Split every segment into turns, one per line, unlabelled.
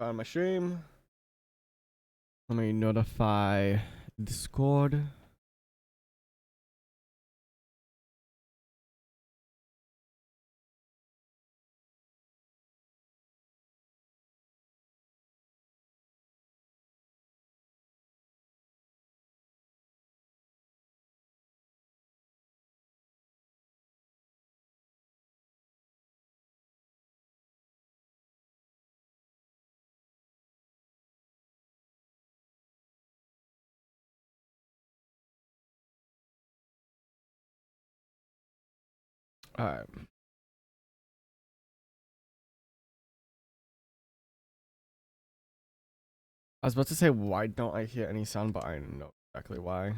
On my stream. Let me notify Discord. Alright. I was about to say, why don't I hear any sound, but I know exactly why.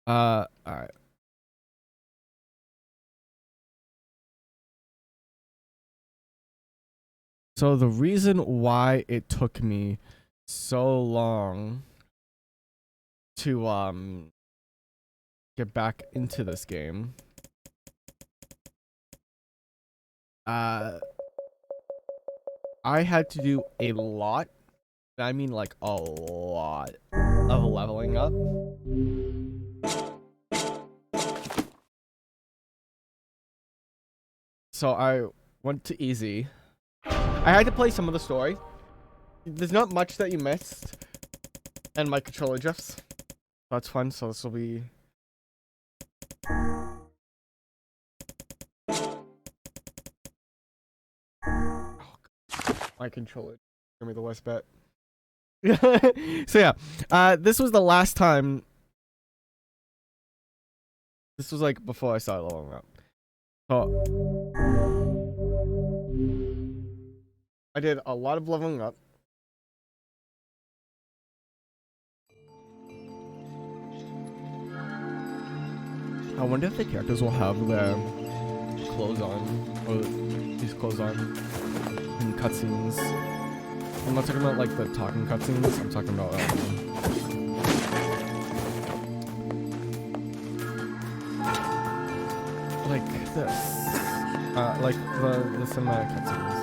Alright. So the reason why it took me so long to get back into this game, I had to do a lot, I mean like a lot of leveling up. So I went to easy. I had to play some of the story. There's not much that you missed. And my controller drifts. That's fun, so this will be... Oh, my controller. Give me the worst bet. So yeah, this was the last time. This was like before I started leveling up. So I did a lot of leveling up. I wonder if the characters will have their clothes on, or these clothes on in cutscenes. I'm not talking about like the talking cutscenes. I'm talking about like this, like the cinematic cutscenes.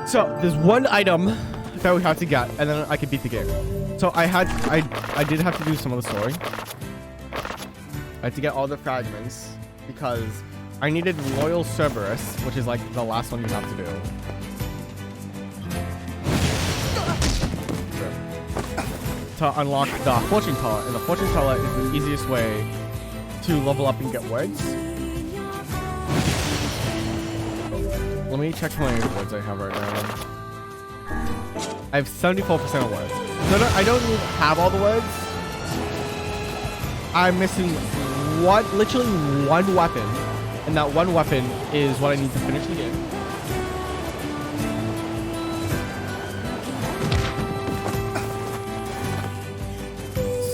So there's one item that we have to get, and then I can beat the game. So I did have to do some of the story. I had to get all the fragments because I needed Loyal Cerberus, which is like the last one you have to do. To unlock the Fortune Teller, and the Fortune Teller is the easiest way to level up and get words. Let me check how many words I have right now. I have 74% of words. So I don't need to have all the words. I'm missing literally one weapon, and that one weapon is what I need to finish the game.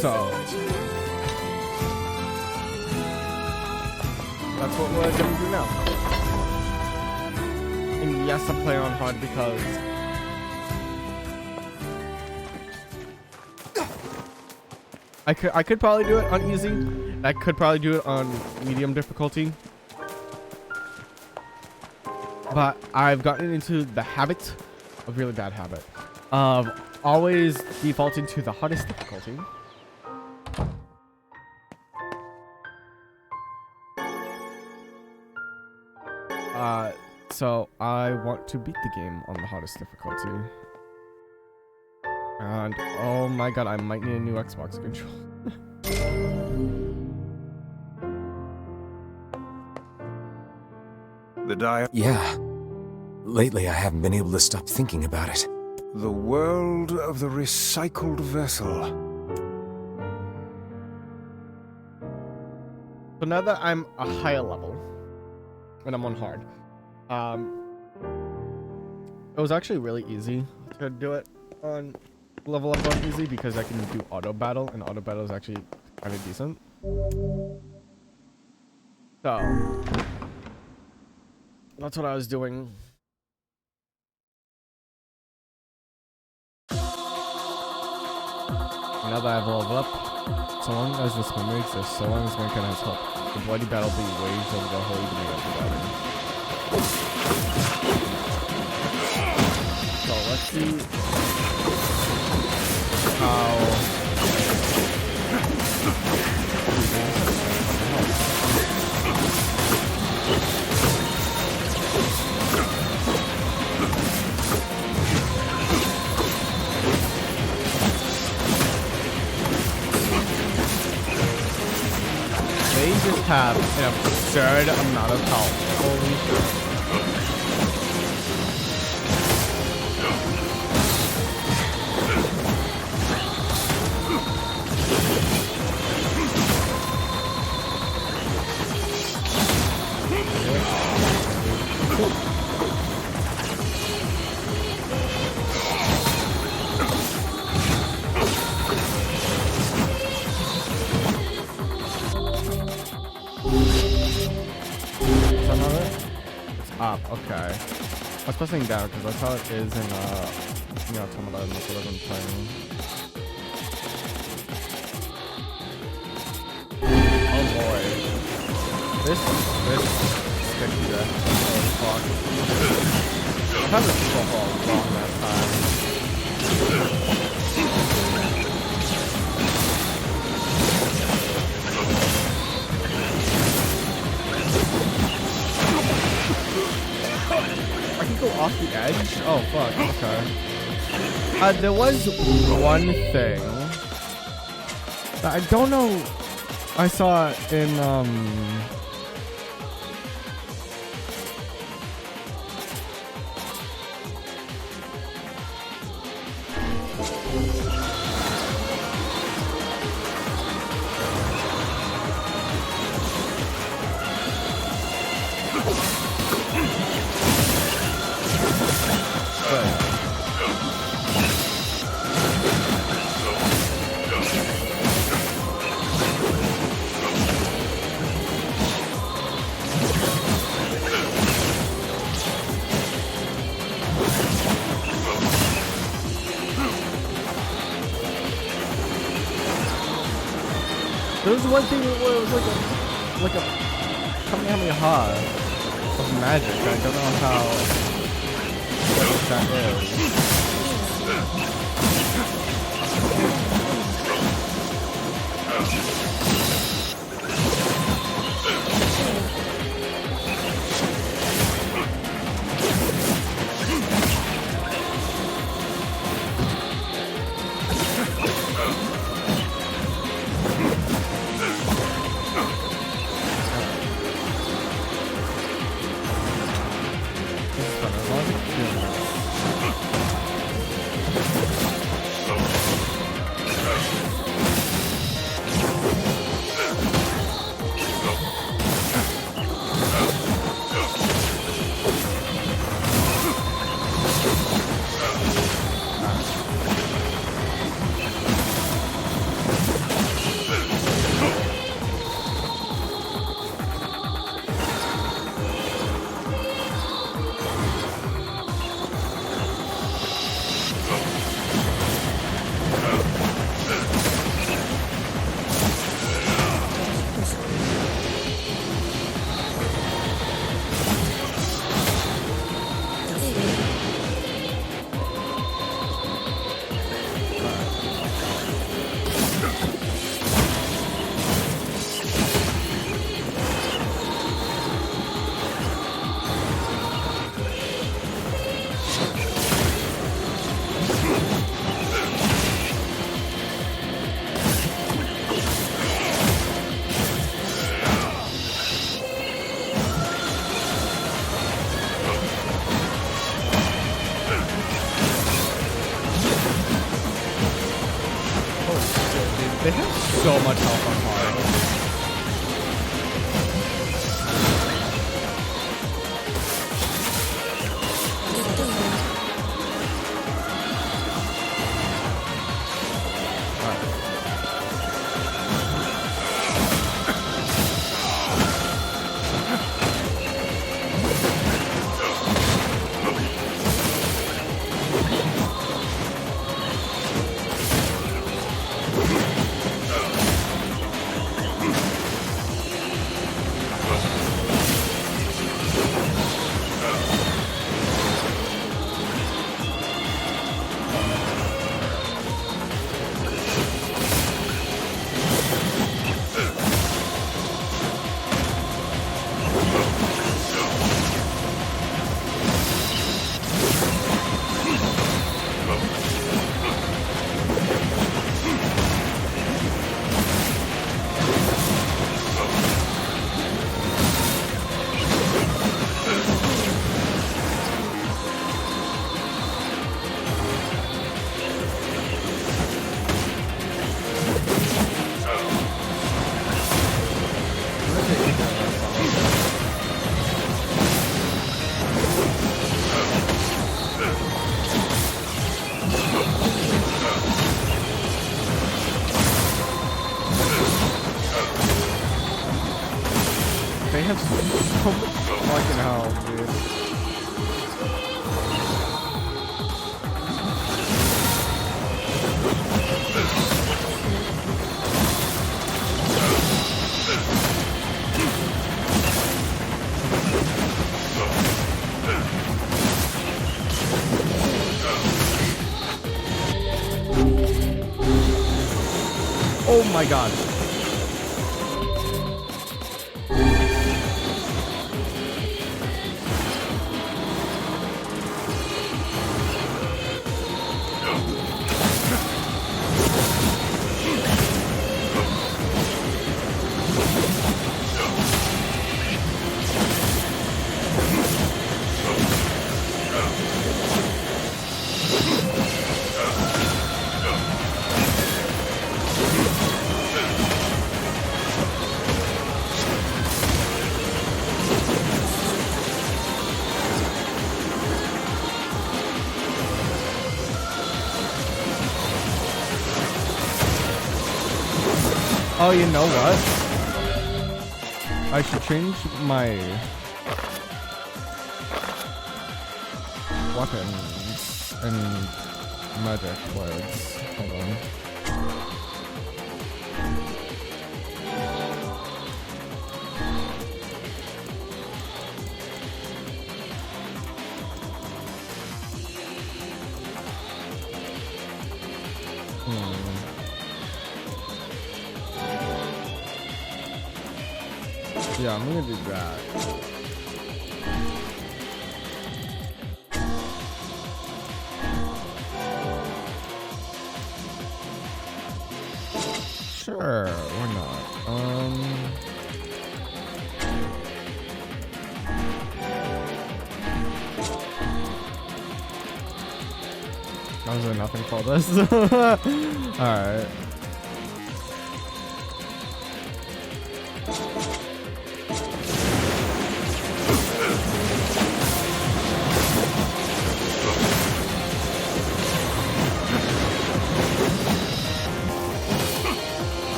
So that's what we're gonna do now. And yes, I'm playing on hard because I could probably do it on easy. I could probably do it on medium difficulty. But I've gotten into the habit, a really bad habit, of always defaulting to the hardest difficulty. So I want to beat the game on the hardest difficulty. And oh my god, I might need a new Xbox controller.
Yeah. Lately, I haven't been able to stop thinking about it.
The world of the recycled vessel.
So now that I'm a higher level, and I'm on hard, it was actually really easy to do it on level up on easy because I can do auto battle, and auto battle is actually kind of decent. So that's what I was doing. Now that I've leveled up, So long as this memory exists, so long as mankind has hope, the bloody battle be waged over the holy domain of the garden. So let's see how. They just have an absurd amount of health. Holy shit. Up, okay. I was pressing down because that's how it is in Automata, and that's what I've been playing. Oh boy. This sticky there. Oh fuck. I've had this so long that time. I can go off the edge? Oh, fuck. Okay. There was one thing that I don't know. I saw in, there was one thing where it was like a Kamehameha of magic. I don't know what that is. They have so much health on hard. They have so much fucking health, dude. Oh my god. Oh, you know what? I should change my weapons and magic words. Hold on. Yeah, I'm gonna do that. Sure, why not? Was there nothing for this? Alright.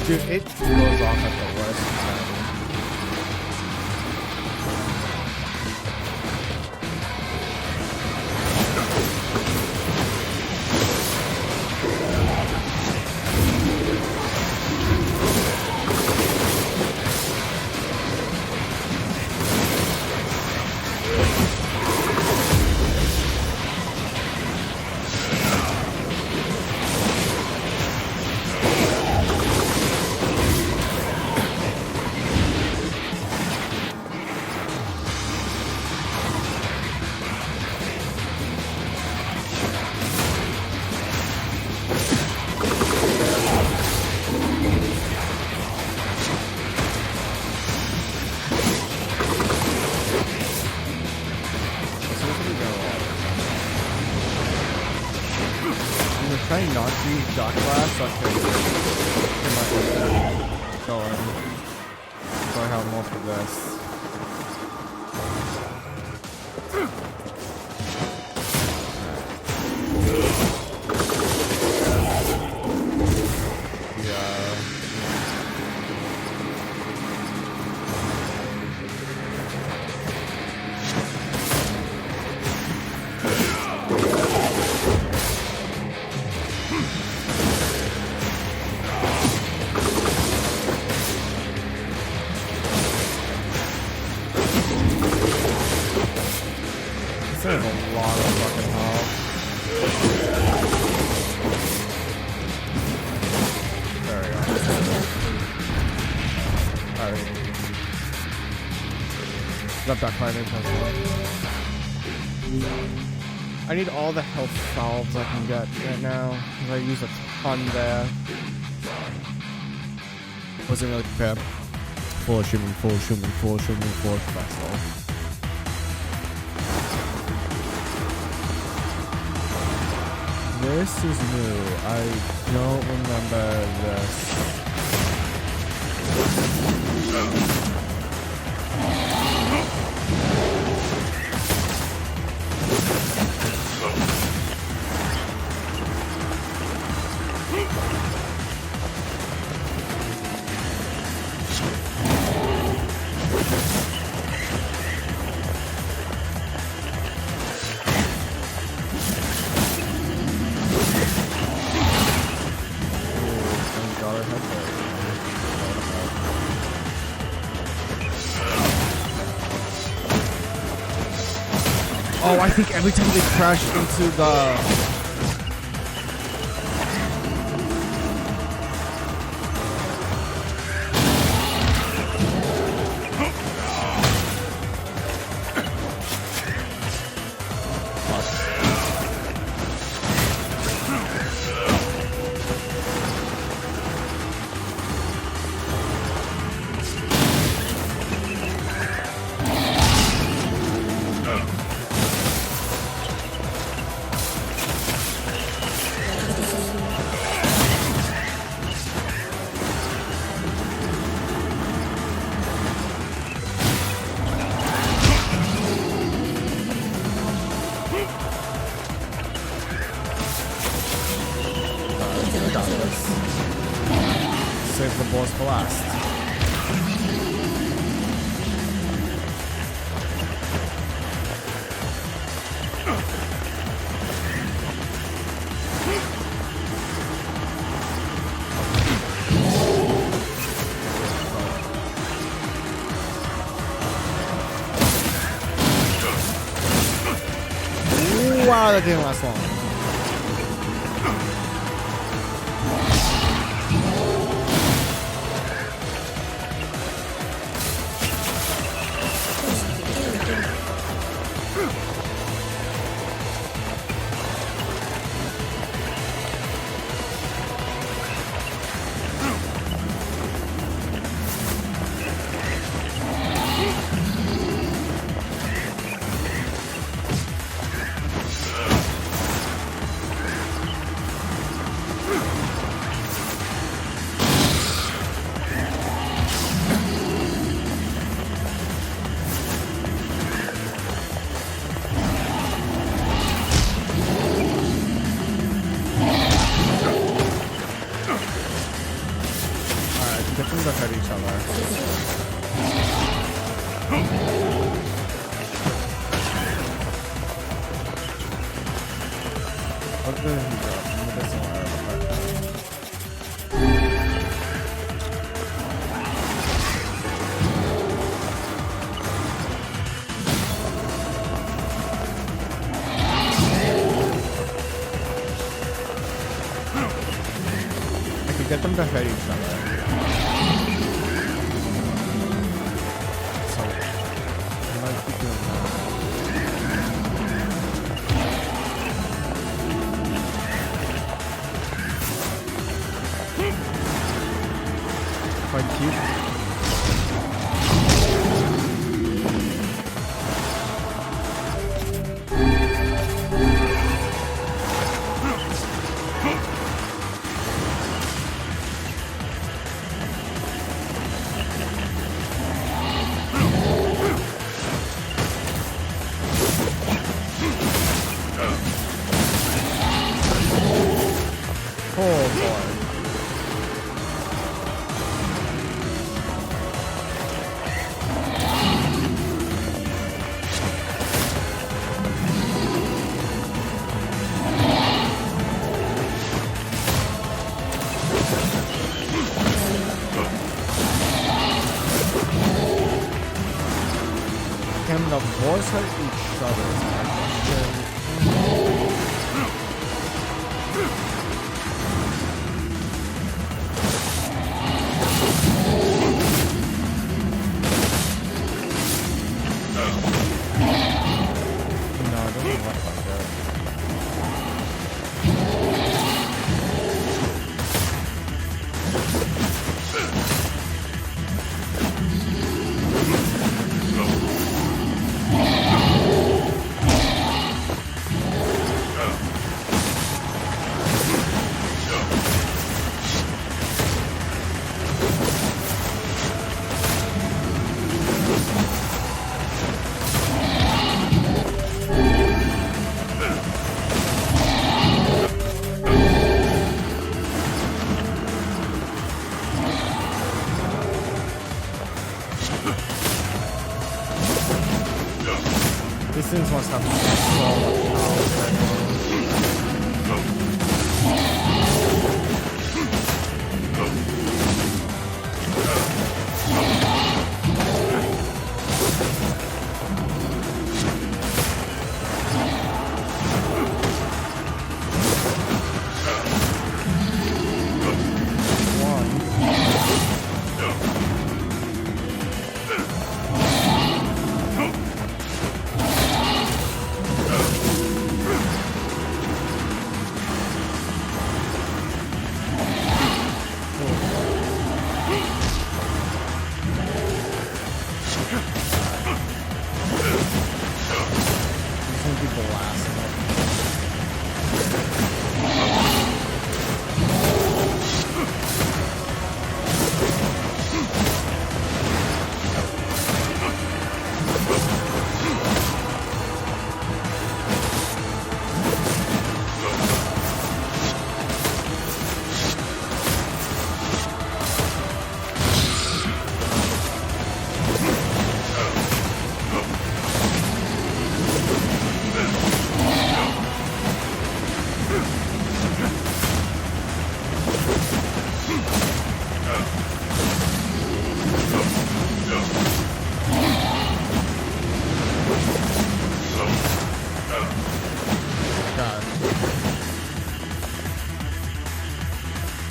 Dude, it goes off at the worst time. going. So I have most of this. There's a lot of fucking health. There we go. Alright. Got that finding as well. I need all the health salves I can get right now, because I use a ton there. Wasn't really prepared. Full shooting, that's all. This is new. I don't remember this. Oh, I think every time they crash into the... Save the boss for last. Wow, that didn't last long. Look at each other. What did he drop? This one. I could get them to hit each other. Quite cute. Can the boss hurt each other? Is my question. No, it doesn't look like that. These things must have so much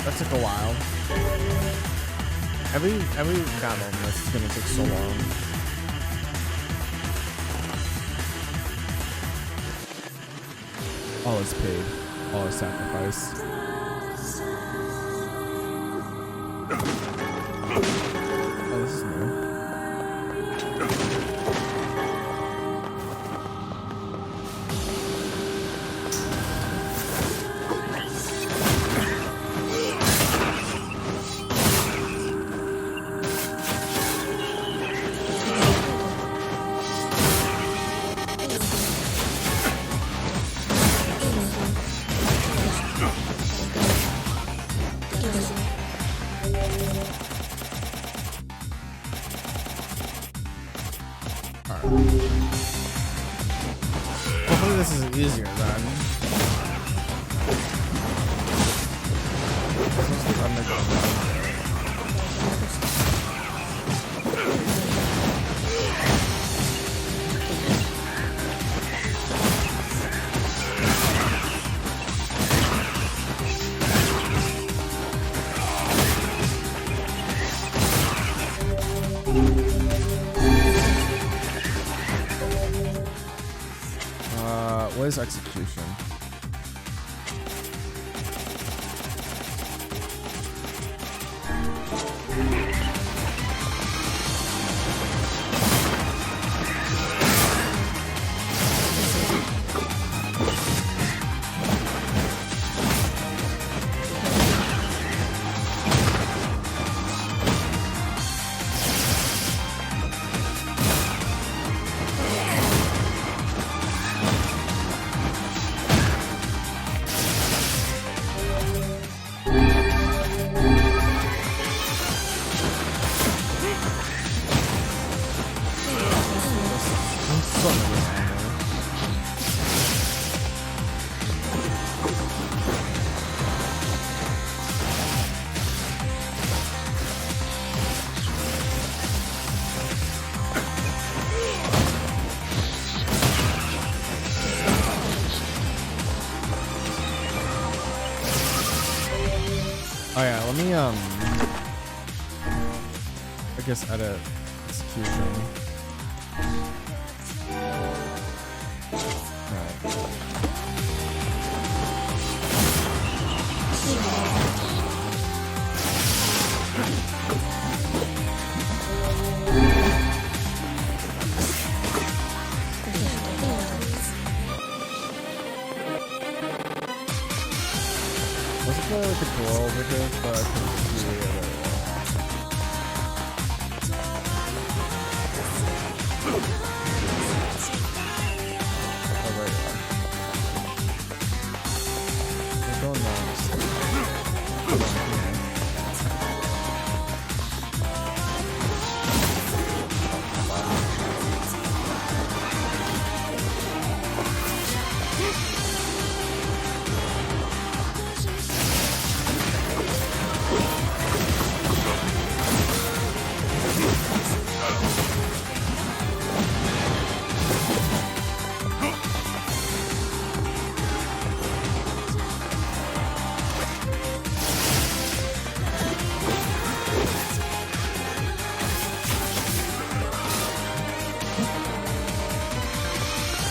That took a while. Every battle in this is gonna take so long. All is paid. All is sacrificed. Oh, this is new. Hopefully this is easier then. What is execution? Oh yeah, let me I guess edit execution. Let's go with the door over here, but I can see it.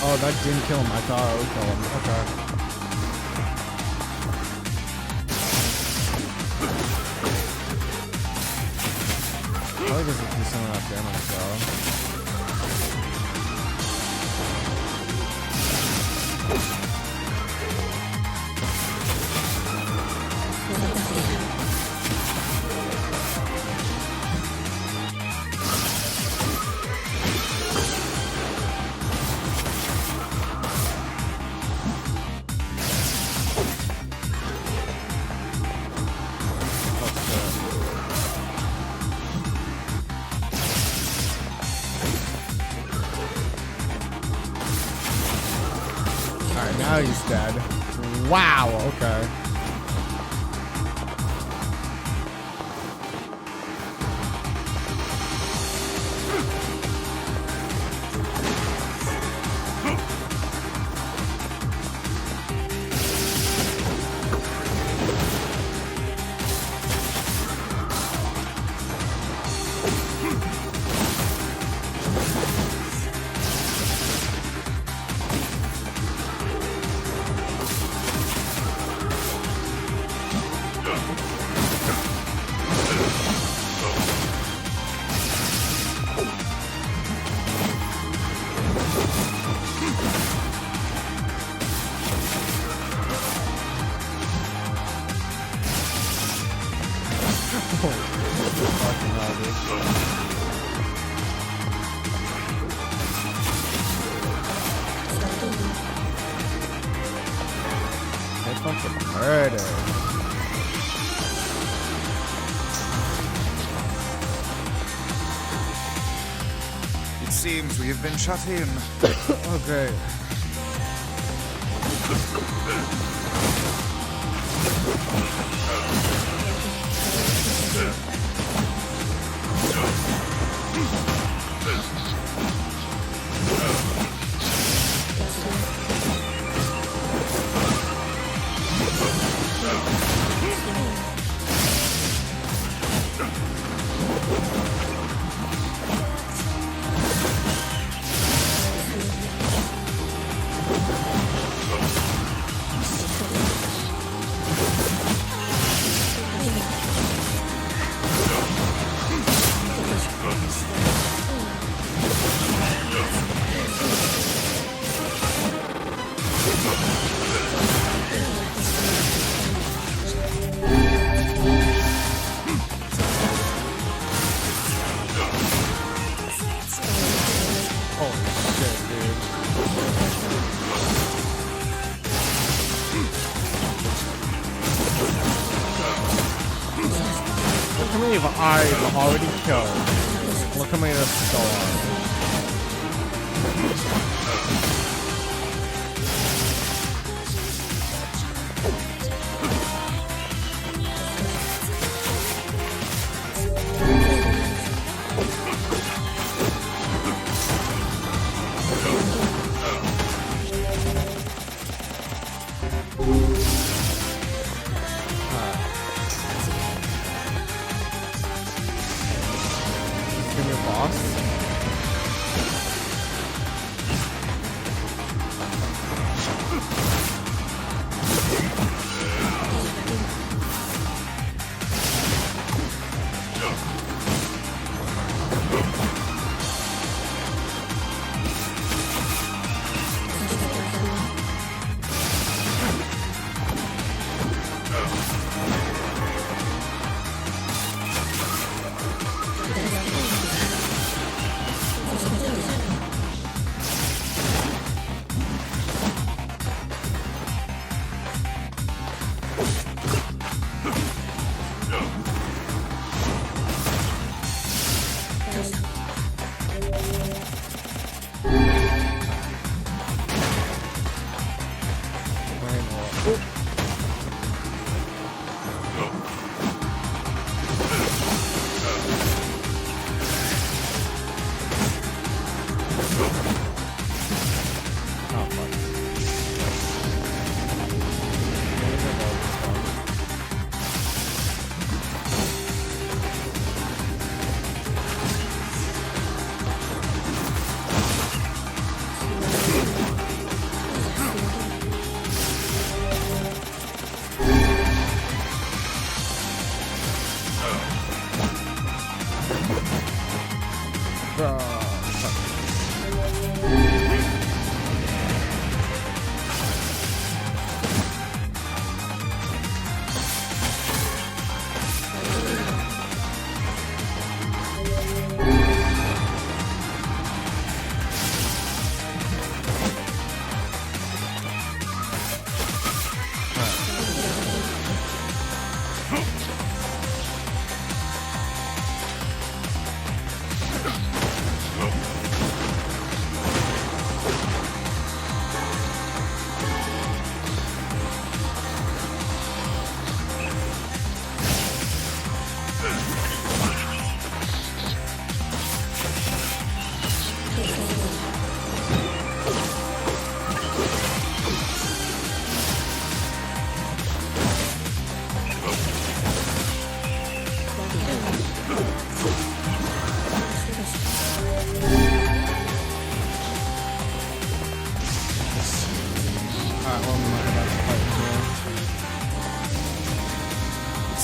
Oh, that didn't kill him. I thought I would kill him. Okay. Probably doesn't do some of that damage though. Now he's dead. Wow, okay.
It seems we have been shut in.
Okay. I've already killed. Look how many there's still on. boss.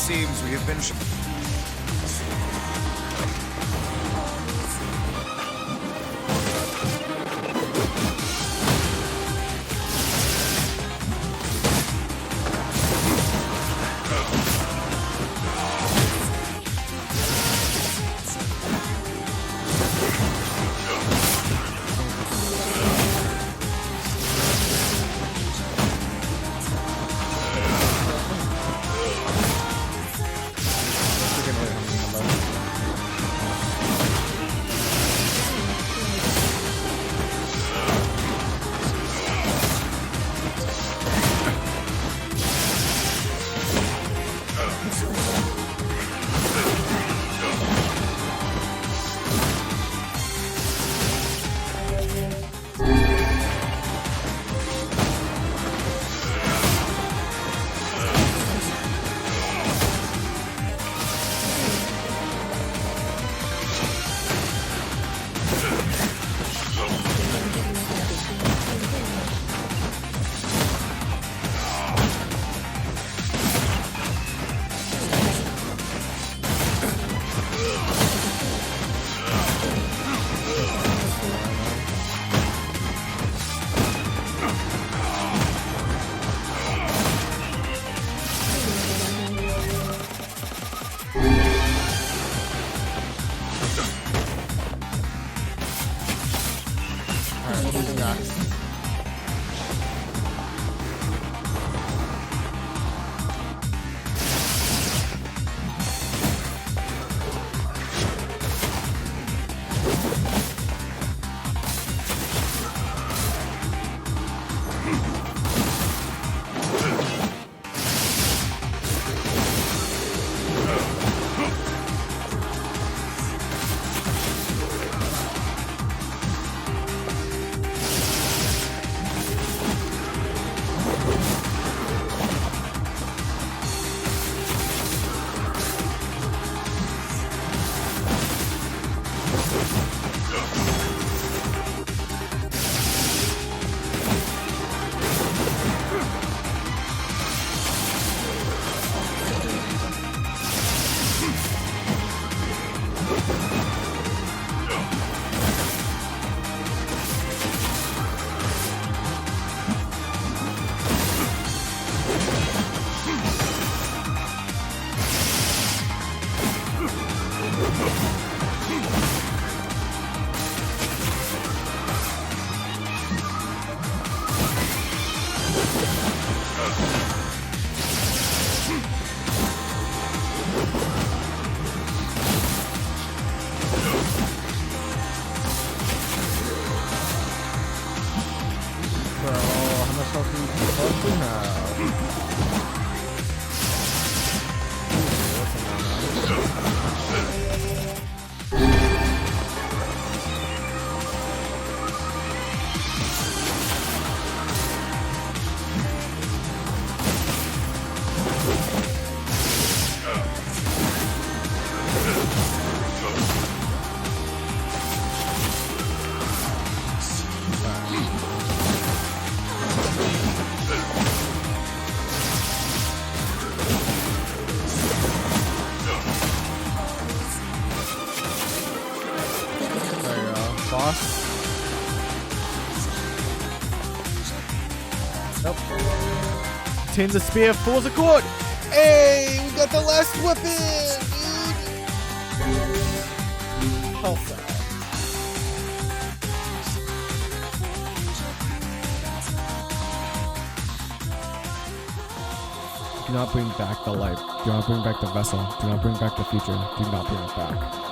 Seems we have been.
across. Nope. Tin the spear, falls a cord. Hey, we got the last weapon, dude. Health. Do not bring back the light. Do not bring back the vessel. Do not bring back the future. Do not bring it back.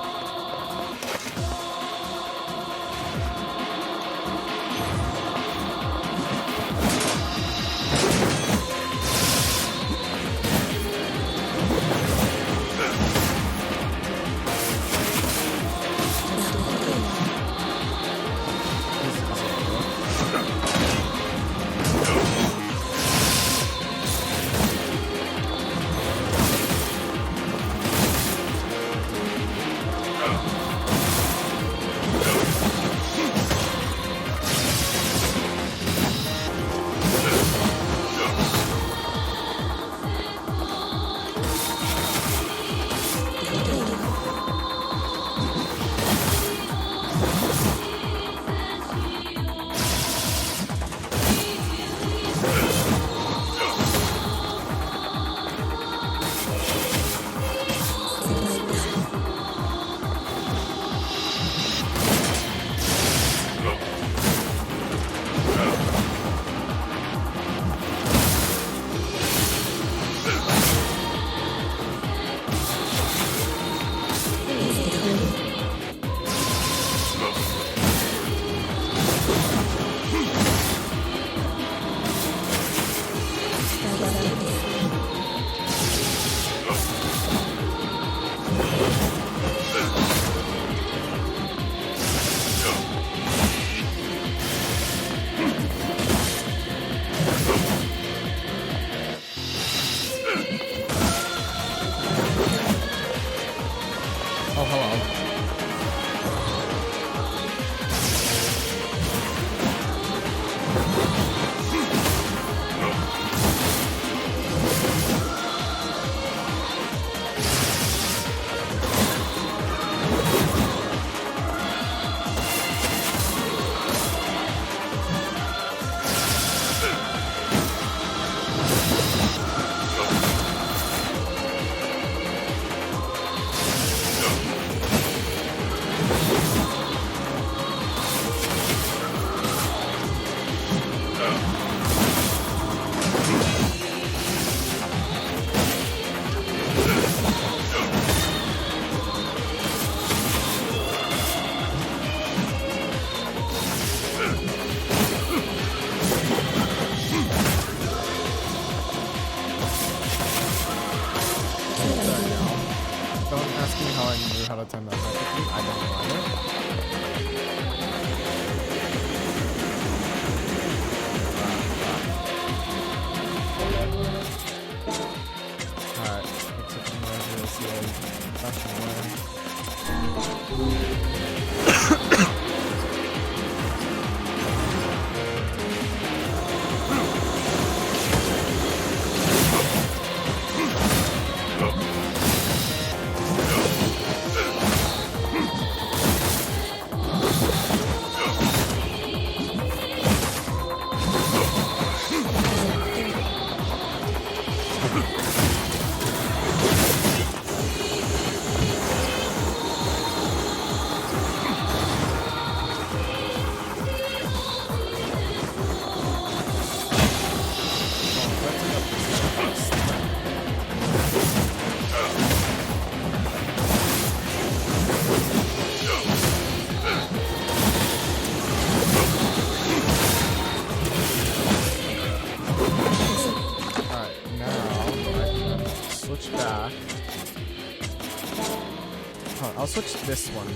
I'll switch this one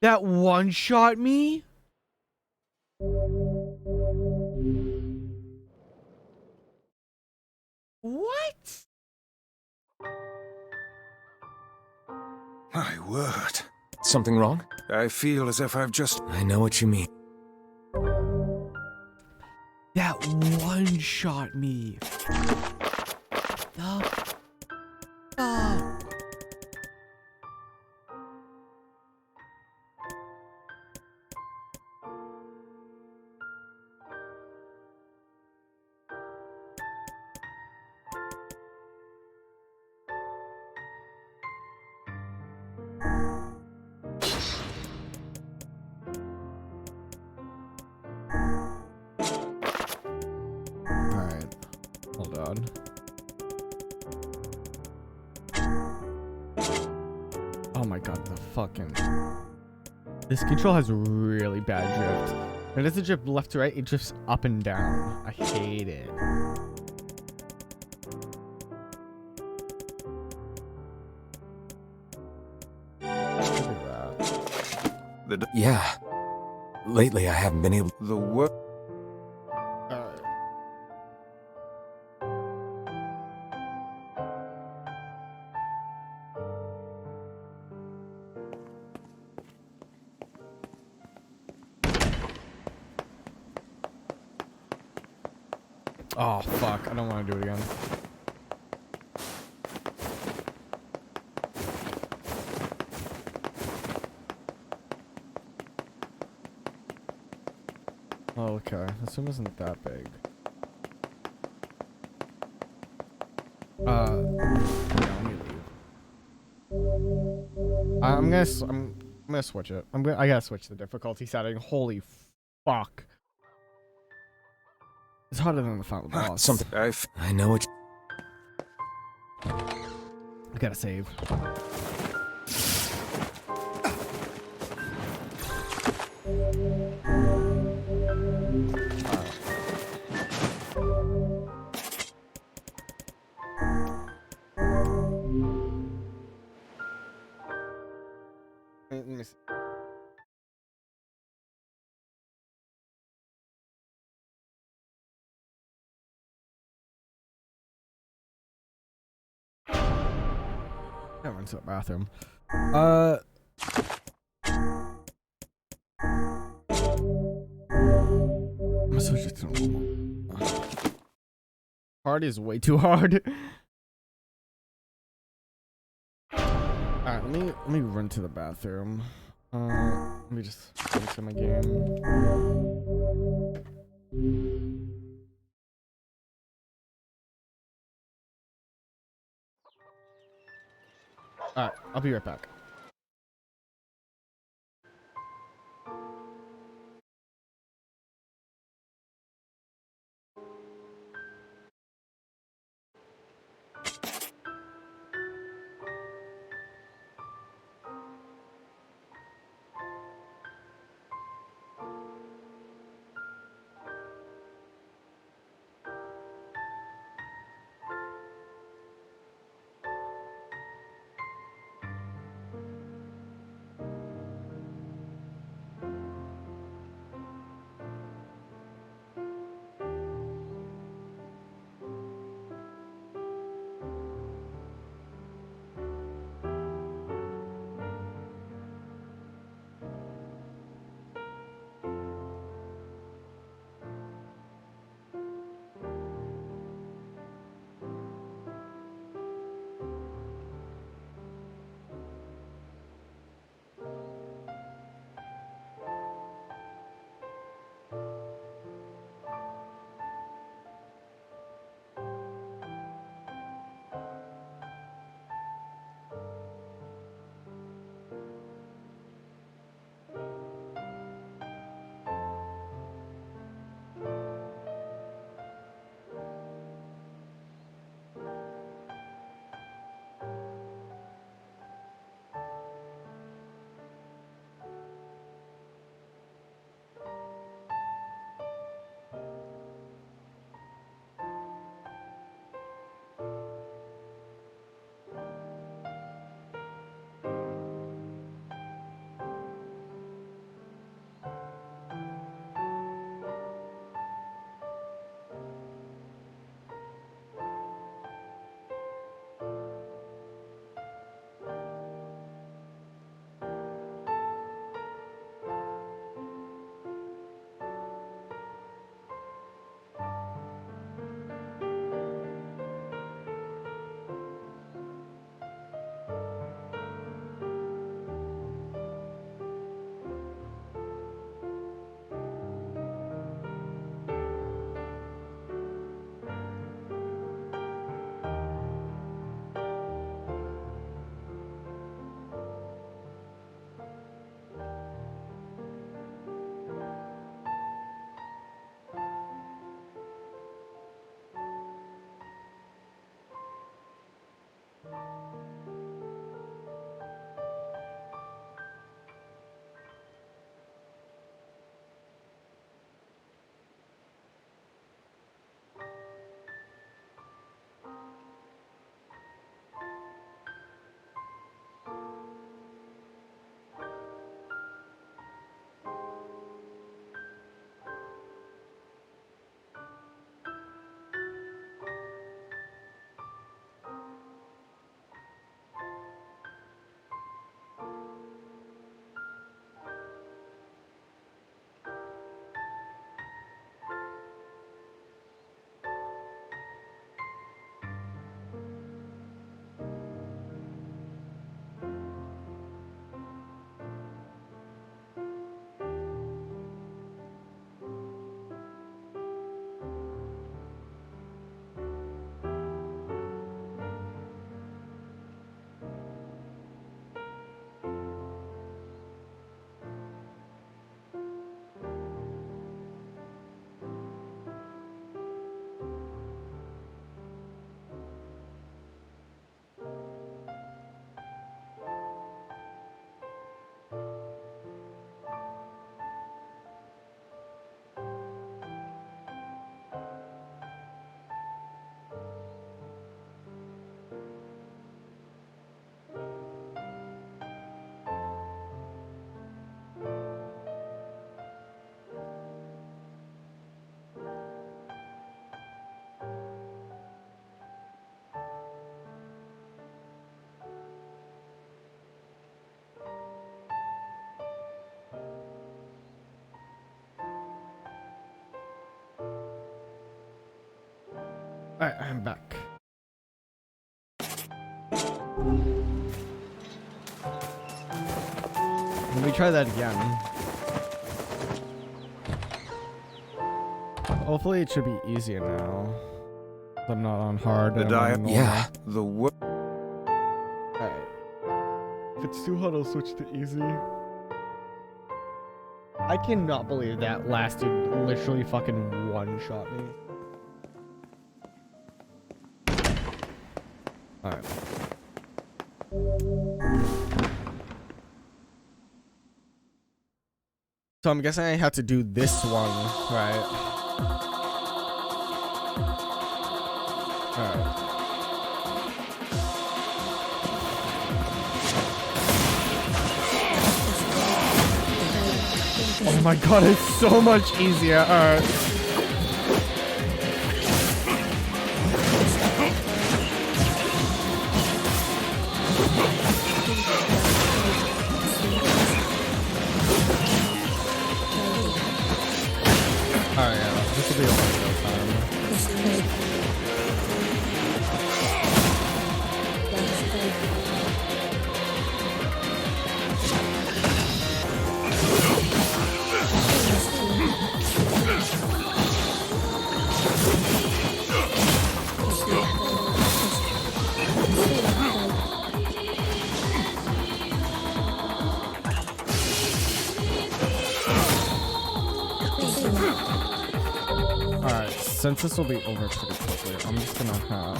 That one-shot me? What?
My word.
Something wrong?
I feel as if I've just...
I know what you mean.
That one-shot me. The fuck? Alright. Hold on. Oh my god, the fucking... This control has really bad drift. It doesn't drift left to right, it drifts up and down. I hate it. Look at that.
Yeah. Lately, I haven't been able...
The work...
Alright. Oh fuck, I don't want to do it again. Oh, okay, this room isn't that big. Yeah, let me leave. I'm gonna switch it. I gotta switch the difficulty setting. Holy fuck. It's harder than the final boss.
Something... I know what you...
I gotta save. Let me see. I went to the bathroom. I'm gonna switch it to normal. Hard is way too hard. Alright, let me run to the bathroom. Let me just go to my game. Alright, I'll be right back. Alright, I'm back. Let me try that again. Hopefully it should be easier now. I'm not on hard.
The
and I'm on
diet.
normal.
Yeah.
The wo-
Alright. If it's too hard, I'll switch to easy. I cannot believe that last dude literally fucking one-shot me. Alright. So I'm guessing I have to do this one, right? Alright. Oh my god, it's so much easier. Alright. Alright, yeah, this will be a lot of time. Alright, since this will be over pretty quickly, I'm just gonna have...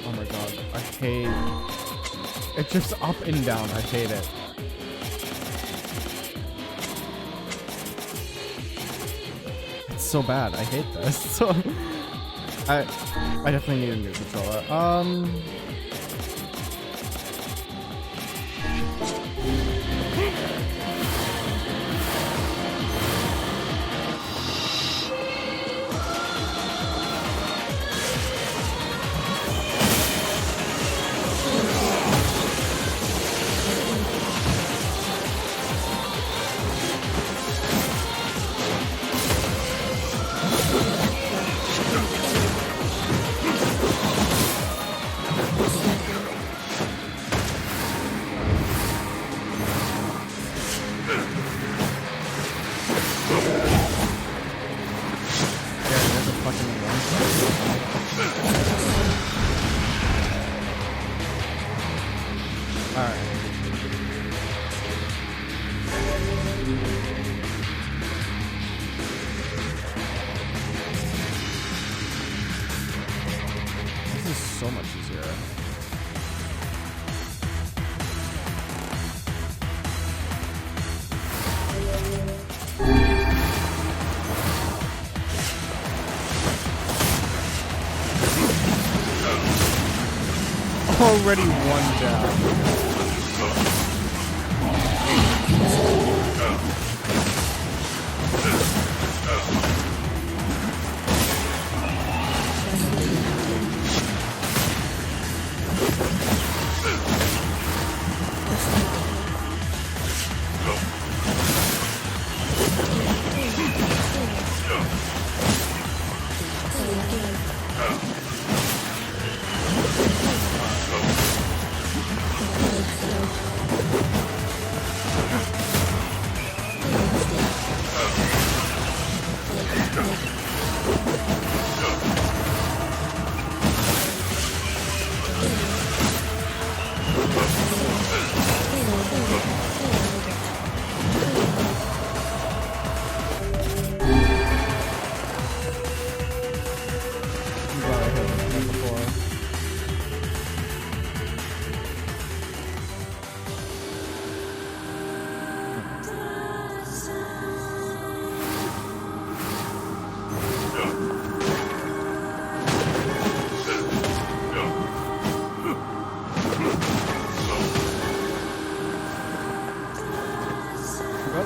Oh my god, I hate... It drifts up and down, I hate it. So bad. I hate this. So I definitely need a new controller. So much easier. Already one down.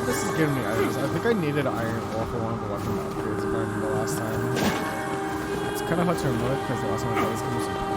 This is giving me items. I think I needed iron ore for one of the weapon upgrades if I remember last time. It's kind of hard to remember because the last time I played this game was in 900.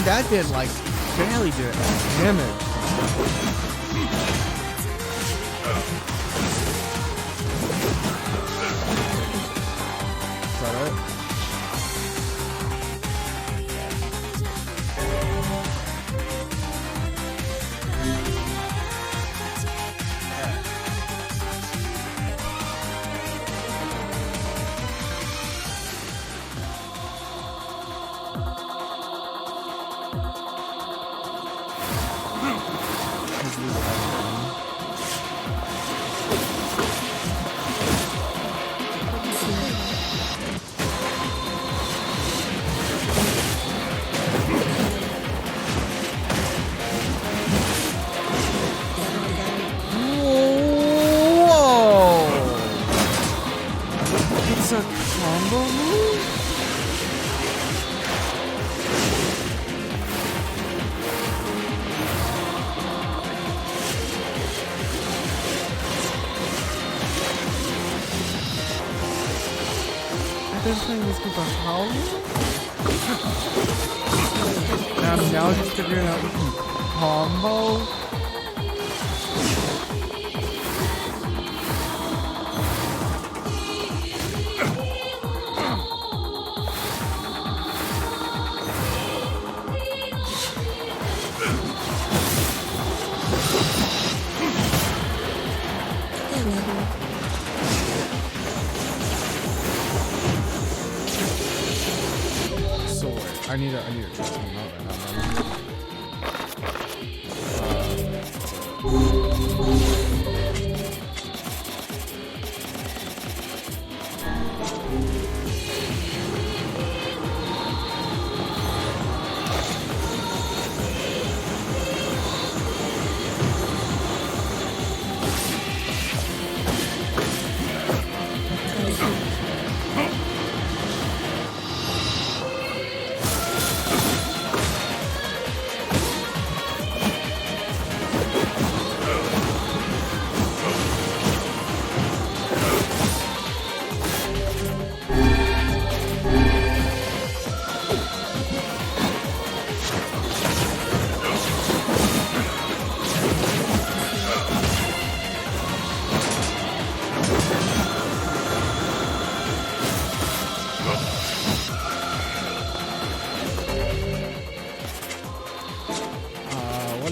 That did like barely do it damage. Is that it? I'm now just figuring out we can combo. I need to try something out right now,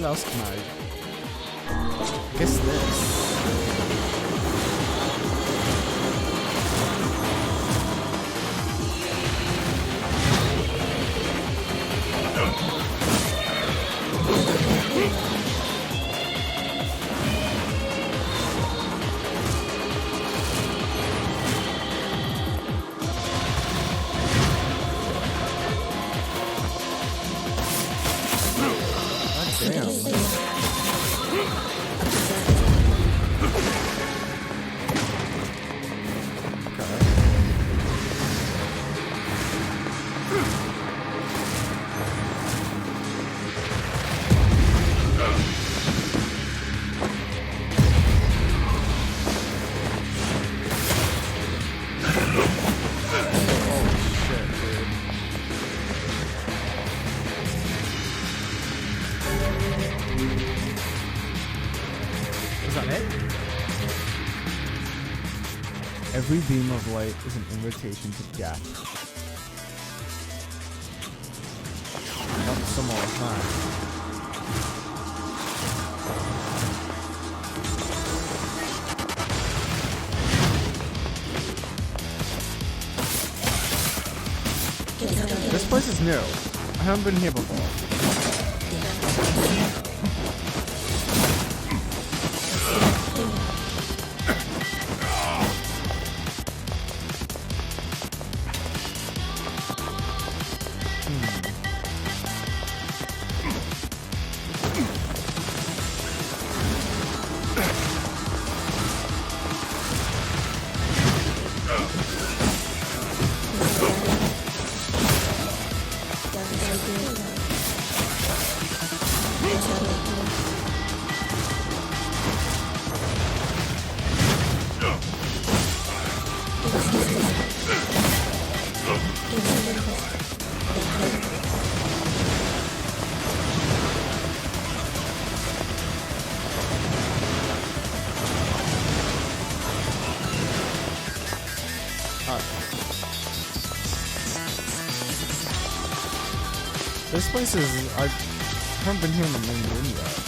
else can I? Guess this. Every beam of light is an invitation to death. Not some more time. This place is new. I haven't been here before. This place is, I haven't been here in the main room yet.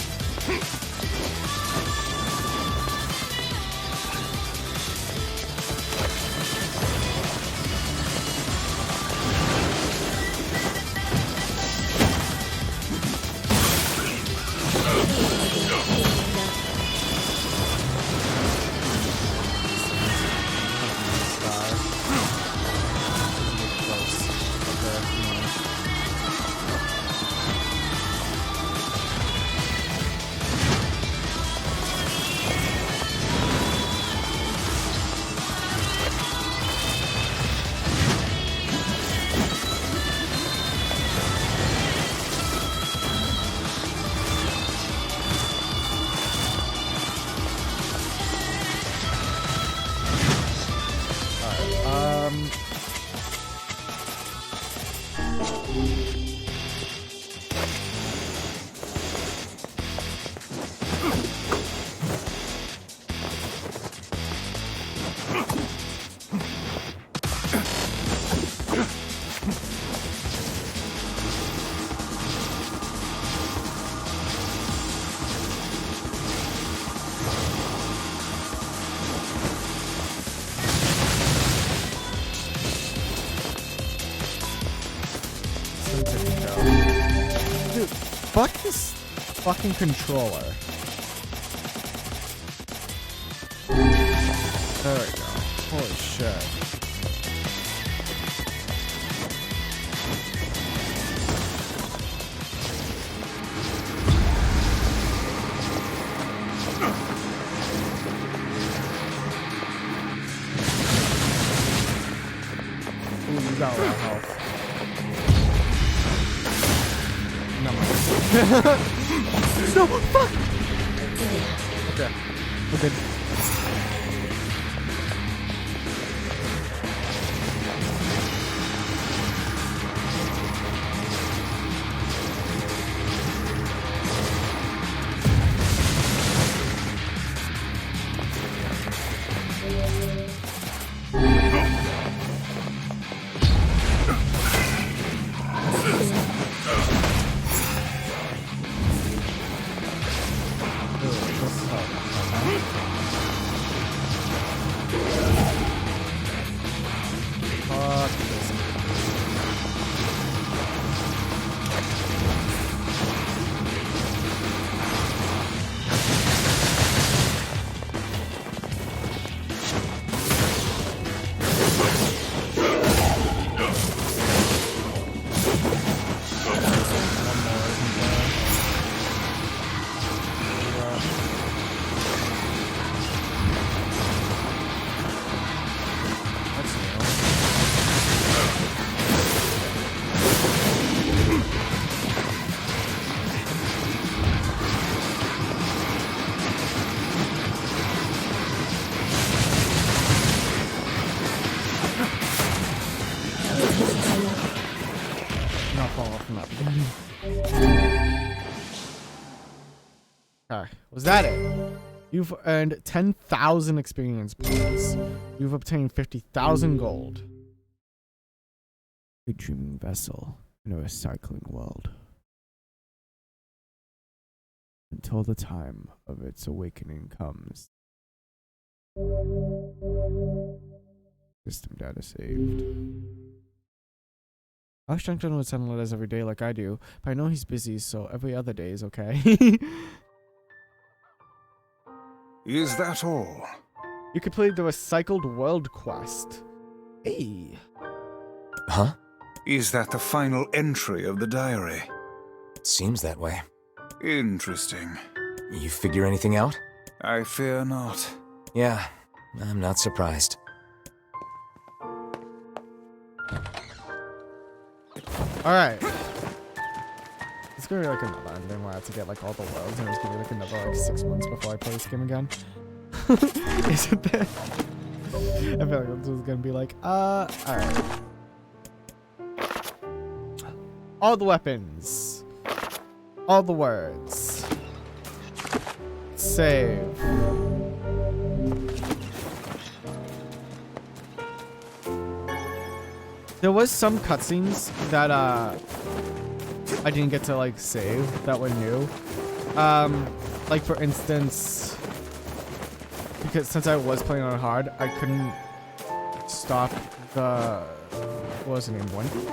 Dude, fuck this fucking controller. There we go. Holy shit. Ooh, you got a lot of health. No, fuck! Okay, we're good. Not falling off from that beginning. Okay, was that it? You've earned 10,000 experience points. You've obtained 50,000 gold. A dreaming vessel in a recycling world. Until the time of its awakening comes. System data saved. I wish Junction would send letters every day like I do, but I know he's busy, so every other day is okay.
Is that all?
You completed the Recycled World quest. Hey.
Huh?
Is that the final entry of the diary?
It seems that way.
Interesting.
You figure anything out?
I fear not.
Yeah, I'm not surprised.
Alright. It's gonna be like another ending where I have to get like all the worlds, and it's gonna be like another like 6 months before I play this game again. Isn't there? I feel like it's just gonna be like, alright. All the weapons. All the words. Save. There was some cutscenes that I didn't get to like save that were new. Like for instance, because since I was playing on hard, I couldn't stop the what was her name? Wendy?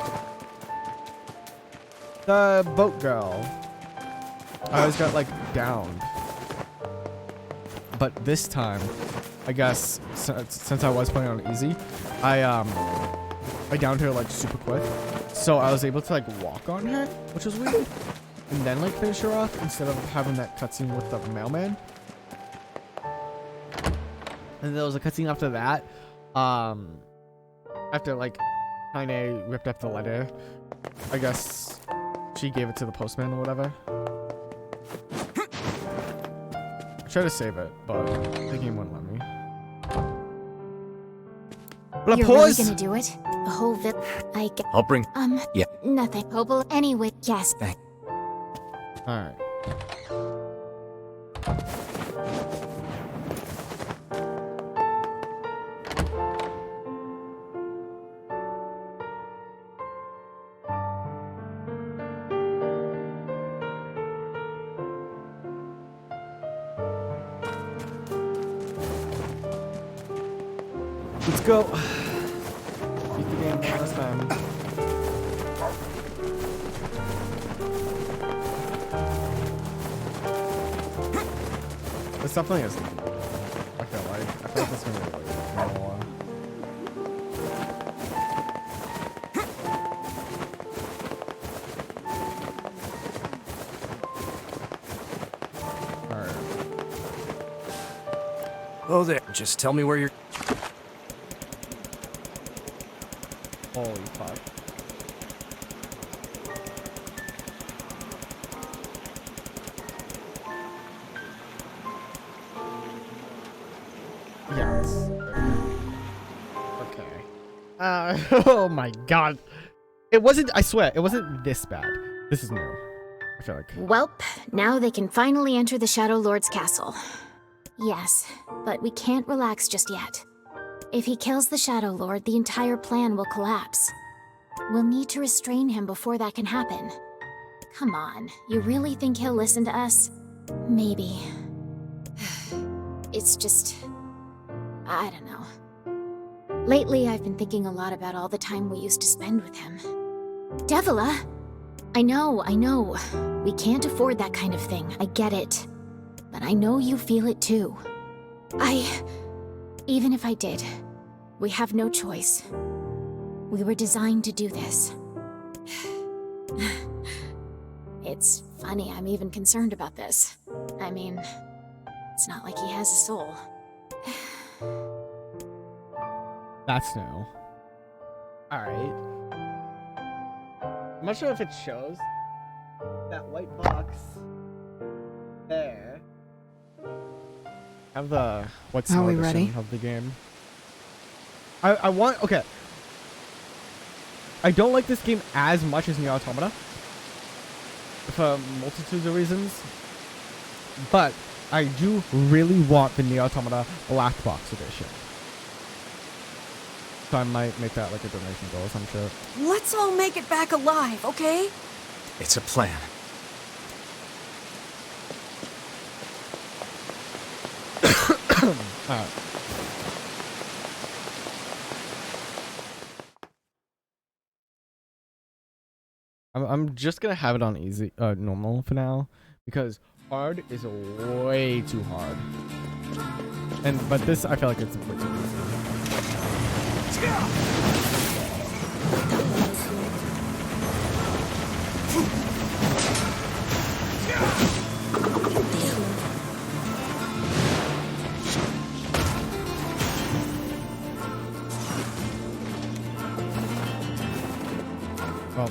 The boat girl. I always got like downed. But this time, I guess since I was playing on easy, I downed her like super quick, so I was able to like walk on her, which was weird, and then like finish her off instead of having that cutscene with the mailman. And there was a cutscene after that, after like Kaine ripped up the letter. I guess she gave it to the postman or whatever. I tried to save it, but the game wouldn't let me.
You're really gonna do it? The whole
I'll bring... Yeah.
Nothing. Hopel anyway, yes.
Thanks.
Alright. Let's go. Beat the game one last time. This definitely isn't. I feel like this is gonna be like a while. Alright.
Oh, there. Just tell me where you're...
Holy fuck. Yes. Okay. Oh my god. It wasn't, I swear, it wasn't this bad. This is new. I feel like.
Welp, now they can finally enter the Shadow Lord's castle. Yes, but we can't relax just yet. If he kills the Shadow Lord, the entire plan will collapse. We'll need to restrain him before that can happen. Come on, you really think he'll listen to us? Maybe. It's just... I don't know. Lately, I've been thinking a lot about all the time we used to spend with him. Devila! I know. We can't afford that kind of thing, I get it. But I know you feel it too. Even if I did, we have no choice. We were designed to do this. It's funny I'm even concerned about this. I mean, it's not like he has a soul.
That's new. Alright. I'm not sure if it shows that white box there. Have the what's
Are we
edition
ready?
of the game. I want, okay. I don't like this game as much as NieR Automata for multitudes of reasons, but I do really want the NieR Automata Black Box Edition. So I might make that like a donation goal, I'm sure.
Let's all make it back alive, okay?
It's a plan.
Alright. I'm just gonna have it on easy, normal for now, because hard is way too hard. But this, I feel like it's way too easy. Well.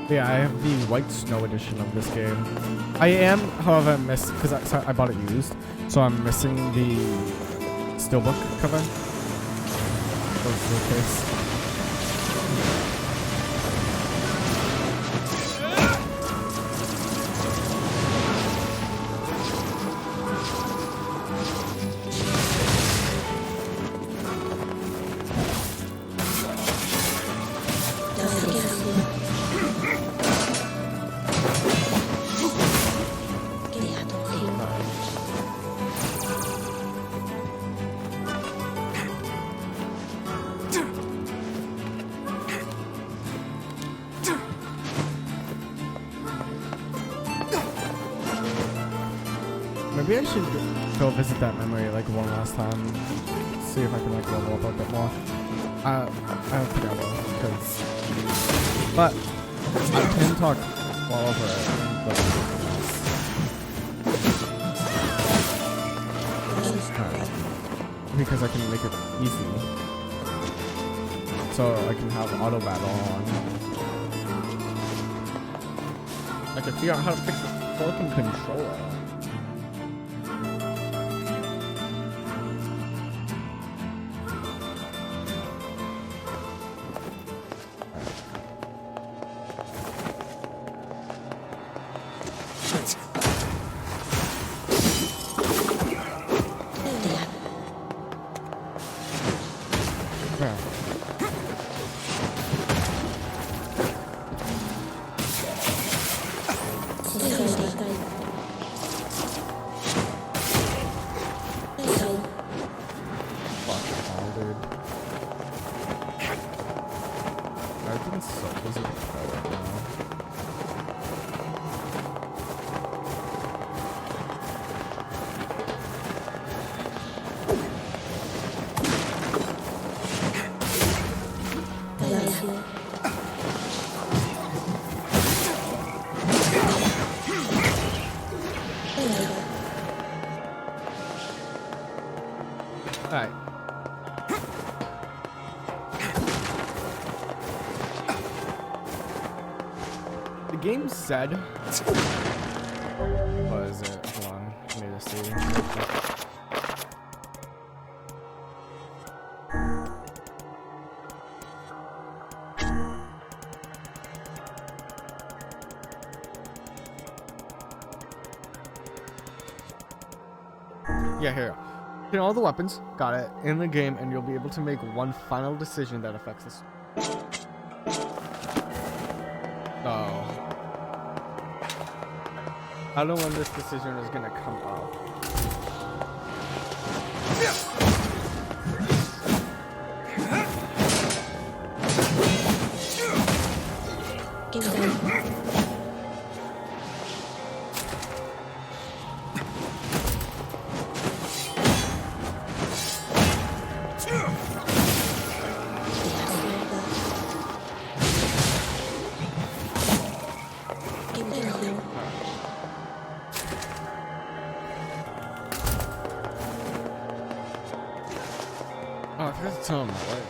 Yeah, I have the white snow edition of this game. I am, however, because I bought it used, so I'm missing the steelbook cover. Or the case. Maybe I should go visit that memory like one last time. See if I can like level up a bit more. I don't think I will, because... But I can talk all over it. Because I can make it easy. So I can have auto battle on. I can figure out how to fix the fucking controller. Alright. The game said... What is it? Hold on. I need to see. Yeah, here. Get all the weapons, got it, in the game, and you'll be able to make one final decision that affects this. Oh. I don't know when this decision is gonna come up. Oh, I forgot to tell him that, right?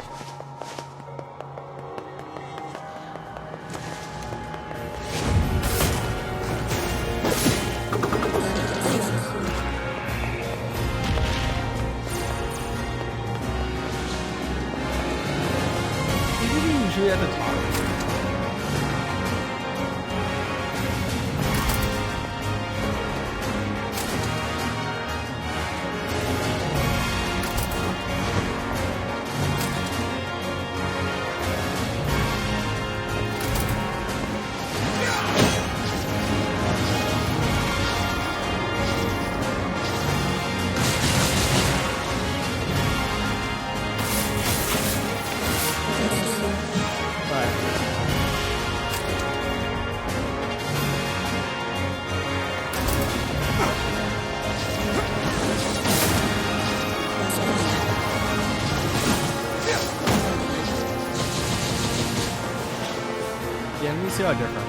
are different.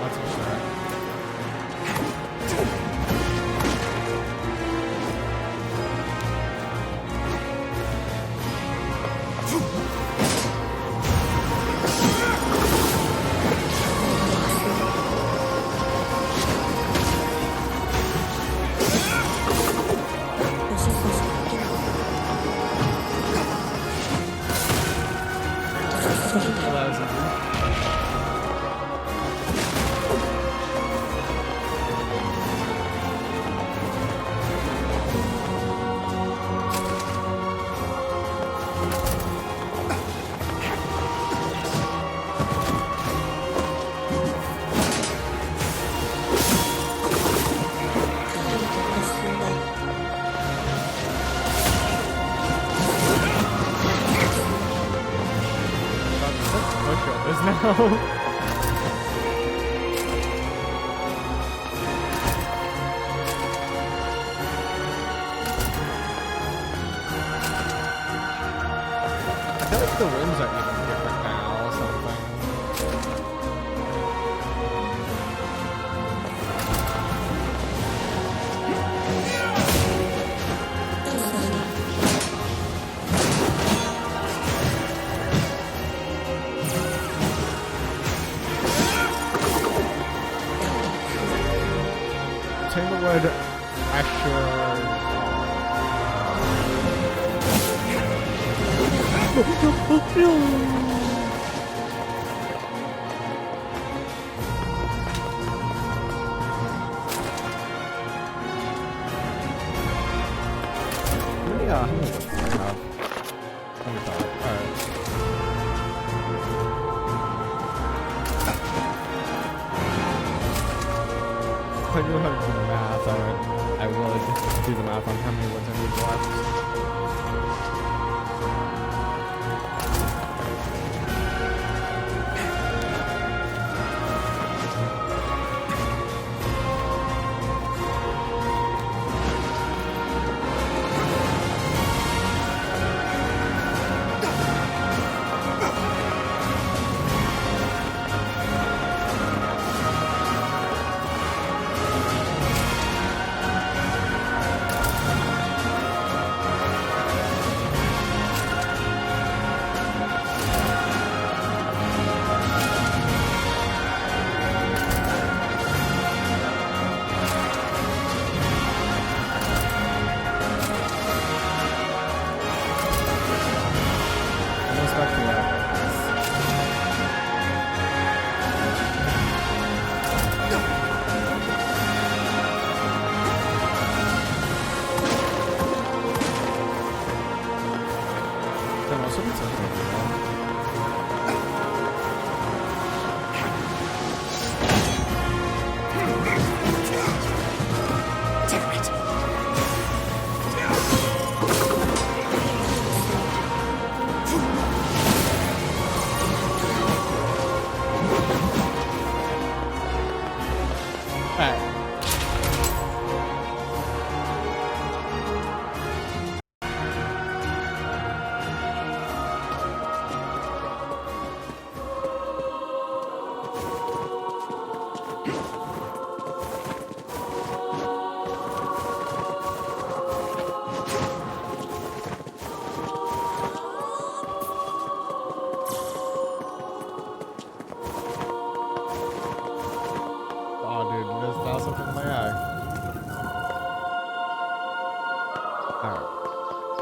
That's for sure. now. I feel like the rooms are even different now or something. Tanglewood, Asher. How many books do I have? Let me thought. Alright. If I knew how to do the math, I would do the math on how many words I need left.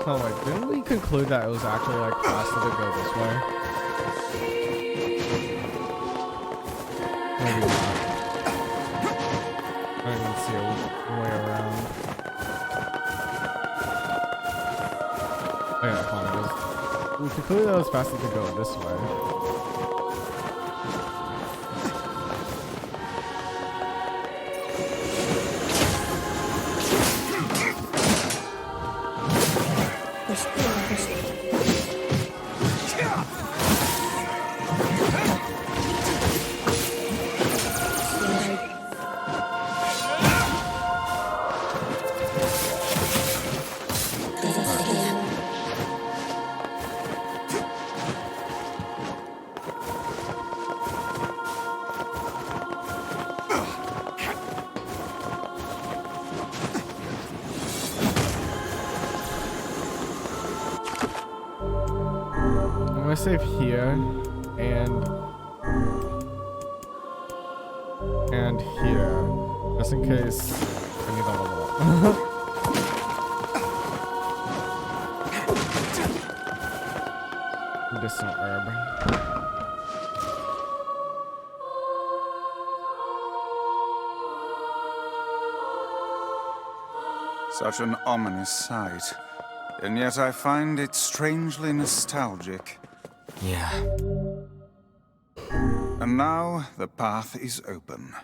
Oh wait, didn't we conclude that it was actually like faster to go this way? Maybe not. I didn't see a way around. Okay, fine. We concluded that it was faster to go this way. gonna save here and here, just in case I need to level up. Medicinal herb.
Such an ominous sight. And yet I find it strangely nostalgic.
Yeah.
And now the path is open.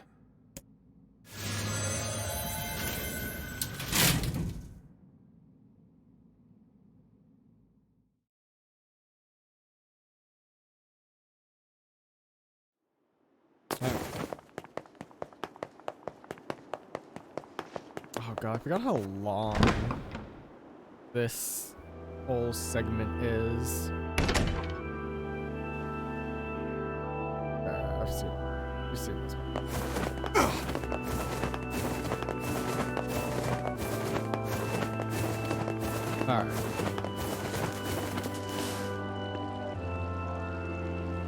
Oh god, I forgot how long this whole segment is. I've seen this one. Alright.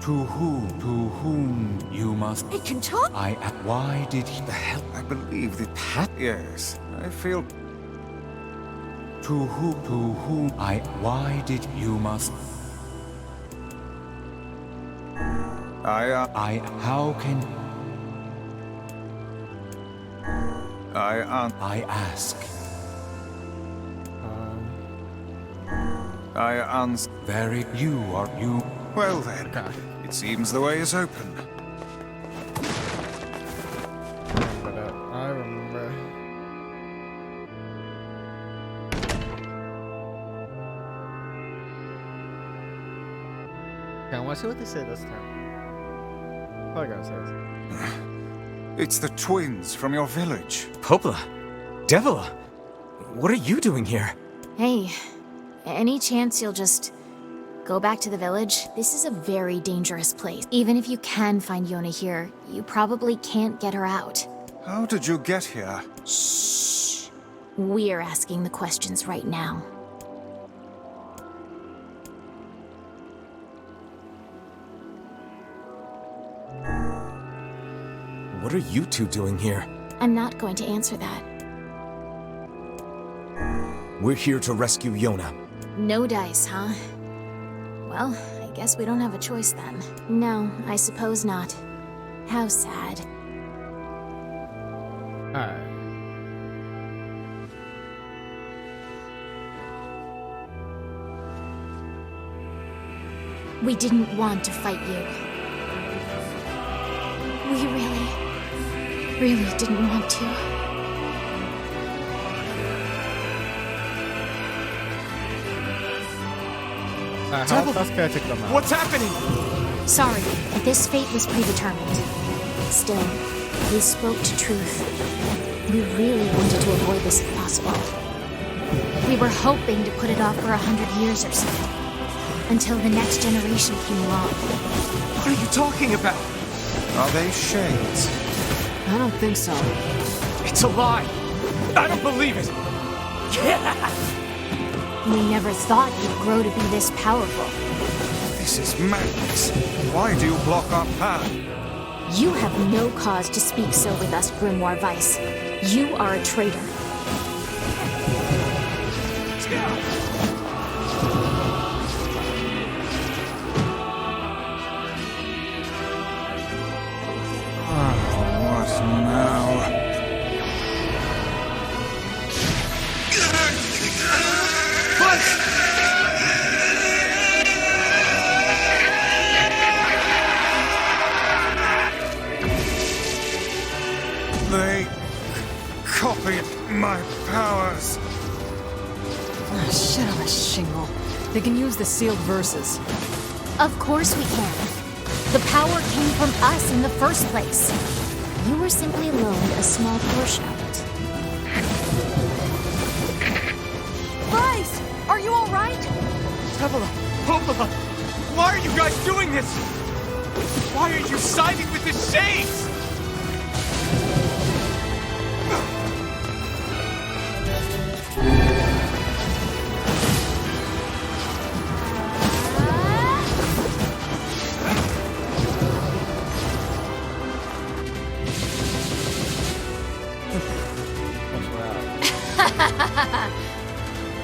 To whom you must...
It can talk?
Why did he... The hell? I believe that... Yes, I feel... To whom... Why did you must... How can... I ask. I answer. You. Well then,
Okay.
it seems the way is open.
I remember. Okay, I want to see what they say this time. Probably gonna say this.
It's the twins from your village.
Popla. Devila. What are you doing here?
Hey, any chance you'll just go back to the village? This is a very dangerous place. Even if you can find Yona here, you probably can't get her out.
How did you get here?
Shh. We're asking the questions right now.
What are you two doing here?
I'm not going to answer that.
We're here to rescue Yona.
No dice, huh? Well, I guess we don't have a choice then. No, I suppose not. How sad.
Alright.
We didn't want to fight you. We really didn't want to.
How else can I take them out?
What's happening?
Sorry, this fate was predetermined. Still, we spoke to truth. We really wanted to avoid this if possible. We were hoping to put it off for 100 years or so. Until the next generation came along.
What are you talking about?
Are they shades?
I don't think so.
It's a lie. I don't believe it.
We never thought you'd grow to be this powerful.
This is madness. Why do you block our path?
You have no cause to speak so with us, Grimoire Weiss. You are a traitor.
What now? They copied my powers.
Ah, shit on a shingle. They can use the sealed verses.
Of course we can. The power came from us in the first place. You were simply loaned a small portion of it.
Bryce! Are you alright?
Devila. Popla. Why are you guys doing this? Why are you siding with the shades?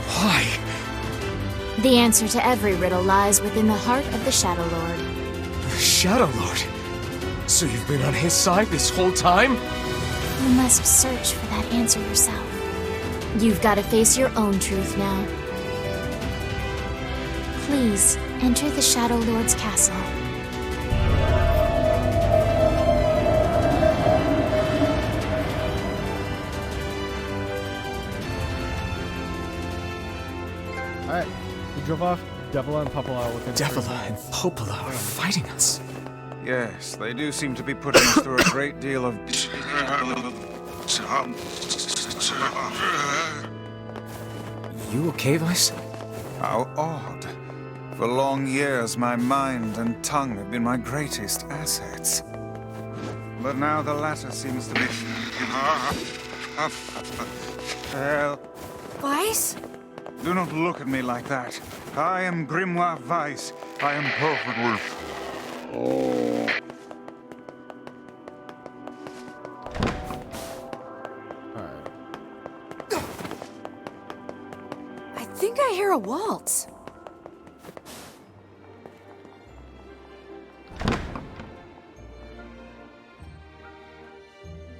Why?
The answer to every riddle lies within the heart of the Shadow Lord.
The Shadow Lord? So you've been on his side this whole time?
You must search for that answer yourself. You've got to face your own truth now. Please, enter the Shadow Lord's castle.
Alright, we drove off. Devila and Popola within
Devila and Popola are fighting us.
Yes, they do seem to be putting us through a great deal of...
You okay, Vice?
How odd. For long years, my mind and tongue have been my greatest assets. But now the latter seems to be... Well,
Vice?
do not look at me like that. I am Grimoire Weiss. I am perfectly...
Alright.
I think I hear a waltz.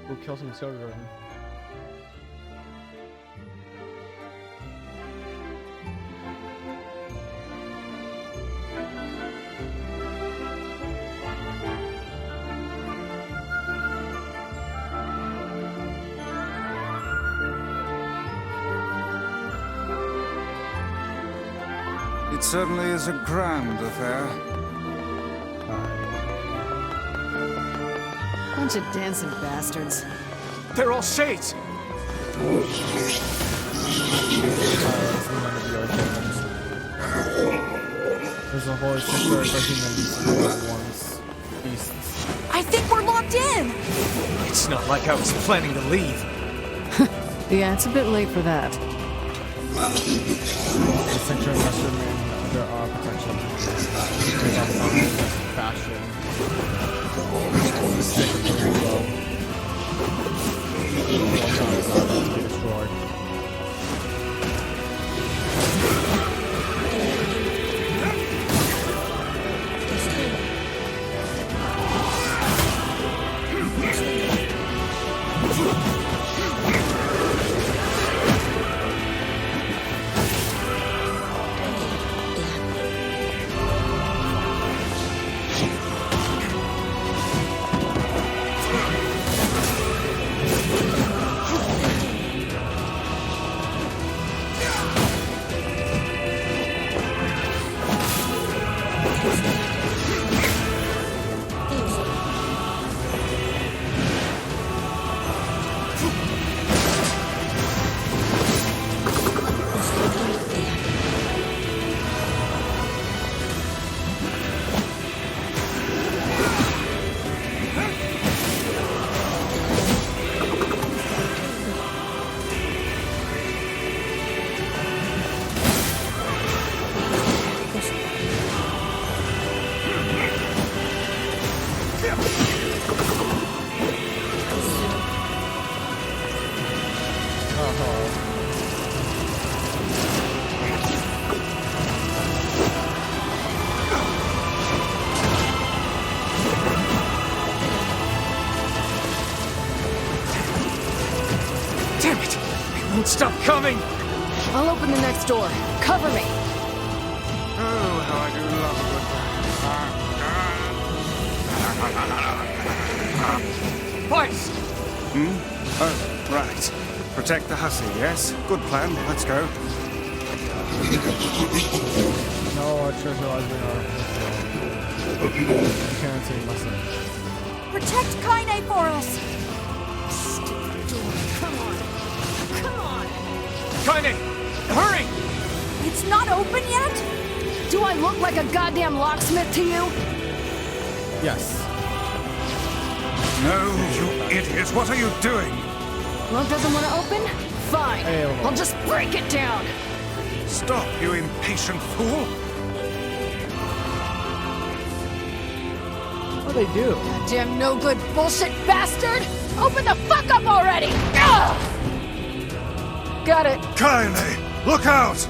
We'll kill some children.
It certainly is a grand affair.
Bunch of dancing bastards.
They're all shades!
There's a whole sector of humans, ones, beasts.
I think we're locked in!
It's not like I was planning to leave.
Yeah, it's a bit late for that.
The sector must remain under our protection. They are fine, fashion. The sector will go. Be destroyed.
Damn it! They won't stop coming!
I'll open the next door. Cover me!
Oh, how I do love a good
Vice!
Oh, right. Protect the hussy, yes? Good plan. Let's go.
No, our treasure lies in our... You can't say mustn't.
Protect Kaine for us! Stupid door. Come on. Come on!
Kaine! Hurry!
It's not open yet? Do I look like a goddamn locksmith to you?
Yes.
No, you idiot. What are you doing?
Lock doesn't want to open? Fine.
Hey, hold on.
I'll just break it down.
Stop, you impatient fool.
What do they do?
Goddamn no good bullshit bastard! Open the fuck up already! Ugh! Got it.
Kylie, look out!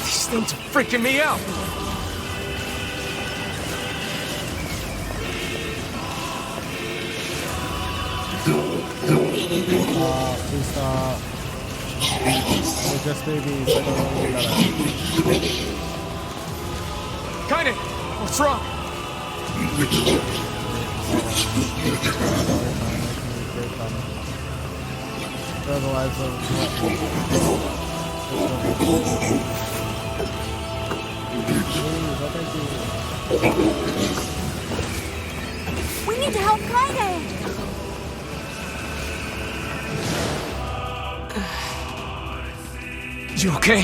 These things are freaking me out.
Please stop. We're just babies. I don't know what
Kaine, what's wrong?
They're the lives
We need to help Kaine.
You okay?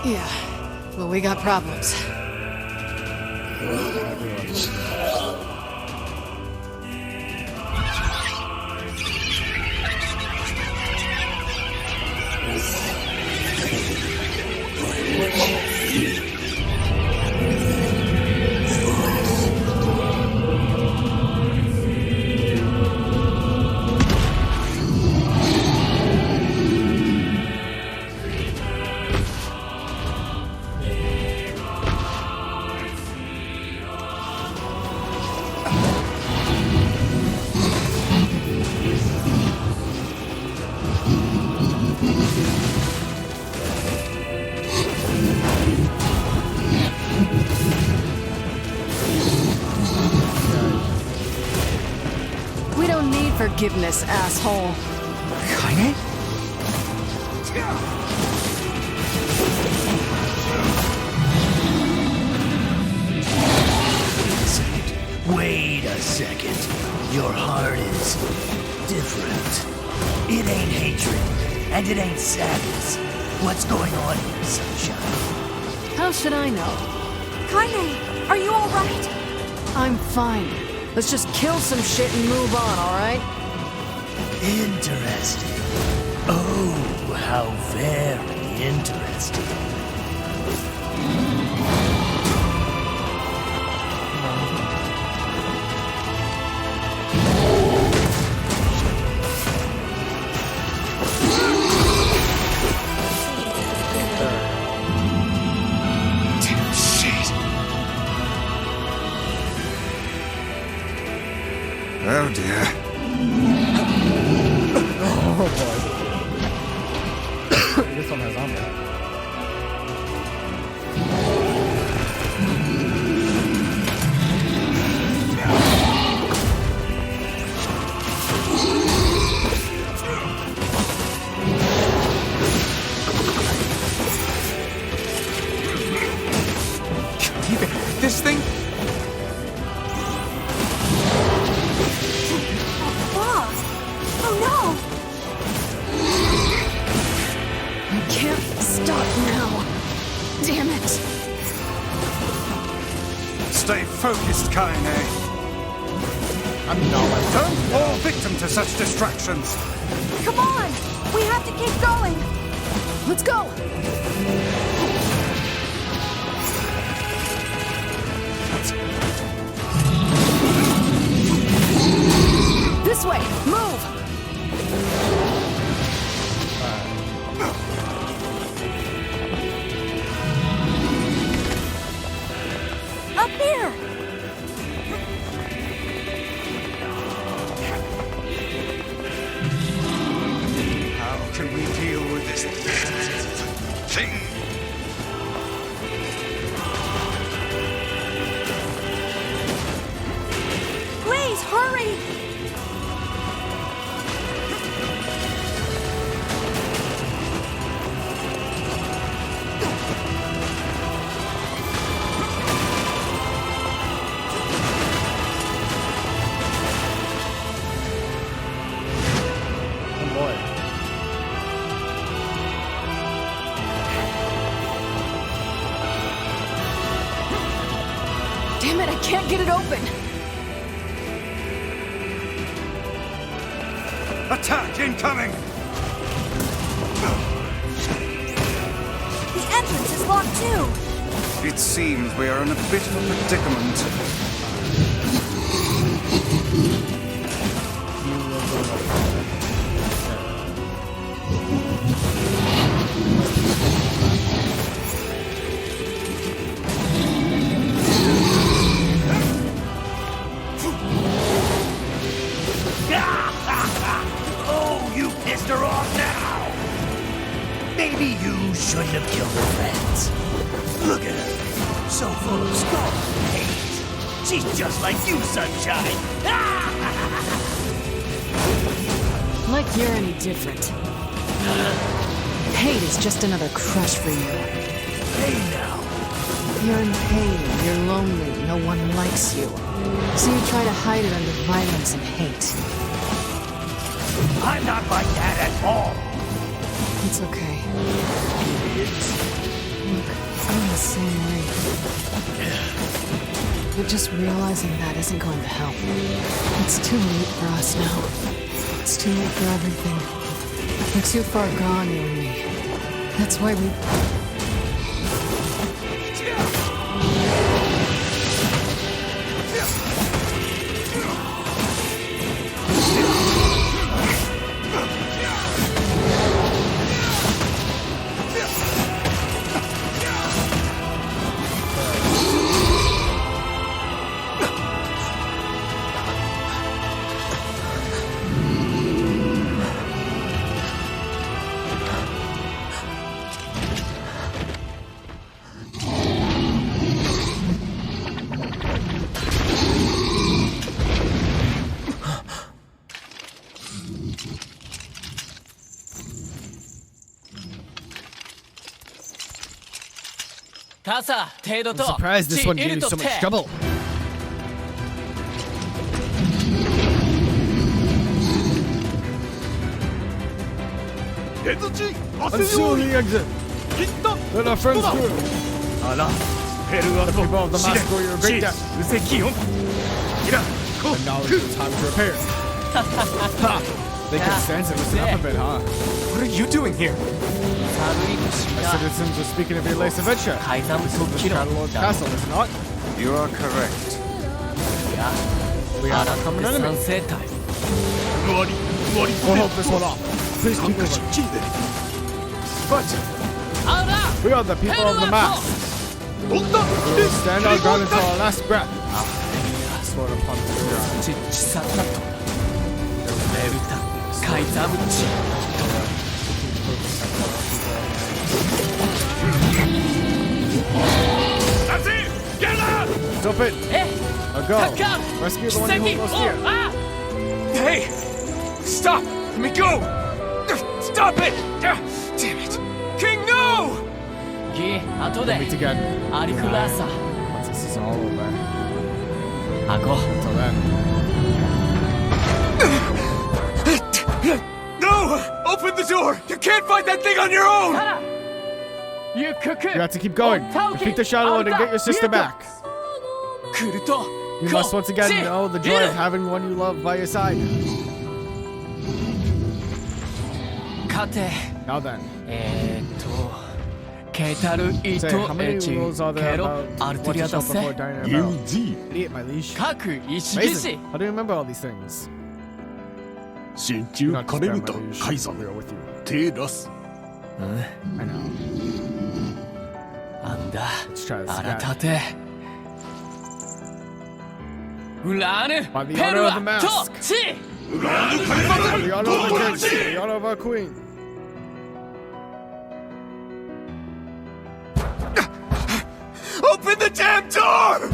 Yeah, well, we got problems. We don't need forgiveness, asshole.
Kaine?
Wait a second. Your heart is different. It ain't hatred, and it ain't sadness. What's going on here, sunshine?
How should I know?
Kaine, are you all right?
I'm fine. Let's just kill some shit and move on, alright?
Interesting. Oh, how very interesting.
Oh dear.
Oh boy. This one has armor.
This thing?
Boss! Oh no!
I can't stop now. Damn it.
Stay focused, Kaine.
I'm not.
Don't fall victim to such distractions.
Come on! We have to keep going!
Let's go! This way! Move!
Up here!
How can we deal with this thing?
Please, hurry!
Oh boy.
Damn it, I can't get it open.
Attack incoming!
The entrance is locked too.
It seems we are in a bit of a predicament.
Oh, you pissed her off now! Maybe you shouldn't have killed her friends. Look at her, so full of scorn and hate. She's just like you, Sunshine.
Like you're any different. Hate is just another crush for you.
Hey now.
You're in pain, you're lonely, no one likes you. So you try to hide it under violence and hate.
I'm not like that at all.
It's okay. Look, I'm the same way. But just realizing that isn't going to help. It's too late for us now. It's too late for everything. We're too far gone, you and me. That's why we...
I'm surprised this one gave you so much trouble. Unseal the exit. Let our friends through. The people of the mask will your great death. And now is the time to repair. They can sense it. Listen up a bit, huh?
What are you doing here?
My citizens are speaking of your latest adventure. This is the Shadow Lord's castle, is it not?
You are correct.
We are a common enemy. We'll hold this one off. Please keep moving. But we are the people of the mask. We will stand our ground until our last breath. Sword upon the ground. Stop it! Now go! Rescue the one who holds here!
Hey! Stop! Let me go! Stop it! Damn it! King, no!
We'll meet again. Once this is all over. Until then.
No! Open the door! You can't fight that thing on your own!
You have to keep going. Defeat the Shadow Lord and get your sister back. You must once again know the joy of having one you love by your side. Now then. Say, how many rules are there about what to show before dining in a barrel? Idiot, my liege. Amazing. How do you remember all these things? Do not despair, my liege. We are with you. I know. Let's try this again. By the honor of the mask. By the honor of the prince. By the honor of our queen.
Open the damn door!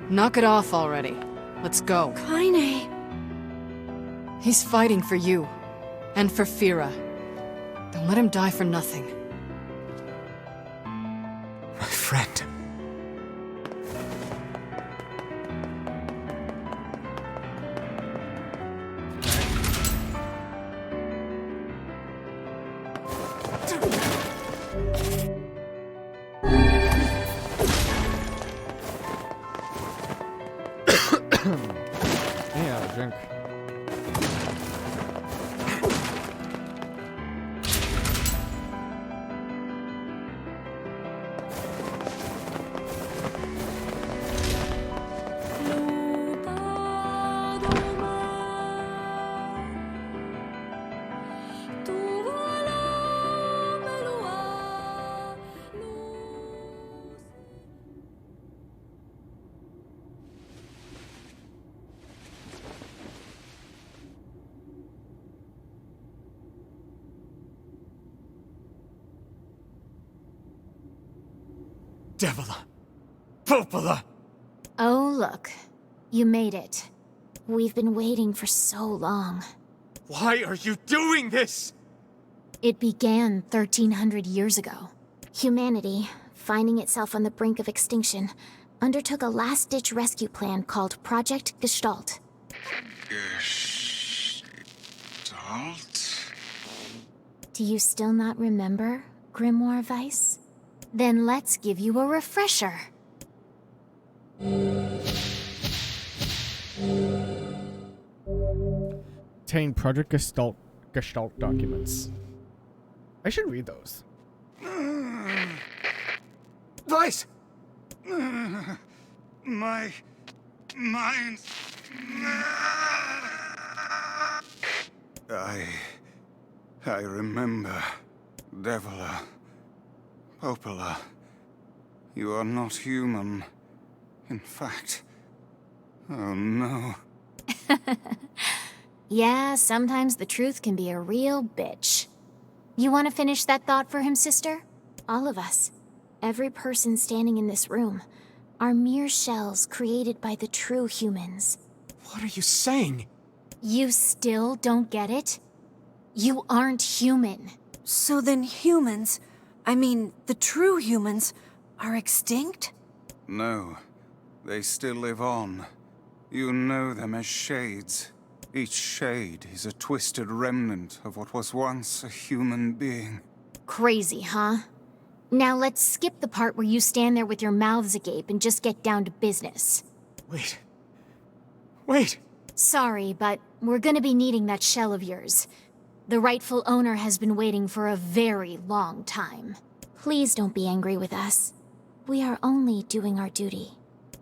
Knock it off already. Let's go.
Kaine.
He's fighting for you. And for Fira. Don't let him die for nothing.
My friend.
drink.
Devila! Popola!
Oh, look. You made it. We've been waiting for so long.
Why are you doing this?
It began 1,300 years ago. Humanity, finding itself on the brink of extinction, undertook a last-ditch rescue plan called Project Gestalt.
Gestalt?
Do you still not remember, Grimoire Weiss? Then let's give you a refresher.
Obtain Project Gestalt documents. I should read those.
Weiss! My mind. I remember. Devila. Popola. You are not human. In fact. Oh no.
Yeah, sometimes the truth can be a real bitch. You want to finish that thought for him, sister? All of us, every person standing in this room, are mere shells created by the true humans.
What are you saying?
You still don't get it? You aren't human.
So then humans, I mean, the true humans, are extinct?
No. They still live on. You know them as shades. Each shade is a twisted remnant of what was once a human being.
Crazy, huh? Now let's skip the part where you stand there with your mouths agape and just get down to business.
Wait. Wait!
Sorry, but we're gonna be needing that shell of yours. The rightful owner has been waiting for a very long time. Please don't be angry with us. We are only doing our duty.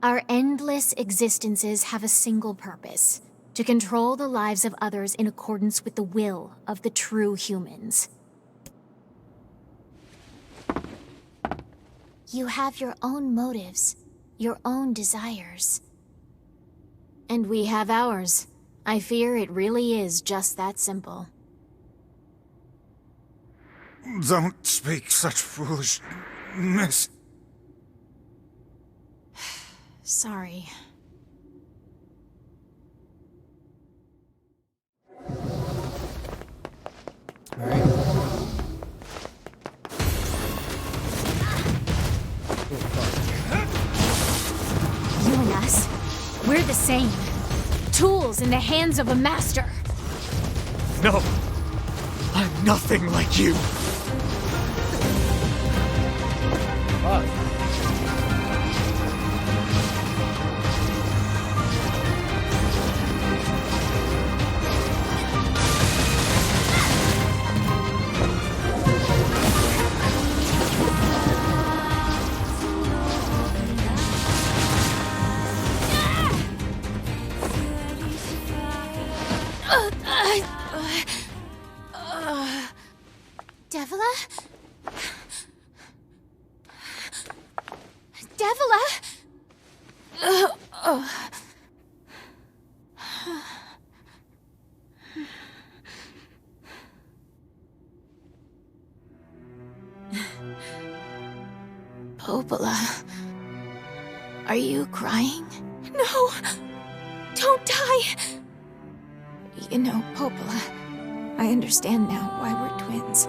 Our endless existences have a single purpose: to control the lives of others in accordance with the will of the true humans. You have your own motives, your own desires. And we have ours. I fear it really is just that simple.
Don't speak such foolishness.
Sorry. You and us, we're the same. Tools in the hands of a master.
No! I'm nothing like you!
Devila? Devila? Popola, are you crying? No! Don't die! You know, Popola, I understand now why we're twins.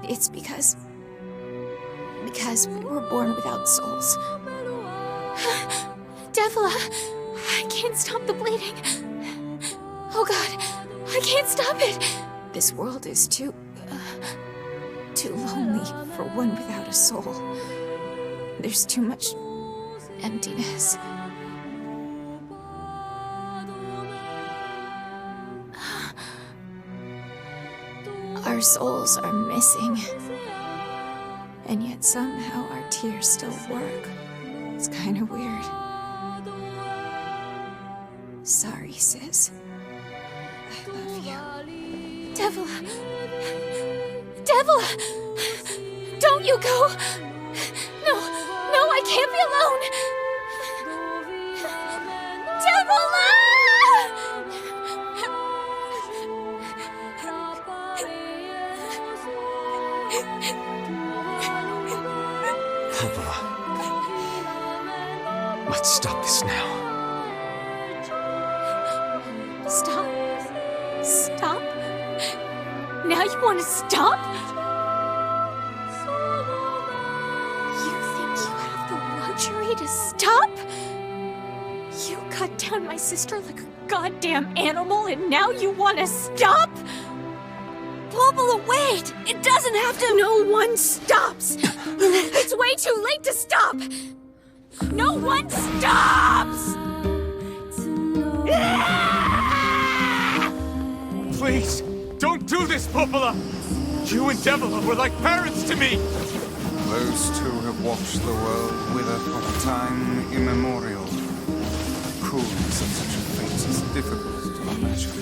It's because we were born without souls. Devila, I can't stop the bleeding. Oh God, I can't stop it. This world is too lonely for one without a soul. There's too much emptiness. Our souls are missing. And yet somehow our tears still work. It's kind of weird. Sorry, sis. I love you. Devila! Devila! Don't you go! No, I can't be alone! Devila!
Coppola. Let's stop this now.
Stop? Stop? Now you want to stop? You think you have the luxury to stop? You cut down my sister like a goddamn animal and now you want to stop? Coppola, wait! It doesn't have to— No one stops! It's way too late to stop! No one stops!
Please, don't do this, Coppola! You and Devila were like parents to me!
Those two have watched the world wither from time immemorial. The coolness of such a fate is difficult to imagine.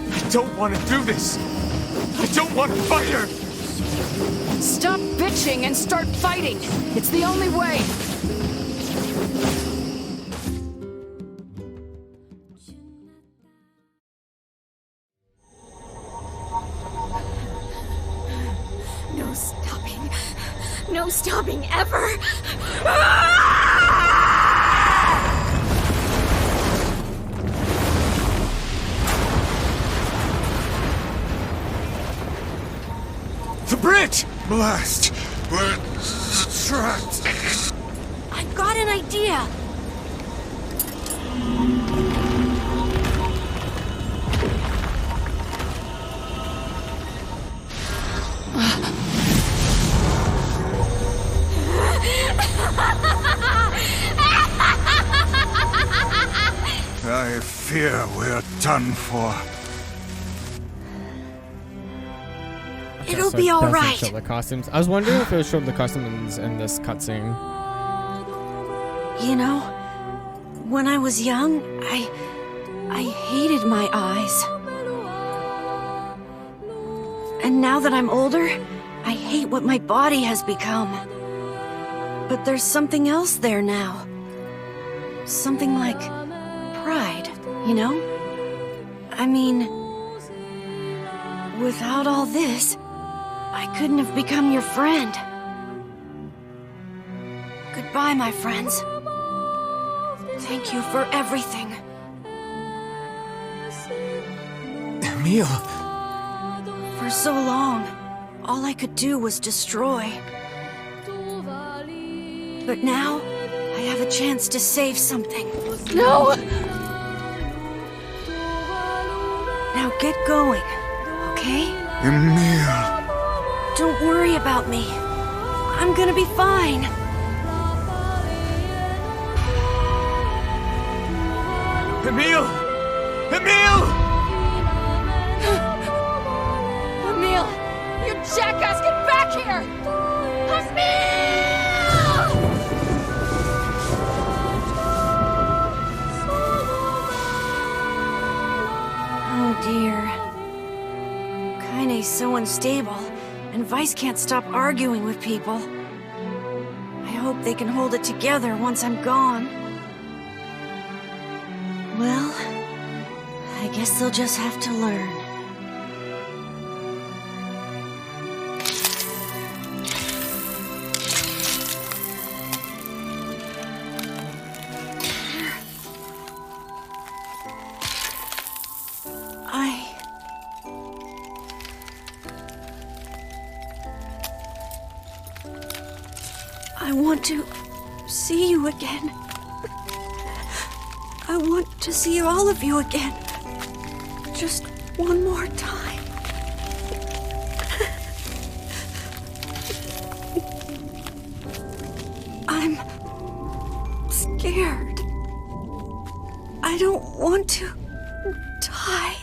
I don't want to do this! I don't want to fight her!
Stop bitching and start fighting! It's the only way!
No stopping. No stopping ever!
The bridge!
Blast! We're trapped!
I've got an idea.
I fear we're done for.
It'll
So
be
it
all
doesn't
right.
show the costumes. I was wondering if it showed the costumes in this cutscene.
You know, when I was young, I hated my eyes. And now that I'm older, I hate what my body has become. But there's something else there now. Something like pride, you know? I mean, without all this, I couldn't have become your friend. Goodbye, my friends. Thank you for everything.
Emil!
For so long, all I could do was destroy. But now, I have a chance to save something.
No!
Now get going, okay?
Emil!
Don't worry about me. I'm gonna be fine.
Emil! Emil!
Emil! You jackass, get back here! Emil!
Oh dear. Kaine's so unstable, and Vice can't stop arguing with people. I hope they can hold it together once I'm gone. Well, I guess they'll just have to learn. I want to see you again. I want to see all of you again. Just one more time. I'm scared. I don't want to die.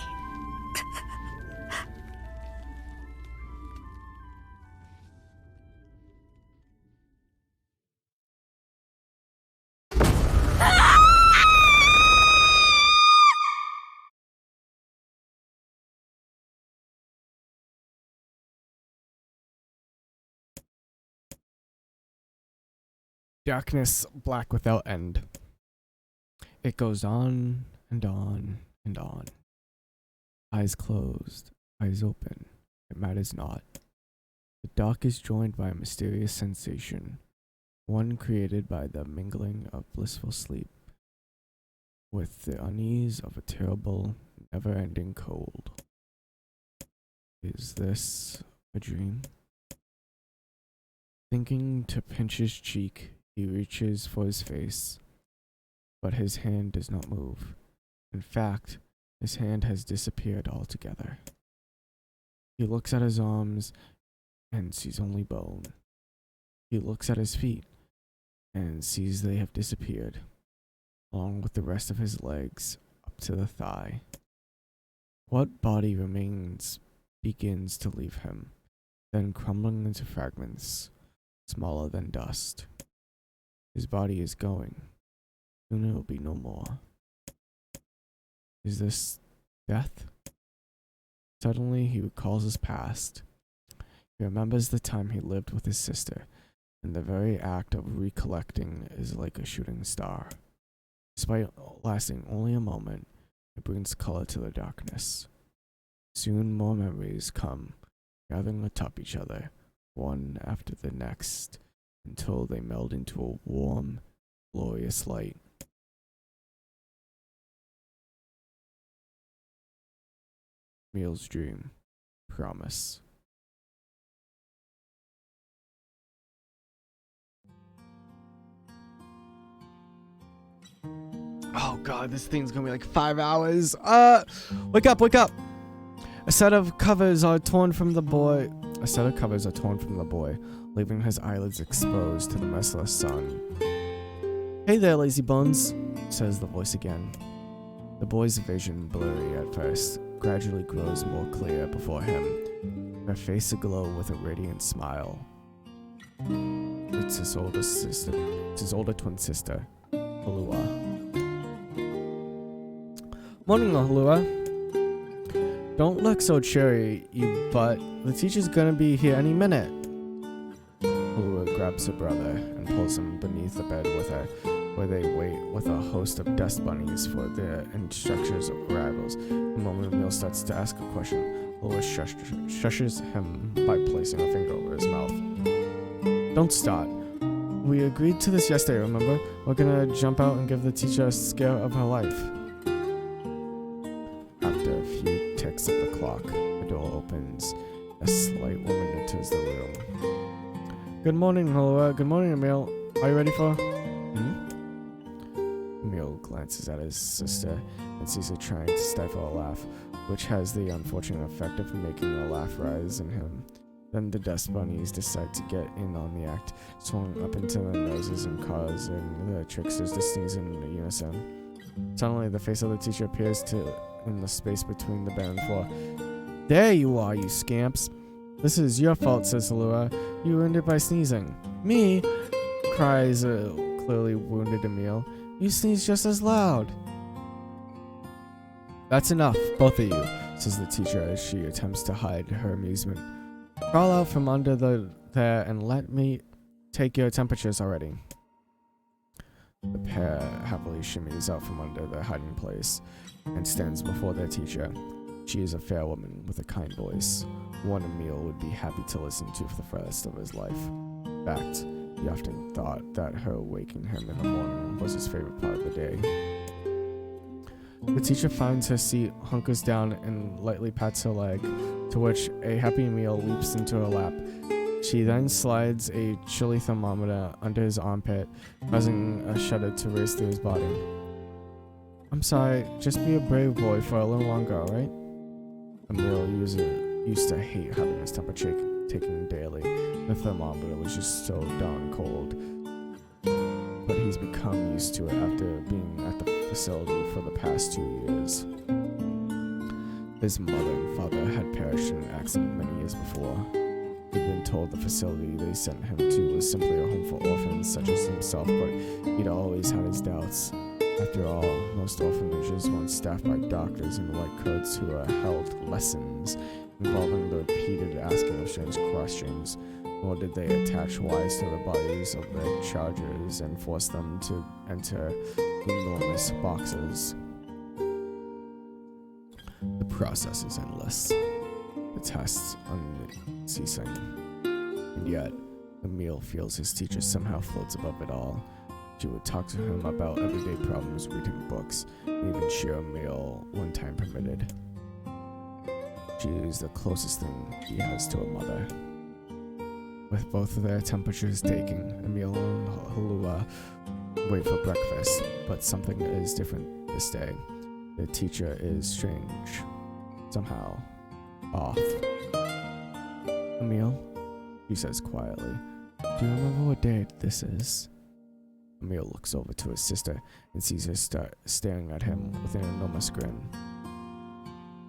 Darkness black without end. It goes on and on and on. Eyes closed, eyes open. It matters not. The dark is joined by a mysterious sensation, one created by the mingling of blissful sleep with the unease of a terrible, never-ending cold. Is this a dream? Thinking to pinch his cheek, he reaches for his face, but his hand does not move. In fact, his hand has disappeared altogether. He looks at his arms and sees only bone. He looks at his feet and sees they have disappeared, along with the rest of his legs up to the thigh. What body remains begins to leave him, then crumbling into fragments, smaller than dust. His body is going. Soon it will be no more. Is this death? Suddenly he recalls his past. He remembers the time he lived with his sister, and the very act of recollecting is like a shooting star. Despite lasting only a moment, it brings color to the darkness. Soon more memories come, gathering atop each other, one after the next, until they meld into a warm, glorious light. Emil's dream. Promise. Oh god, this thing's gonna be like 5 hours. Wake up, wake up! A set of covers are torn from the boy, leaving his eyelids exposed to the merciless sun. Hey there, lazy bones, says the voice again. The boy's vision, blurry at first, gradually grows more clear before him, her face aglow with a radiant smile. It's his older twin sister, Halua. Morning, Halua. Don't look so cheery, you butt. The teacher's gonna be here any minute. Halua grabs her brother and pulls him beneath the bed with her, where they wait with a host of dust bunnies for their instructor's arrivals. The moment Emil starts to ask a question, Halua shushes him by placing a finger over his mouth. Don't start. We agreed to this yesterday, remember? We're gonna jump out and give the teacher a scare of her life. After a few ticks of the clock, the door opens. A slight woman enters the room. Good morning, Halua. Good morning, Emil. Are you ready for... Emil glances at his sister and sees her trying to stifle a laugh, which has the unfortunate effect of making a laugh rise in him. Then the dust bunnies decide to get in on the act, swung up into their noses and causing the tricksters to sneeze in unison. Suddenly, the face of the teacher appears in the space between the bed and the floor. There you are, you scamps! This is your fault, says Halua. You ruined it by sneezing. Me? Cries a clearly wounded Emil. You sneeze just as loud. That's enough, both of you, says the teacher as she attempts to hide her amusement. Crawl out from under there and let me take your temperatures already. The pair happily shimmies out from under their hiding place and stands before their teacher. She is a fair woman with a kind voice, one Emil would be happy to listen to for the rest of his life. In fact, he often thought that her waking him in the morning was his favorite part of the day. The teacher finds her seat, hunkers down, and lightly pats her leg, to which a happy Emil leaps into her lap. She then slides a chilly thermometer under his armpit, causing a shudder to race through his body. I'm sorry, just be a brave boy for a little longer, alright? Emil used to hate having his temperature taken daily. The thermometer was just so darn cold. But he's become used to it after being at the facility for the past 2 years. His mother and father had perished in an accident many years before. He'd been told the facility they sent him to was simply a home for orphans such as himself, but he'd always had his doubts. After all, most orphanages weren't staffed by doctors in white coats who held lessons involving the repeated asking of strange questions, nor did they attach wires to the bodies of the chargers and force them to enter enormous boxes. The process is endless, the tests unceasing, and yet Emil feels his teacher somehow floats above it all. She would talk to him about everyday problems, read him books, and even share a meal when time permitted. She is the closest thing he has to a mother. With both of their temperatures taking, Emil and Halua wait for breakfast, but something is different this day. The teacher is strange, somehow off. Emil, she says quietly, do you remember what day this is? Emil looks over to his sister and sees her staring at him with an enormous grin.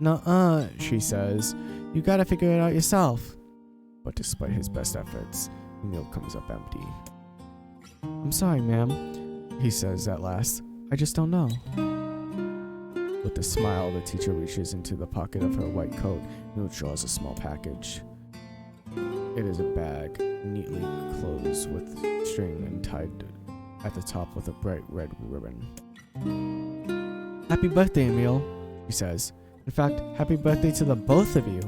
Nuh-uh, she says. You gotta figure it out yourself. But despite his best efforts, Emil comes up empty. I'm sorry, ma'am, he says at last. I just don't know. With a smile, the teacher reaches into the pocket of her white coat and withdraws a small package. It is a bag, neatly closed with string and tied at the top with a bright red ribbon. Happy birthday, Emil, she says. In fact, happy birthday to the both of you.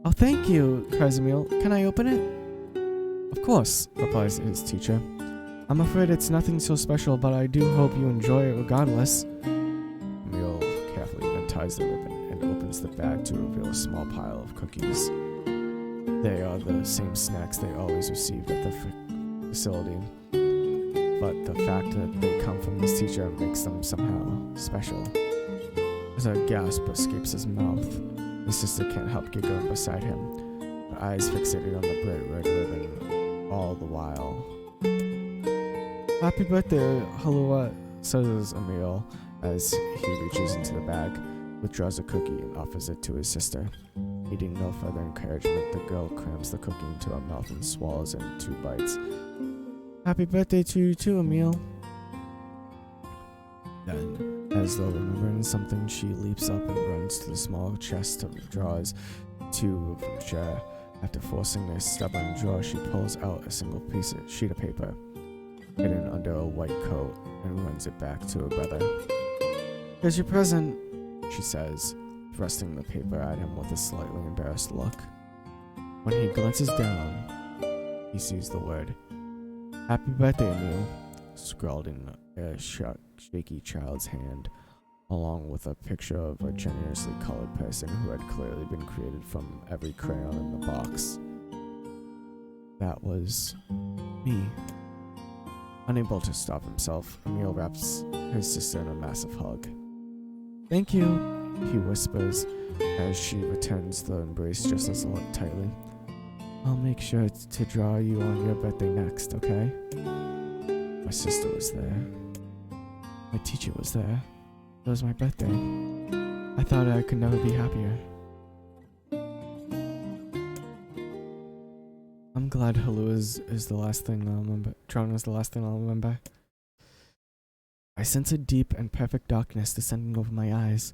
Oh, thank you, cries Emil. Can I open it? Of course, replies his teacher. I'm afraid it's nothing so special, but I do hope you enjoy it regardless. Emil carefully unties the ribbon and opens the bag to reveal a small pile of cookies. They are the same snacks they always received at the facility, but the fact that they come from his teacher makes them somehow special. As a gasp escapes his mouth, his sister can't help giggling beside him, her eyes fixated on the bright red ribbon all the while. Happy birthday, Halua, says Emil as he reaches into the bag, withdraws a cookie and offers it to his sister. Needing no further encouragement, the girl crams the cookie into her mouth and swallows it in 2 bites. Happy birthday to you too, Emil. Then, as though remembering something, she leaps up and runs to the small chest of drawers, 2 from the chair. After forcing a stubborn drawer, she pulls out a single sheet of paper, hidden under a white coat, and runs it back to her brother. Here's your present, she says, thrusting the paper at him with a slightly embarrassed look. When he glances down, he sees the word, Happy birthday, Emil, scrawled in a shaky child's hand, along with a picture of a generously colored person who had clearly been created from every crayon in the box. That was me. Unable to stop himself, Emil wraps his sister in a massive hug. Thank you, he whispers as she returns the embrace just as tightly. I'll make sure to draw you on your birthday next, okay? My sister was there. My teacher was there. It was my birthday. I thought I could never be happier. I'm glad Halua is the last thing I'll remember. Drawing is the last thing I'll remember. I sense a deep and perfect darkness descending over my eyes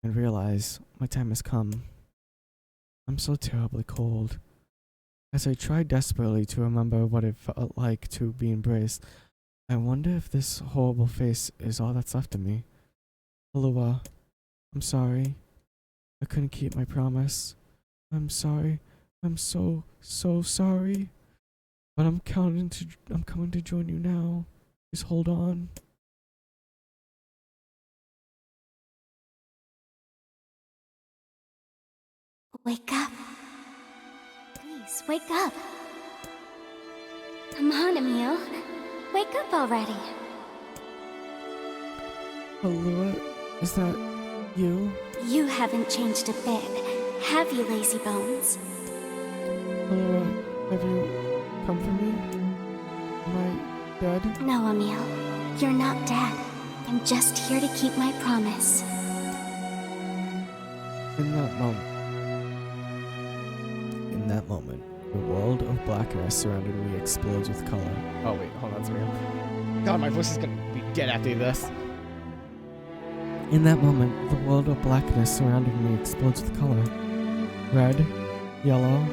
and realize my time has come. I'm so terribly cold. As I try desperately to remember what it felt like to be embraced, I wonder if this horrible face is all that's left of me. Halua, I'm sorry. I couldn't keep my promise. I'm sorry. I'm so sorry. But I'm coming to join you now. Just hold on.
Wake up. Please, wake up. Come on, Emil. Wake up already.
Halua, is that you?
You haven't changed a bit, have you, lazy bones?
Halua, have you come for me? Am I dead?
No, Emil. You're not dead. I'm just here to keep my promise.
In that moment, the world of blackness surrounding me explodes with color. Oh wait, hold on, it's real. God, my voice is gonna be dead after this. In that moment, the world of blackness surrounding me explodes with color. Red, yellow,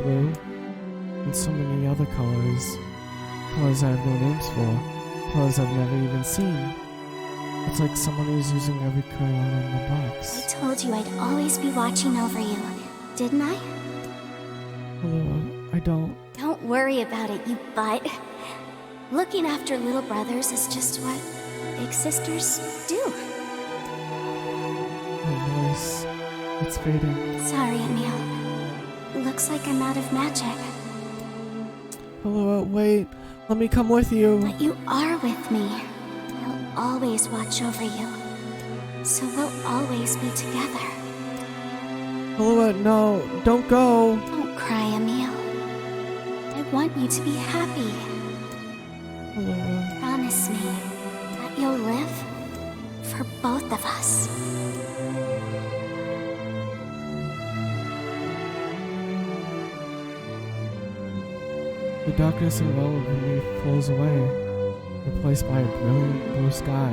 blue, And so many other colors. Colors I have no names for. Colors I've never even seen. It's like someone is using every crayon in the
I
box.
told you I'd always be watching over you, didn't I?
Hello, I don't.
Don't worry about it, you butt. Looking after little brothers is just what big sisters do.
My voice. It's fading.
Sorry, Emil. Looks like I'm out of magic.
Hello, wait. Let me come with you.
But you are with me. I'll always watch over you. So we'll always be together.
Hello, no. Don't go.
Don't cry, Emil. I want you to be happy.
Hello.
Promise me that you'll live for both of us.
The darkness enveloping me pulls away, replaced by a brilliant blue sky.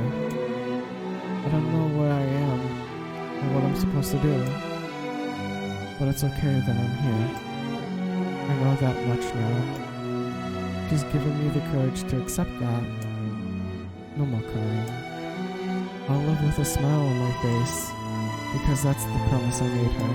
I don't know where I am or what I'm supposed to do, but it's okay that I'm here. I know that much now. She's given me the courage to accept that. No more crying. I'll live with a smile on my face, because that's the promise I made her.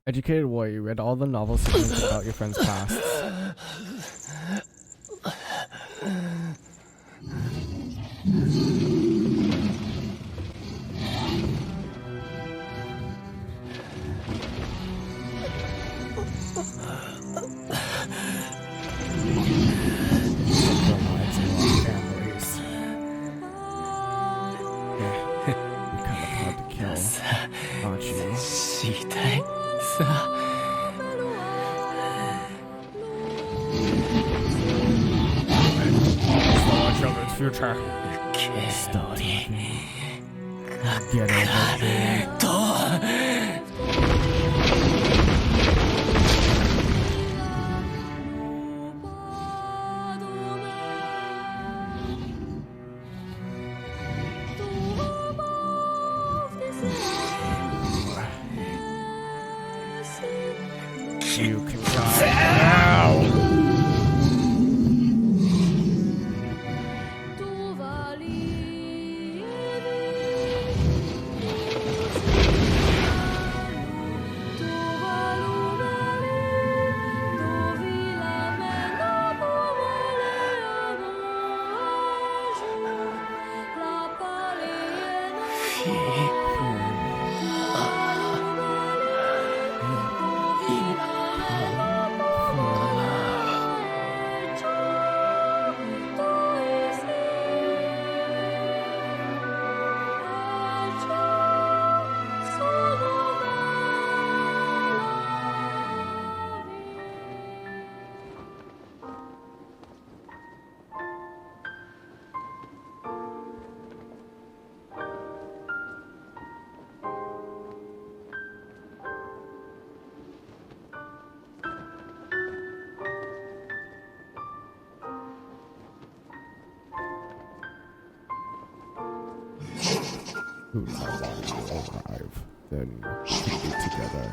Educated warrior, you read all the novel segments about your friend's past. You're kind of hard to kill, aren't you?
知りたいさ。
Children's future. Stop talking. Get over here. You can die now. Who will arrive? Then we can be together,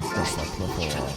just like before.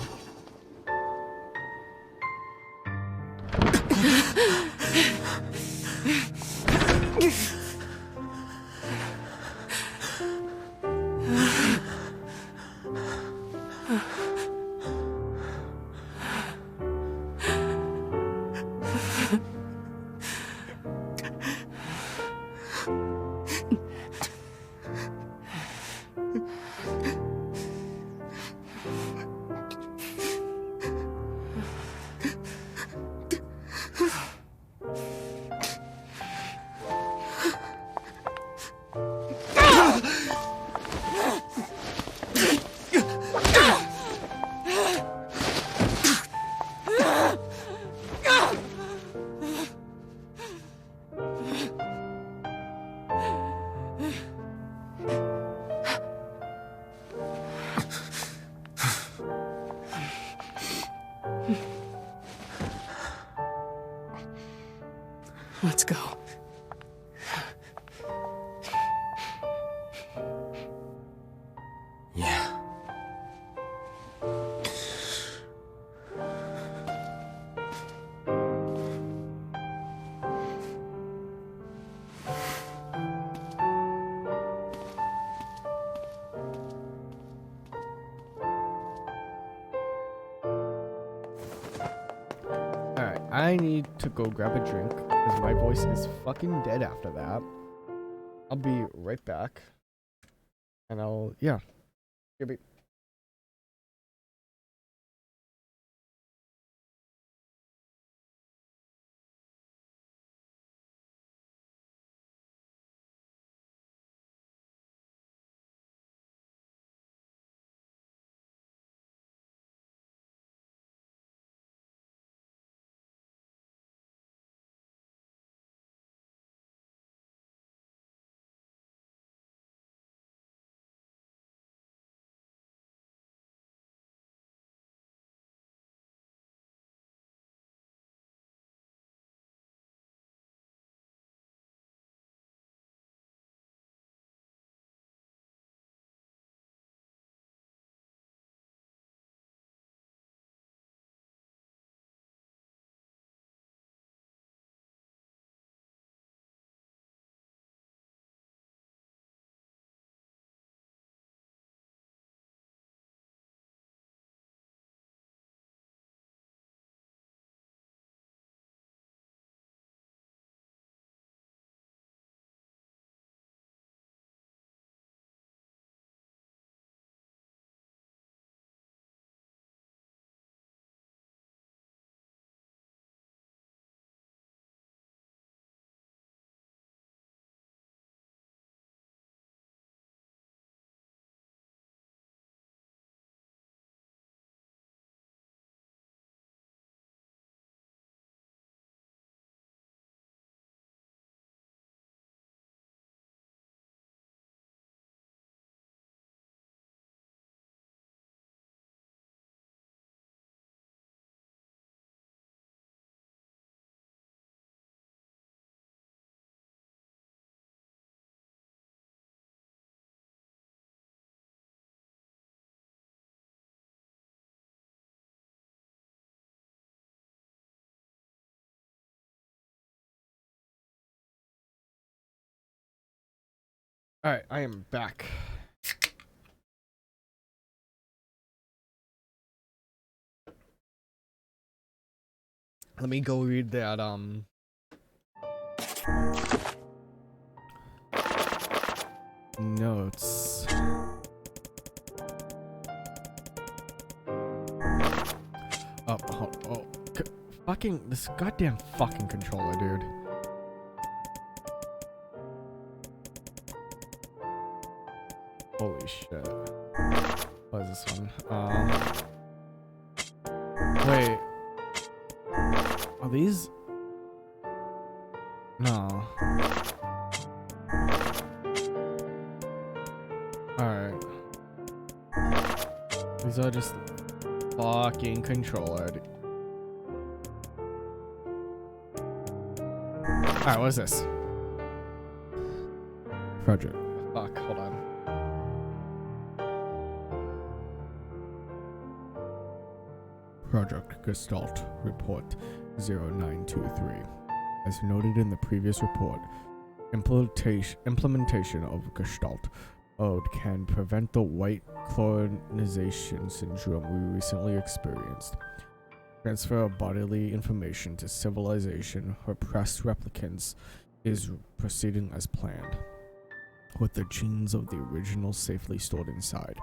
Let's go.
Yeah.
Alright, I need to go grab a drink because my voice is fucking dead after that. I'll be right back. And yeah. Give me. Alright, I am back. Let me go read that, notes. Fucking, this goddamn fucking controller, dude. Holy shit. What is this one? Wait. Are these? No. Alright. These are just fucking controller. Alright, what is this? Project. Fuck, hold on. Project Gestalt Report 0923. As noted in the previous report, implementation of Gestalt Ode can prevent the white colonization syndrome we recently experienced. Transfer of bodily information to civilization, repressed replicants, is proceeding as planned. With the genes of the original safely stored inside,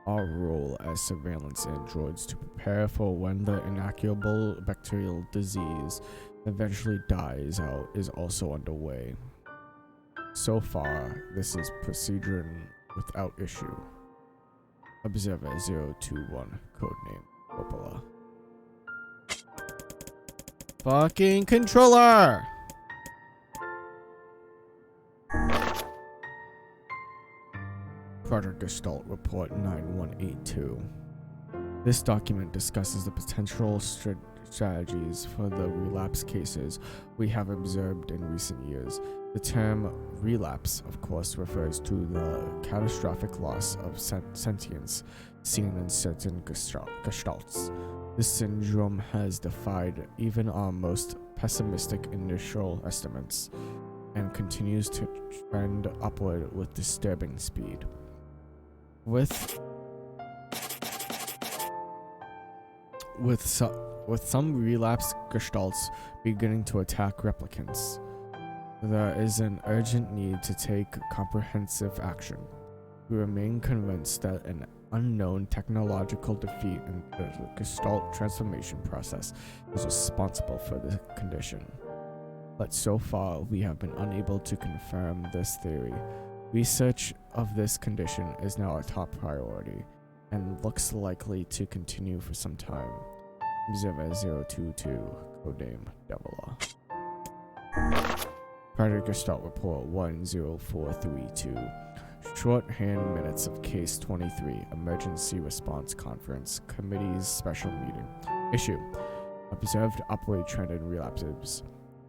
our role as surveillance androids to prepare for when the incurable bacterial disease eventually dies out is also underway. So far, this is proceeding without issue. Observer 021, codename Coppola. Fucking controller! Project Gestalt Report 9182. This document discusses the potential strategies for the relapse cases we have observed in recent years. The term relapse, of course, refers to the catastrophic loss of sentience seen in certain gestalts. This syndrome has defied even our most pessimistic initial estimates and continues to trend upward with disturbing speed. With some relapse gestalts beginning to attack replicants, there is an urgent need to take comprehensive action. We remain convinced that an unknown technological defeat in the gestalt transformation process is responsible for the condition. But so far, we have been unable to confirm this theory. Research of this condition is now a top priority and looks likely to continue for some time. Observer 022, codename Devila. Project Gestalt Report 10432. Shorthand minutes of Case 23, Emergency Response Conference, Committee's Special Meeting. Issue: Observed upward trend in relapses.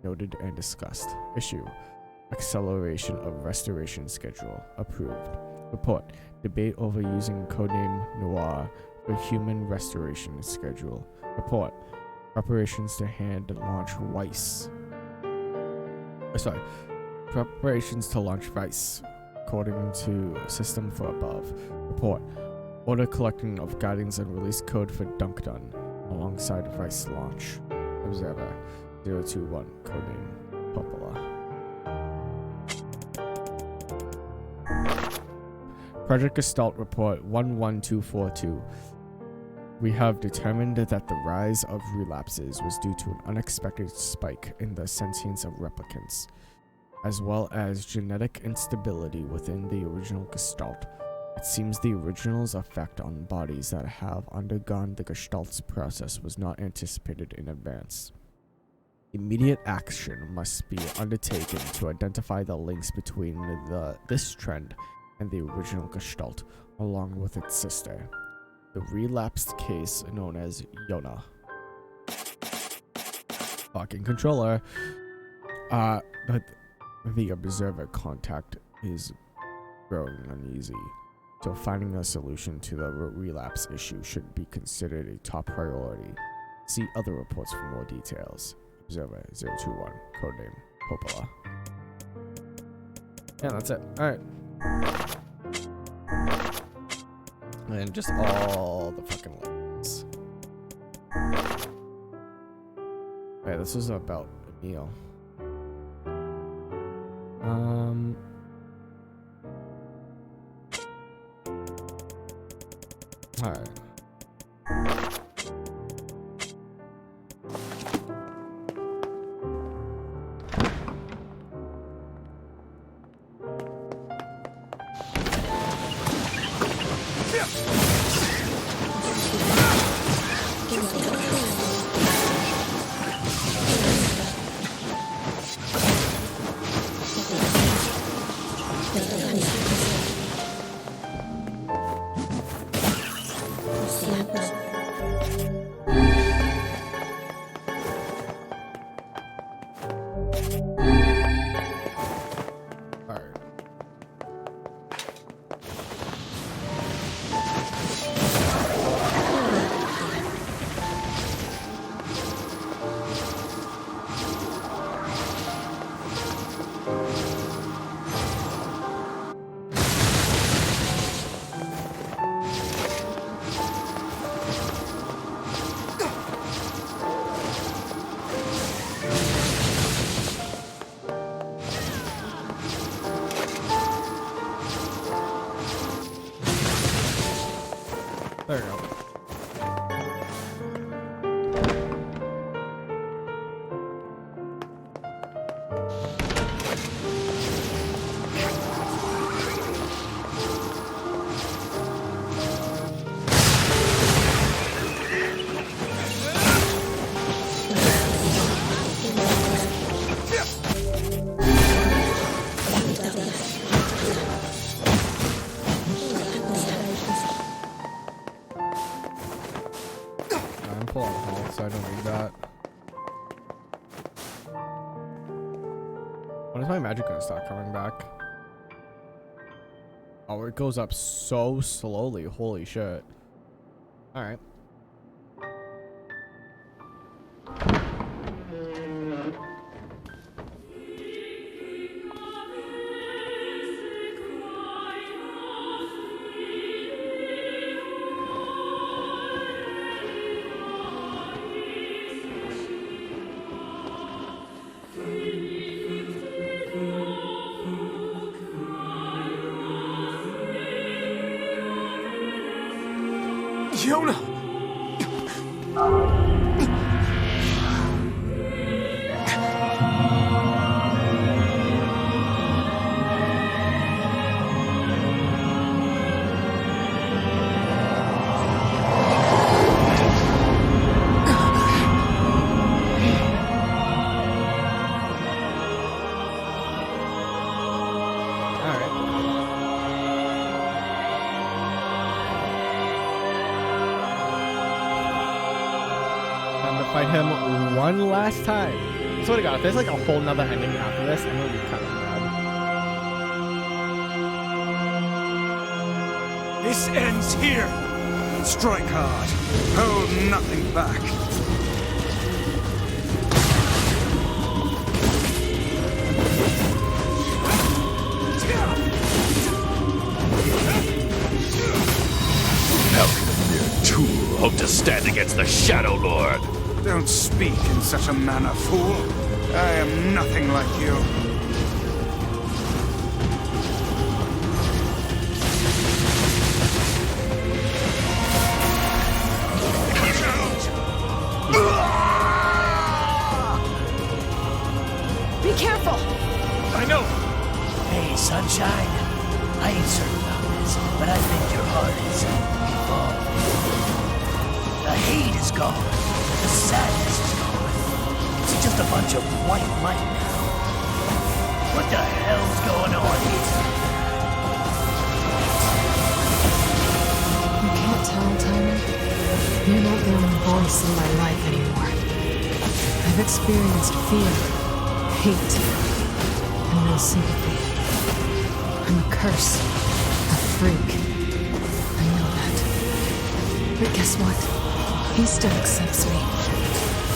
Noted and discussed. Issue: Acceleration of restoration schedule. Approved. Report: Debate over using codename NieR for human restoration schedule. Report: Preparations to hand launch Weiss. Preparations to launch Weiss, according to system for above. Report: Order collecting of guidance and release code for Dunkdun alongside Weiss launch. Observer 021, codename Popola. Project Gestalt Report 11242. We have determined that the rise of relapses was due to an unexpected spike in the sentience of replicants, as well as genetic instability within the original Gestalt. It seems the original's effect on bodies that have undergone the Gestalt's process was not anticipated in advance. Immediate action must be undertaken to identify the links between this trend and the original Gestalt, along with its sister, the relapsed case known as Yona. Fucking controller. But the observer contact is growing uneasy, so finding a solution to the relapse issue should be considered a top priority. See other reports for more details. Observer 021, codename Popola. Yeah, that's it. Alright. And just all the fucking links. Okay, this was about a meal. Alright. There we go. When is my magic gonna start coming back? Oh, it goes up so slowly. Holy shit. Alright.
Yona!
Fight him one last time. I swear to God, if there's like a whole nother ending after this, I'm gonna be kind of mad.
This ends here!
Strike hard. Hold nothing back.
How can a mere tool hope to stand against the Shadow Lord?
Don't speak in such a manner, fool. I am nothing like you.
Be careful!
I know!
Hey, Sunshine. I ain't certain about this, but I think your heart is evolved. The hate is gone. The sadness is gone. It's just a bunch of white light now. What the hell's going on here?
You can't tell, Tyler. You're not the only voice in my life anymore. I've experienced fear, hate, and no sympathy. I'm a curse, a freak. I know that. But guess what? He still accepts me.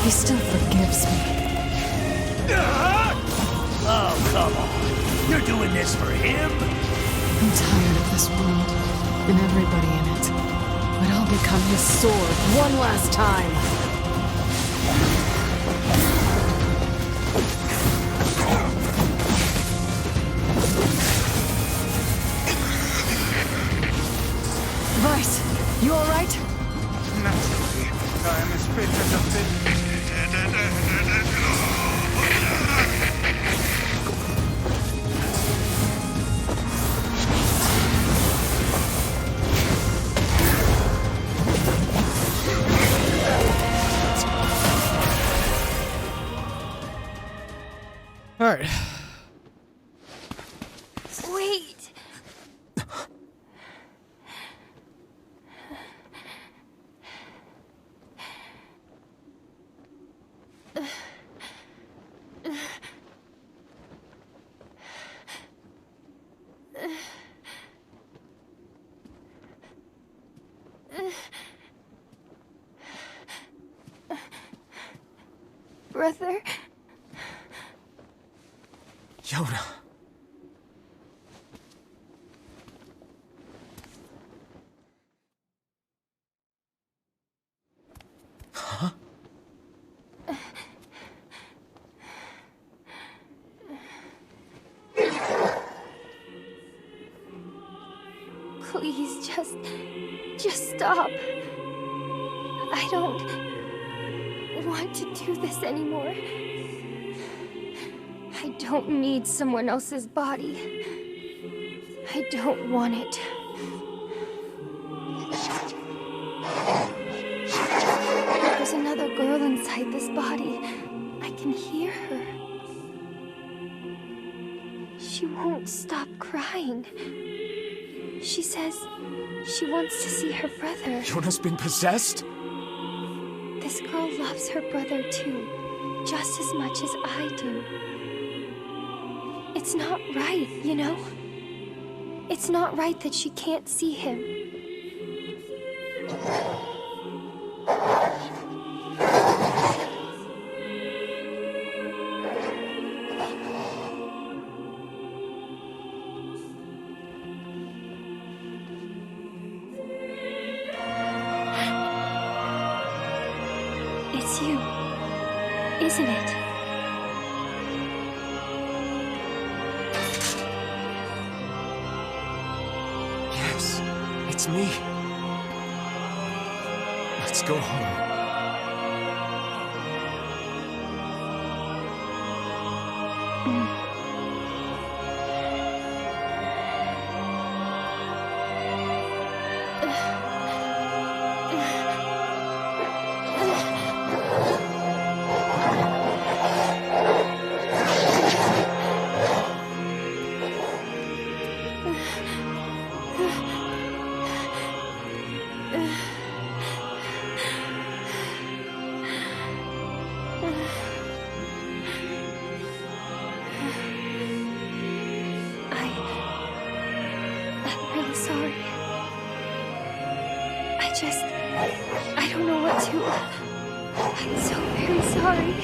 He still forgives me.
Oh, come on. You're doing this for him?
I'm tired of this world, and everybody in it. But I'll become his sword one last time. Vice, you alright?
Naturally, I am as fit as a fit.
All right.
Wait! Brother?
Yona. Huh?
Please, just stop. I don't want to do this anymore. I don't need someone else's body. I don't want it. There's another girl inside this body. I can hear her. She won't stop crying. She says she wants to see her brother.
Yona's been possessed?
This girl loves her brother too, just as much as I do. It's not right, you know? It's not right that she can't see him. It's you, isn't it?
Yes, it's me. Let's go home.
I'm really sorry. I don't know what to... I'm so very sorry.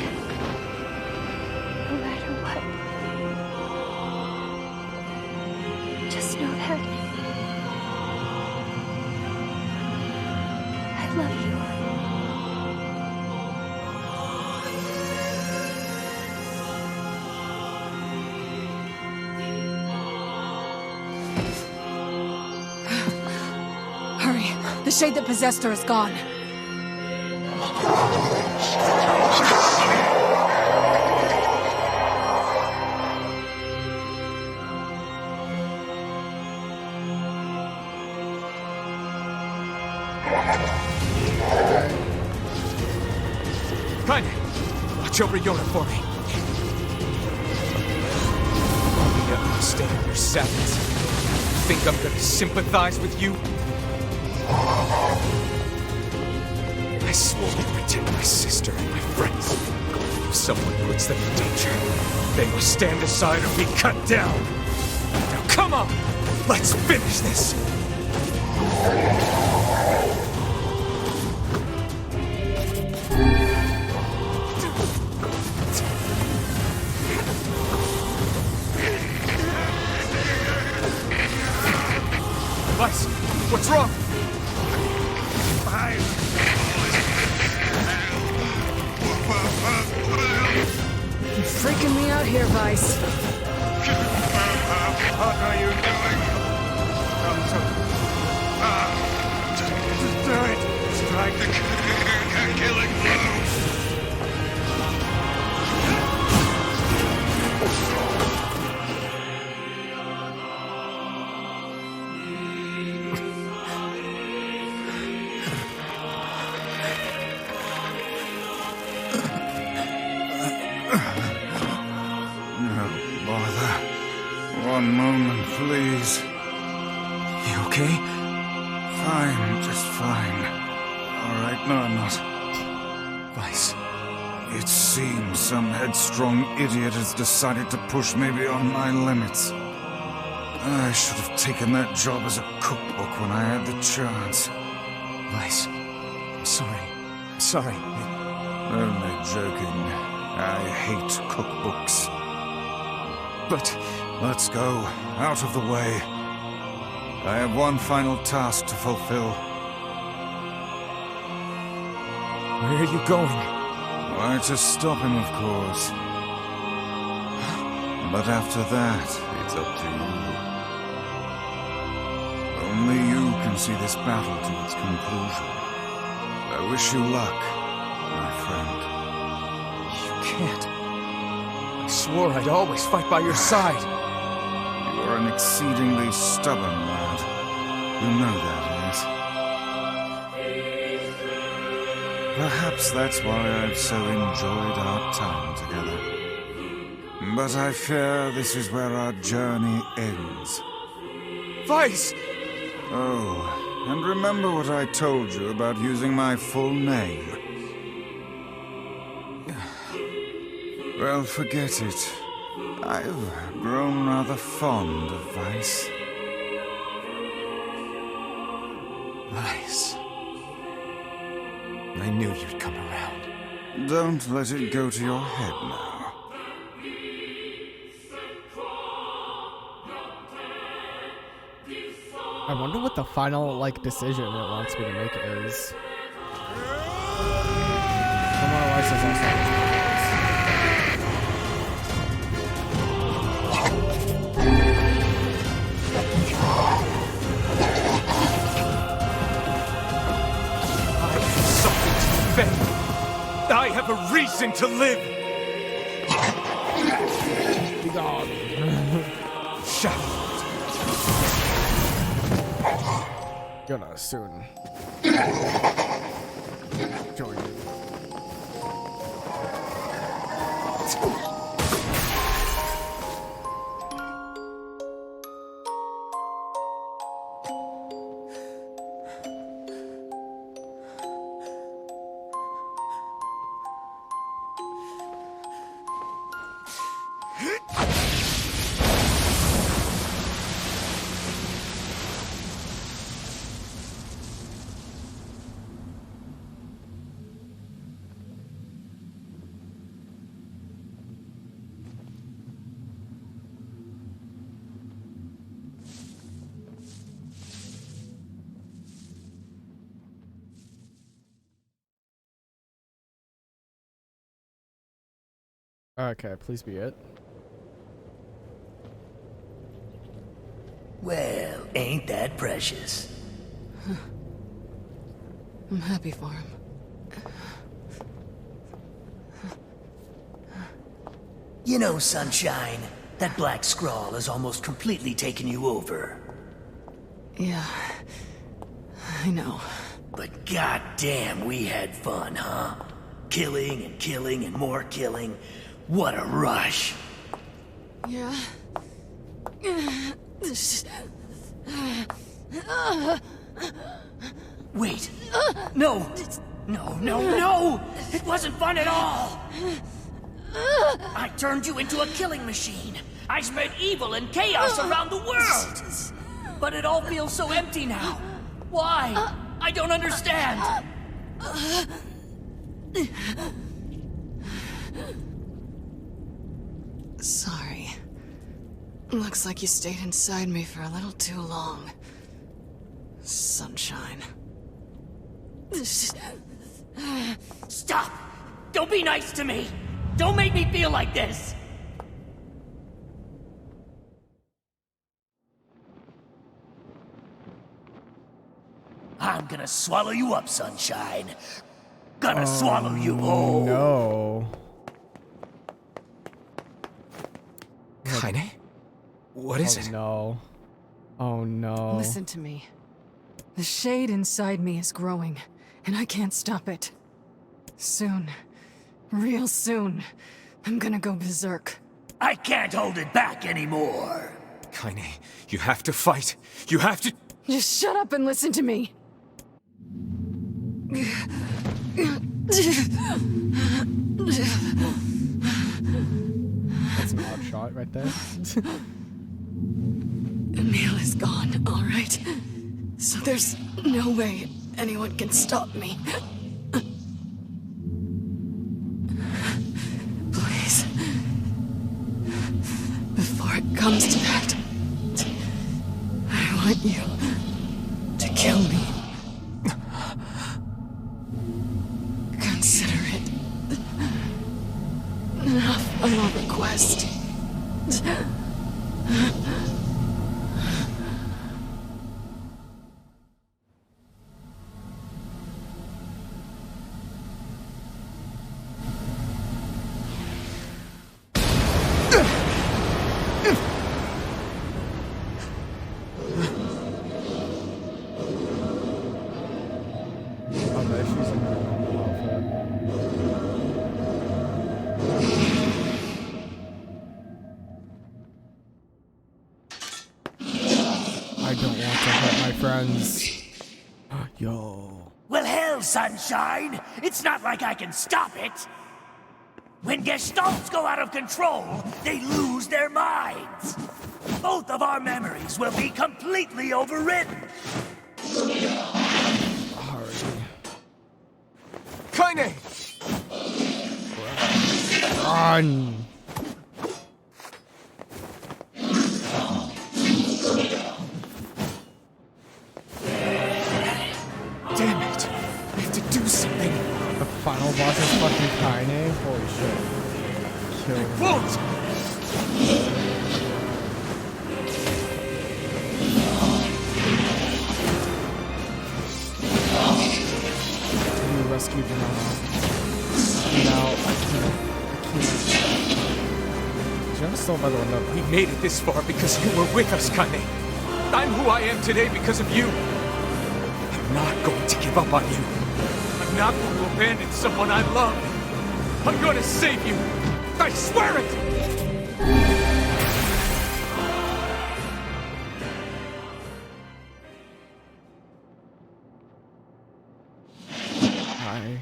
No matter what. Just know that... I love you.
The shade that possessed her is gone.
Kaine, watch over Yona for me. Want me to understand your sadness? Think I'm gonna sympathize with you? I swore to protect my sister and my friends. If someone puts them in danger, they must stand aside or be cut down. Now come on! Let's finish this! Weiss, what's wrong?
You're freaking me out here, Weiss.
What are you doing?
Just do it! Strike the killing blow!
One moment, please.
You okay?
Fine, just fine. All right, no, I'm not.
Weiss.
It seems some headstrong idiot has decided to push me beyond my limits. I should have taken that job as a cookbook when I had the chance.
Weiss, I'm sorry. I'm sorry.
Only joking. I hate cookbooks.
But...
Let's go. Out of the way. I have one final task to fulfill.
Where are you going?
Why, to stop him, of course. But after that, it's up to you. Only you can see this battle to its conclusion. I wish you luck, my friend.
You can't. I swore I'd always fight by your side.
You are an exceedingly stubborn lad. You know that, yes? Perhaps that's why I've so enjoyed our time together. But I fear this is where our journey ends.
Weiss!
Oh, and remember what I told you about using my full name? Well, forget it. I've grown rather fond of vice.
Nice. I knew you'd come around.
Don't let it go to your head now.
I wonder what the final, like, decision it wants me to make is. Someone else is also.
Something to defend. I have a reason to live.
Be gone.
Shadow.
Gonna soon join you. Okay, please be it.
Well, ain't that precious?
I'm happy for him.
You know, Sunshine, that black scrawl has almost completely taken you over.
Yeah, I know.
But goddamn, we had fun, huh? Killing and killing and more killing. What a rush.
Yeah.
Wait. No. No, no, no! It wasn't fun at all! I turned you into a killing machine. I spread evil and chaos around the world. But it all feels so empty now. Why? I don't understand.
Sorry. Looks like you stayed inside me for a little too long. Sunshine.
Stop! Don't be nice to me! Don't make me feel like this! I'm gonna swallow you up, Sunshine. Gonna swallow you whole.
No.
Kaine? What is it?
No. Oh no.
Listen to me. The shade inside me is growing, and I can't stop it. Soon, real soon, I'm gonna go berserk.
I can't hold it back anymore.
Kaine, you have to fight. You have to...
Just shut up and listen to me.
That's an odd shot right there.
Emil is gone, all right? So there's no way anyone can stop me. Please. Before it comes to that, I want you to kill me. Consider it enough of a request.
I don't want to hurt my friends. Yo.
Well, hell, Sunshine! It's not like I can stop it! When Gestalts go out of control, they lose their minds. Both of our memories will be completely overridden.
Kaine!
Run!
Damn it! I have to do something.
The final boss is fucking Kaine? Holy shit. Kill him.
Won't!
You rescued him now. I can't. I'm still by the window.
We made it this far because you were with us, Kaine. I'm who I am today because of you. I'm not going to give up on you. I'm not going to abandon someone I love. I'm going to save you. I swear it!
Hi.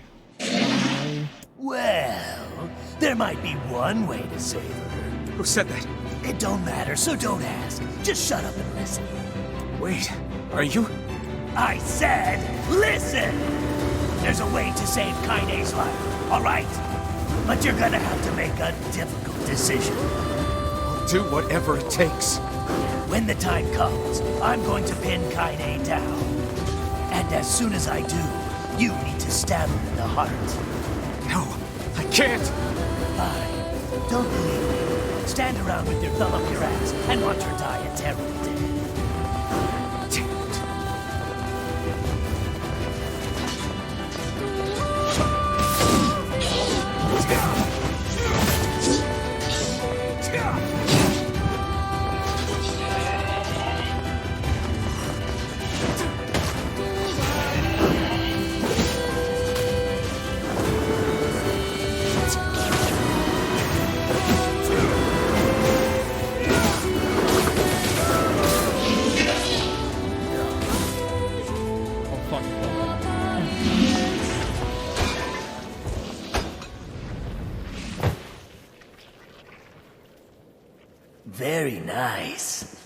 Well, there might be one way to save her.
Who said that?
It don't matter, so don't ask. Just shut up and listen.
Wait, are you?
I said, listen! There's a way to save Kaine's life, all right? But you're gonna have to make a difficult decision.
I'll do whatever it takes.
When the time comes, I'm going to pin Kaine down. And as soon as I do, you need to stab her in the heart.
No, I can't!
Fine. Don't believe me. Stand around with your thumb up your ass and watch her die a terrible death.
Damn it.
Very nice.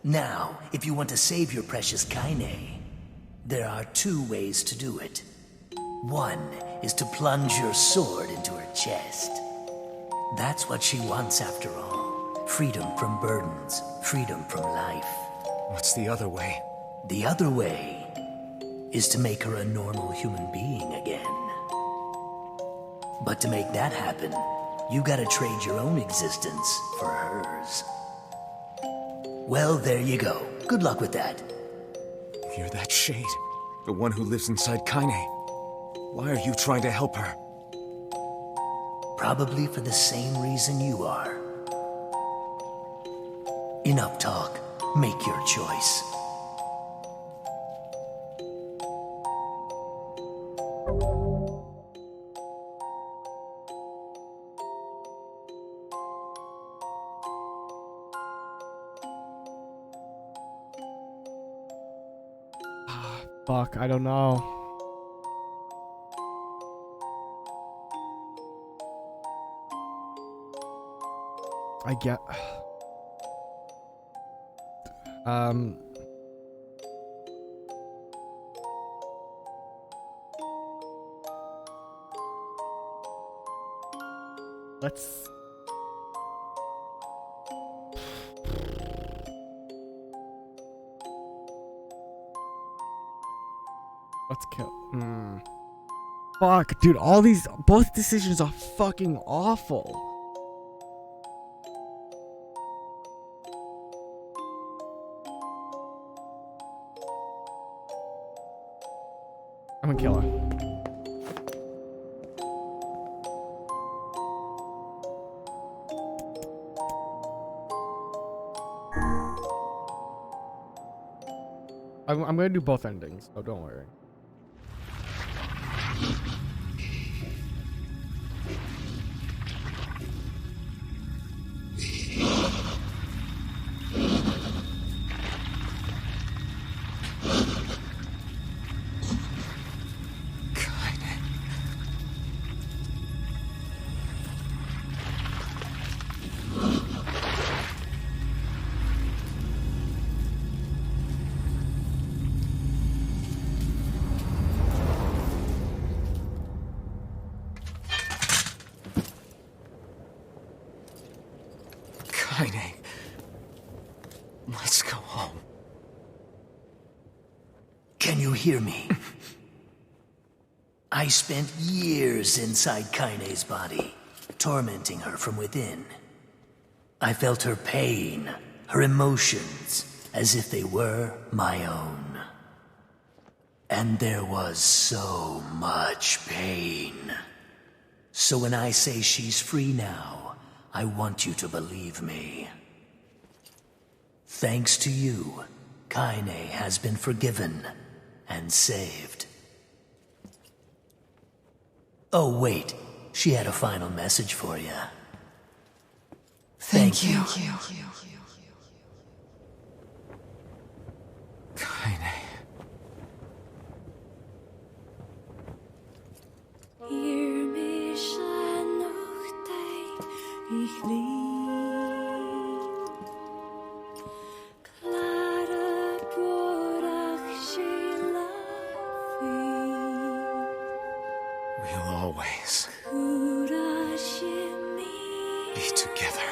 Now, if you want to save your precious Kaine, there are two ways to do it. One is to plunge your sword into her chest. That's what she wants after all. Freedom from burdens, freedom from life.
What's the other way?
The other way is to make her a normal human being again. But to make that happen, you gotta trade your own existence for hers. Well, there you go. Good luck with that.
You're that shade. The one who lives inside Kaine. Why are you trying to help her?
Probably for the same reason you are. Enough talk. Make your choice.
Fuck, I don't know. I get... Let's... Let's kill... Fuck, dude, both decisions are fucking awful. I'm gonna kill her. I'm gonna do both endings, so don't worry.
Kaine, let's go home.
Can you hear me? I spent years inside Kaine's body, tormenting her from within. I felt her pain, her emotions, as if they were my own. And there was so much pain. So when I say she's free now, I want you to believe me. Thanks to you, Kaine has been forgiven and saved. Oh, wait. She had a final message for you. Thank you.
Kaine. We'll always be together.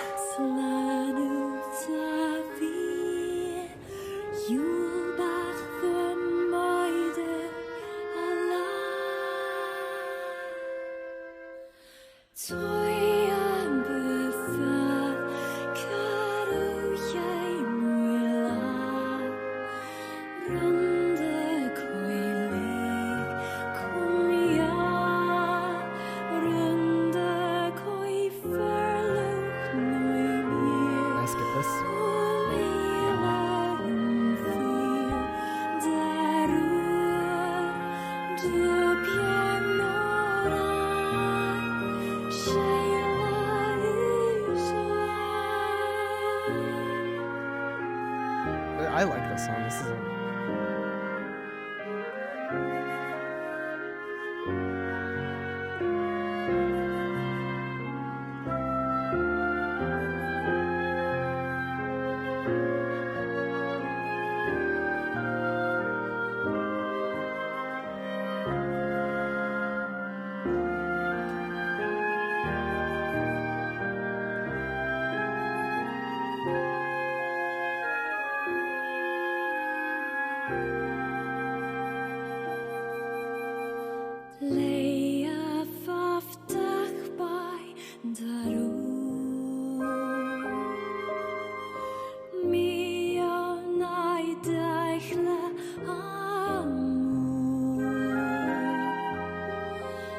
I like this song. This is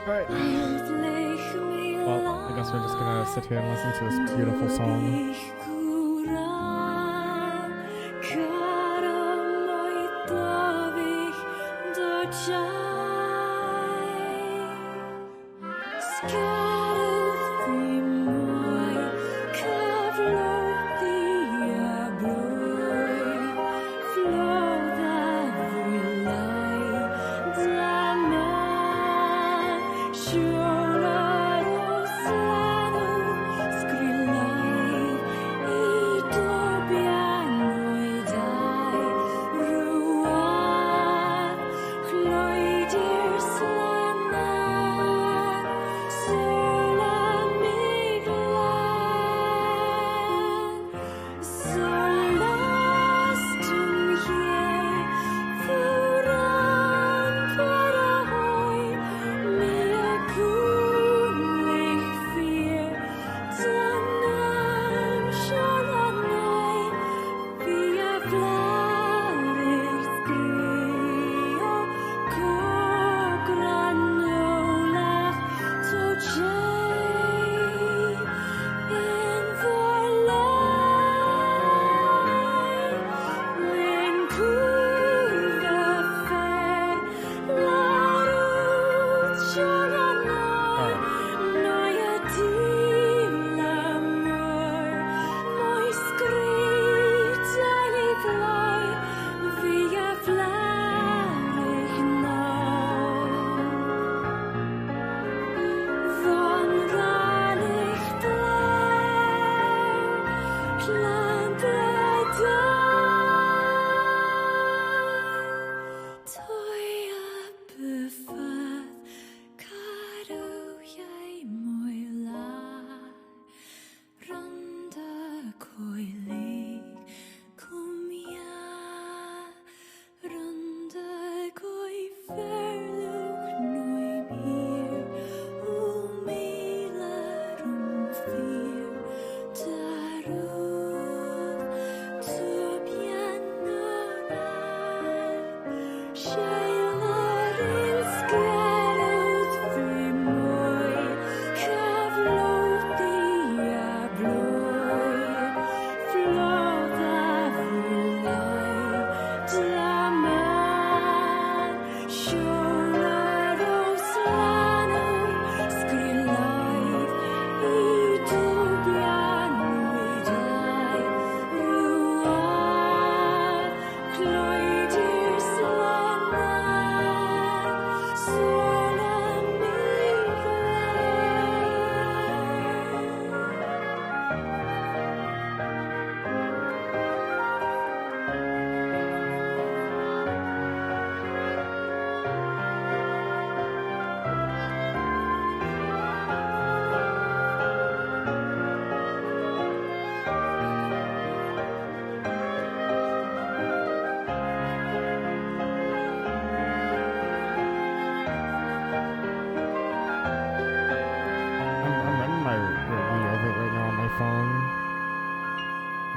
Alright. Well, I guess we're just gonna sit here and listen to this beautiful song.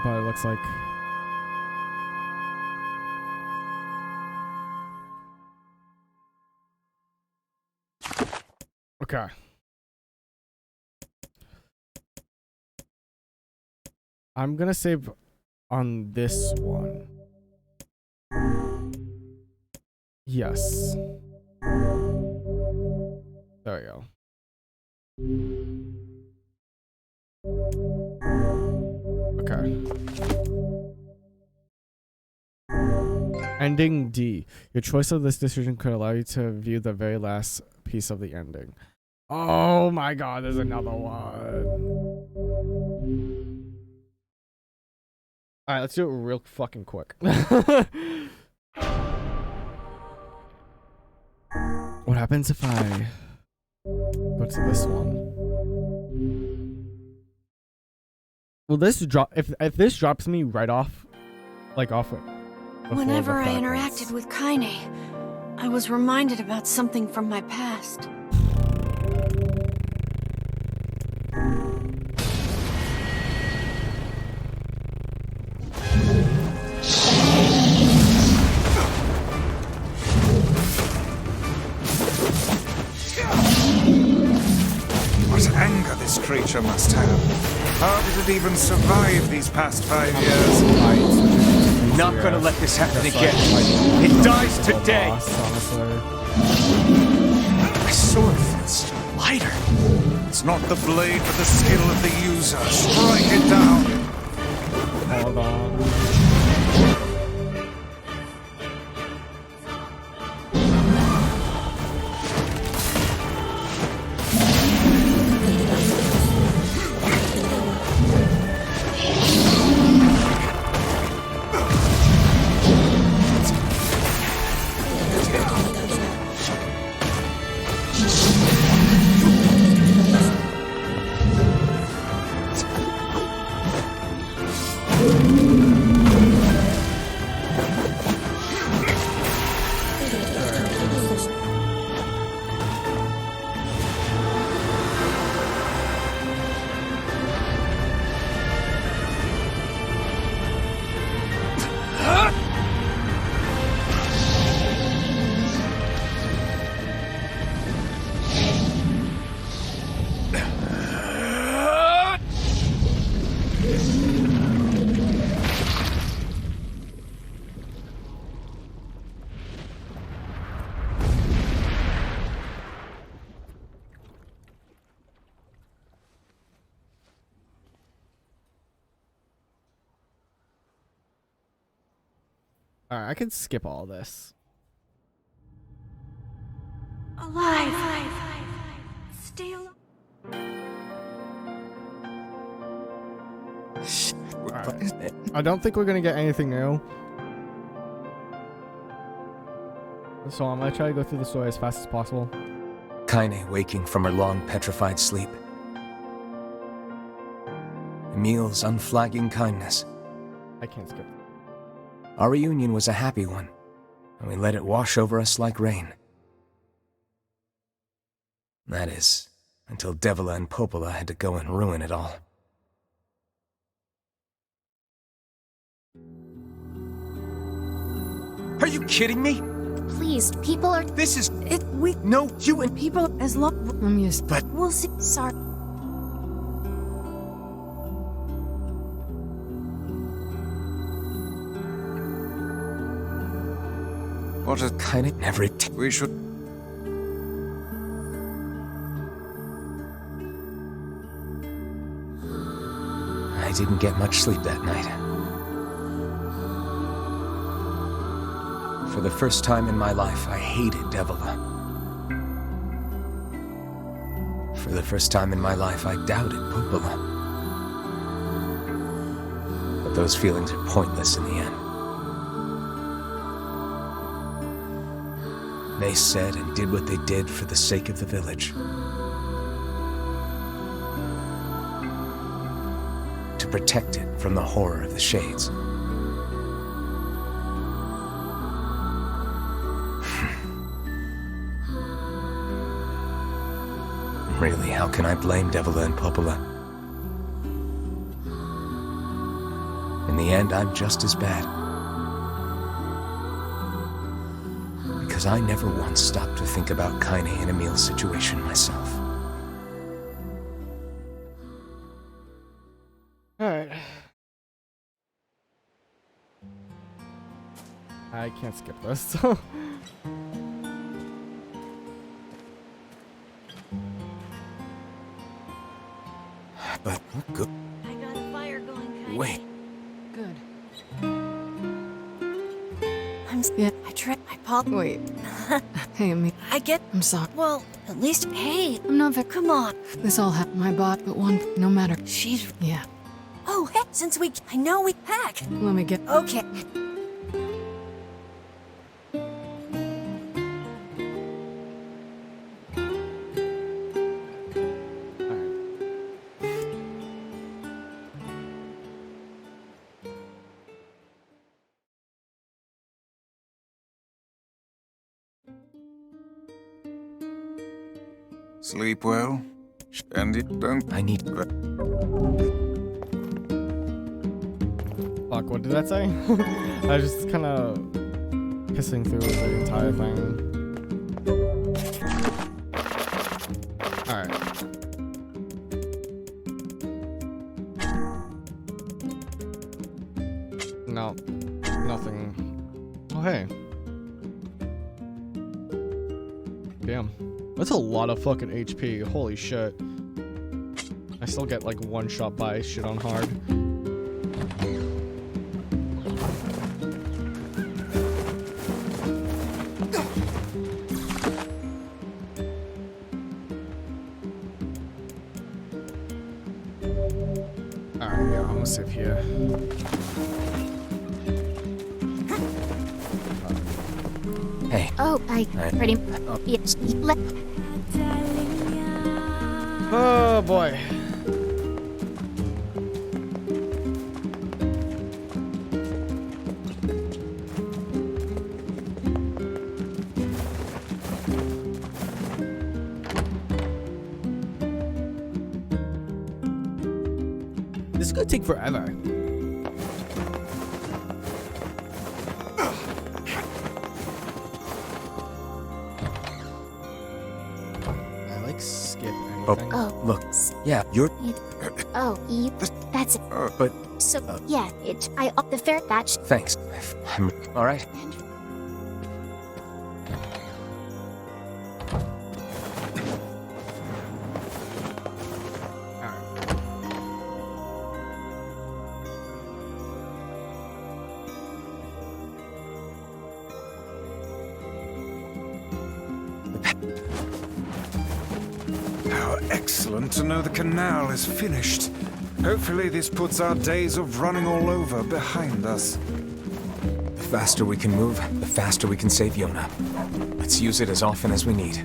but it looks like... Okay. I'm gonna save on this one. Yes. There we go. Okay. Ending D. Your choice of this decision could allow you to view the very last piece of the ending. Oh my god, there's another one. Alright, let's do it real fucking quick. What happens if I go to this one? Will this drop if this drops me right off, like off it?
Whenever I interacted with Kaine, I was reminded about something from my past.
What anger this creature must have. How did it even survive these past 5 years?
Not gonna let this happen again. It dies today.
My sword feels lighter. It's not the blade, but the skill of the user. Strike it down.
Hold on. Alright, I can skip all this.
Alive! Stay alive.
Right. I don't think we're gonna get anything new. So I'm gonna try to go through the story as fast as possible.
Kaine waking from her long petrified sleep. Emil's unflagging kindness.
I can't skip.
Our reunion was a happy one, and we let it wash over us like rain. That is, until Devila and Popola had to go and ruin it all. Are you kidding me?
Please, people are...
This is... No, you and...
People, as long...
I'm used.
But...
We'll see. Sorry.
What a kind of... Never...
We should...
I didn't get much sleep that night. For the first time in my life, I hated Devila. For the first time in my life, I doubted Popola. But those feelings are pointless in the end. They said and did what they did for the sake of the village. To protect it from the horror of the Shades. Really, how can I blame Devila and Popola? In the end, I'm just as bad. Because I never once stopped to think about Kaine and Emil's situation myself.
Alright. I can't skip this.
But good.
I got a fire going, Kaine.
Wait.
Good.
I tried. I pop.
Wait. Hey,
I get.
I'm sorry.
Well, at least. Hey,
I'm not very.
come on.
This all happened. My bot, but one. No matter.
She's.
Yeah.
Oh, hey, since I know we pack.
Let me get.
Okay.
Sleep well, and it don't.
I need.
Fuck, what did that say? I was just kind of pissing through the entire thing. Alright. No. Nothing. Oh, hey. Damn. That's a lot of fucking HP. Holy shit. I still get like one shot by shit on hard. Alright, yeah, I'm gonna save here.
Hey.
Oh, I pretty. Yes.
Oh boy. This is gonna take forever. I like skip anything.
Oh, look. Yeah, you're.
Oh, that's it.
But
So, yeah, I up the fair batch.
thanks. I'm all right.
How excellent to know the canal is finished. Hopefully this puts our days of running all over behind us.
The faster we can move, the faster we can save Yona. Let's use it as often as we need.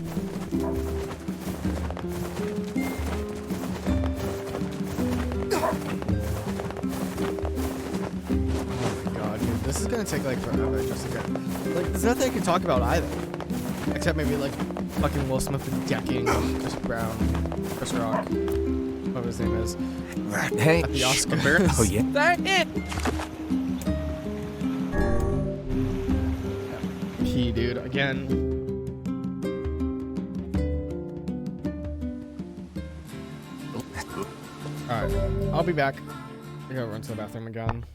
God, dude, this is gonna take like forever just to get. Like, there's nothing I can talk about either. Except maybe like fucking Will Smith and decking Chris Brown, Chris Rock, whatever his name is,
Hey.
at the Oscars.
Oh yeah.
That it. P, dude, again. All right, I'll be back. I gotta run to the bathroom again.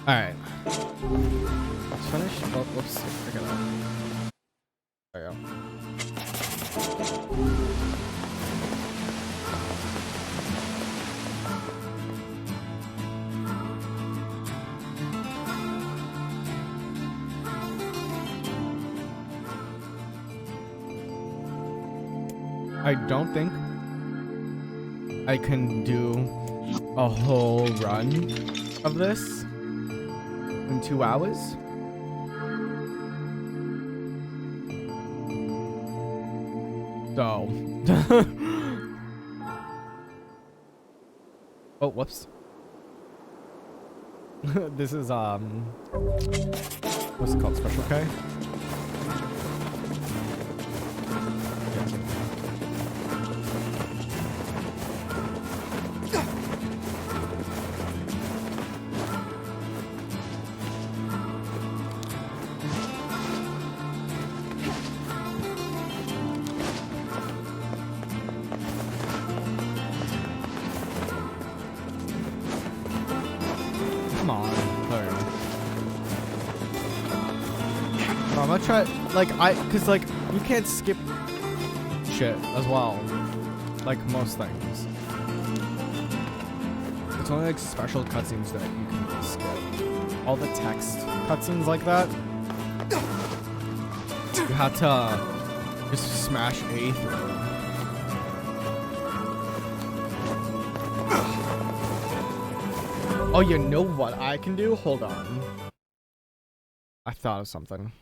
Alright. Let's finish. Oh, whoops. Pick it up. There you go. I don't think I can do a whole run of this in 2 hours. So. Oh, whoops. This is, what's it called? Special K? Come on. There we go. I'm gonna try, like, cause like, you can't skip shit as well. Like most things. It's only like special cutscenes that you can skip. All the text cutscenes like that, you have to just smash A through. Oh, you know what I can do? Hold on. I thought of something.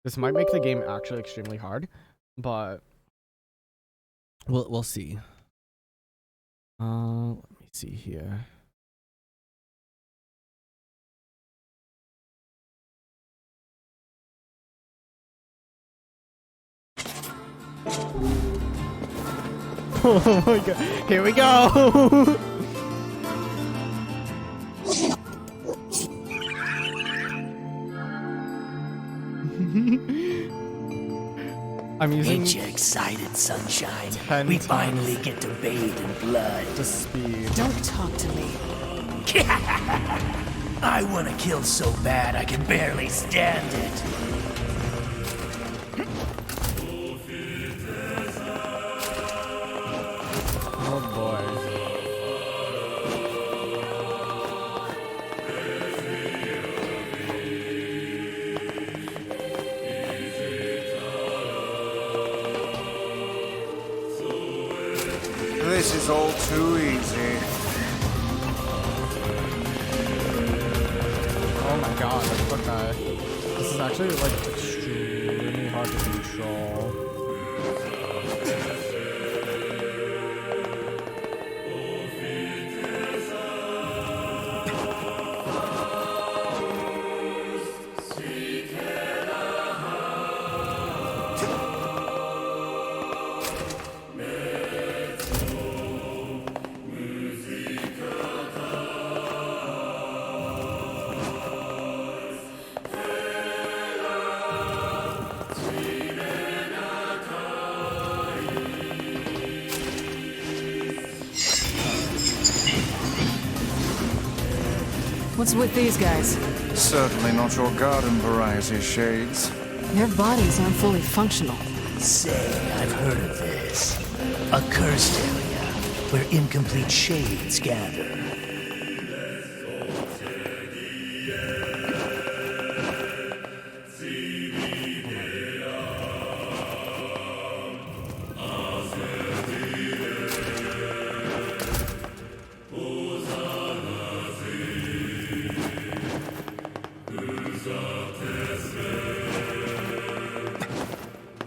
This might make the game actually extremely hard, but we'll see. Let me see here. Oh my god. Here we go. I'm using.
Ain't you excited, sunshine?
10
We
times
finally get to bathe in blood.
the speed.
Don't talk to me.
I want to kill so bad I can barely stand it.
Oh boy.
This is all too easy.
Oh my god, okay. This is actually like extremely hard to control.
What's with these guys?
Certainly not your garden variety shades.
Their bodies aren't fully functional.
Say, I've heard of this. A cursed area where incomplete shades gather.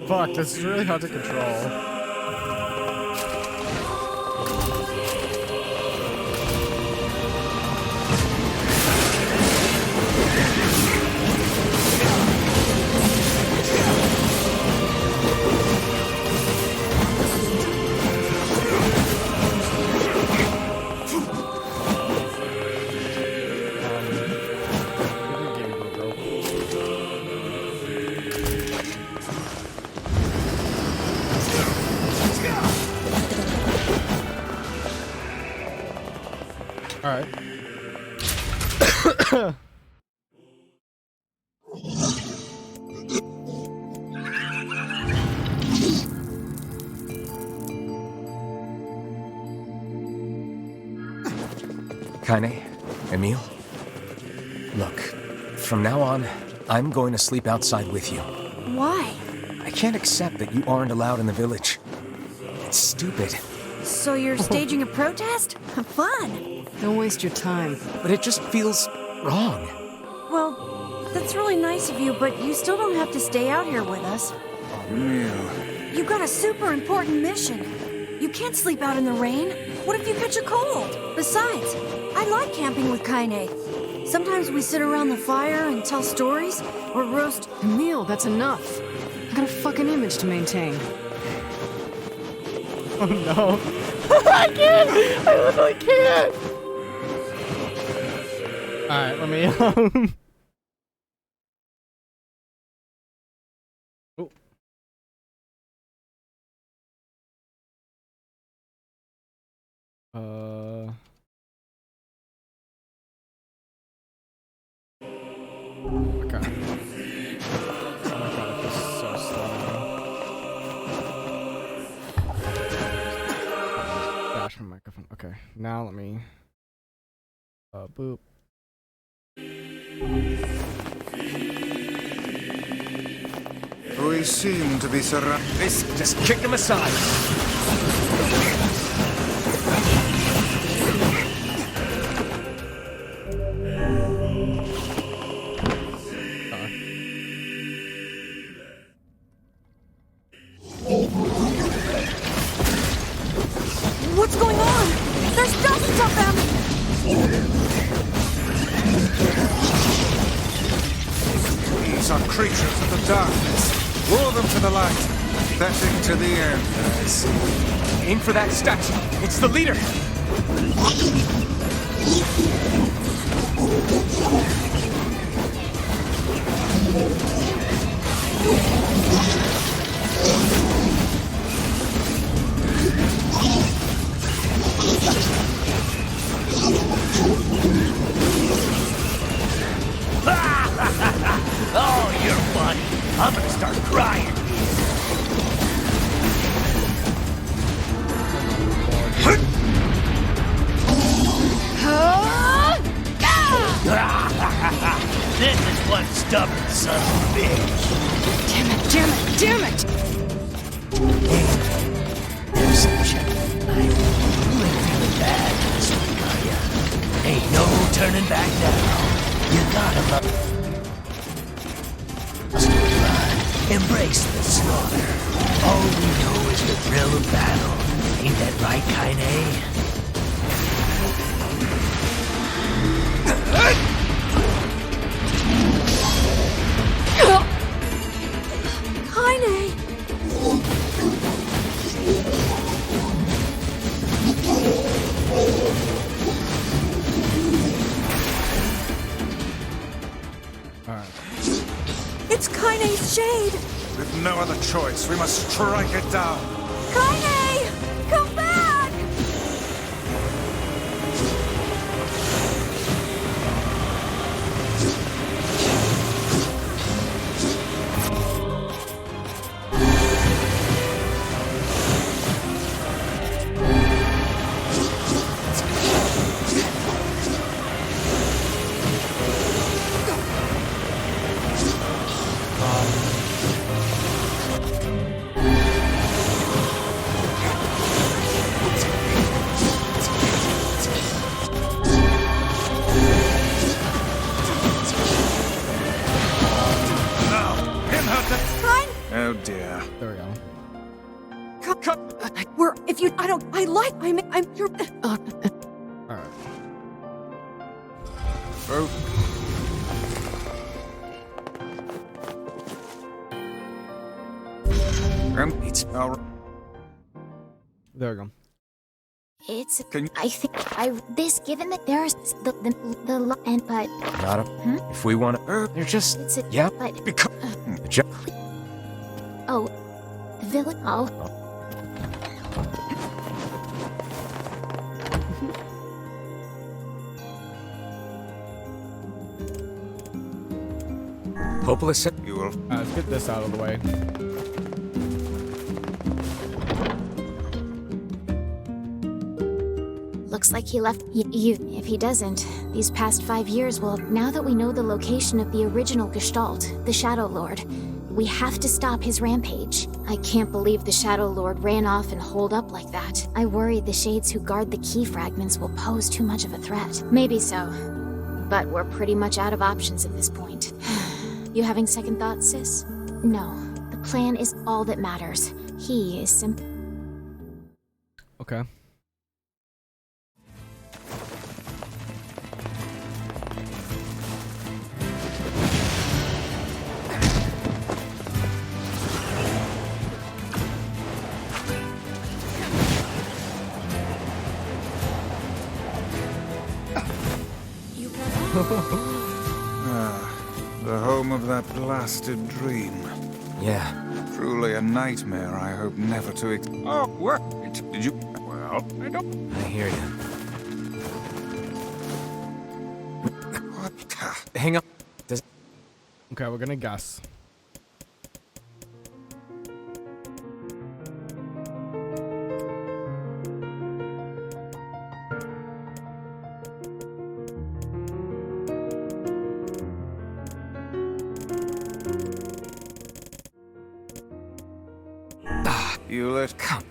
Fuck, this is really hard to control. Alright.
Kaine, Emil, look, from now on, I'm going to sleep outside with you.
Why?
I can't accept that you aren't allowed in the village. It's stupid,
So you're staging a protest? Fun!
Don't waste your time.
but it just feels wrong.
Well, that's really nice of you, but you still don't have to stay out here with us.
NieR.
You've got a super important mission. You can't sleep out in the rain. What if you catch a cold? Besides, I like camping with Kaine. Sometimes we sit around the fire and tell stories, or roast.
Emil, that's enough. I got a fucking image to maintain.
Oh no. I can't! I literally can't! Alright, let me Oh. Okay. Oh my god, I feel so slow now. Dash my microphone. Okay, now let me boop.
We seem to be surrounded.
Just kick him aside.
What's going on? There's dozens of them!
These are creatures of the darkness. Lure them to the light. Betting to the end, guys.
Aim for that statue. It's the leader.
Oh, you're funny. I'm gonna start crying. This is one stubborn son of a bitch.
Damn it, damn it, damn it!
There's sunshine. You ain't feeling bad this week, are ya? Ain't no turning back now. You gotta love. Embrace the slaughter. All we know is the thrill of battle. Ain't that right, Kaine?
Kaine!
Alright.
It's Kaine's shade!
With no other choice, we must strike it down.
Kaine! Come back!
Oh dear.
There we go.
We're, if you, I don't, I like, I'm, you're,
Alright.
Oh, it's all
There we go.
It's.
Can you-
I think this given that there's the and but
Not a. If we want to. They're just.
it's a
Yeah.
but
because
oh the villain oh
Hopeless.
You will.
Let's get this out of the way.
Looks like he left you. If he doesn't, these past 5 years will. Now that we know the location of the original Gestalt, the Shadow Lord, we have to stop his rampage. I can't believe the Shadow Lord ran off and holed up like that. I worry the shades who guard the key fragments will pose too much of a threat. Maybe so, but we're pretty much out of options at this point. You having second thoughts, sis? No, the plan is all that matters. He is simply.
Okay.
The home of that blasted dream.
Yeah.
Truly a nightmare I hope never to Oh, what? Did you? Well, I don't.
I hear you.
What?
Hang up.
Okay, we're gonna guess.
You let come.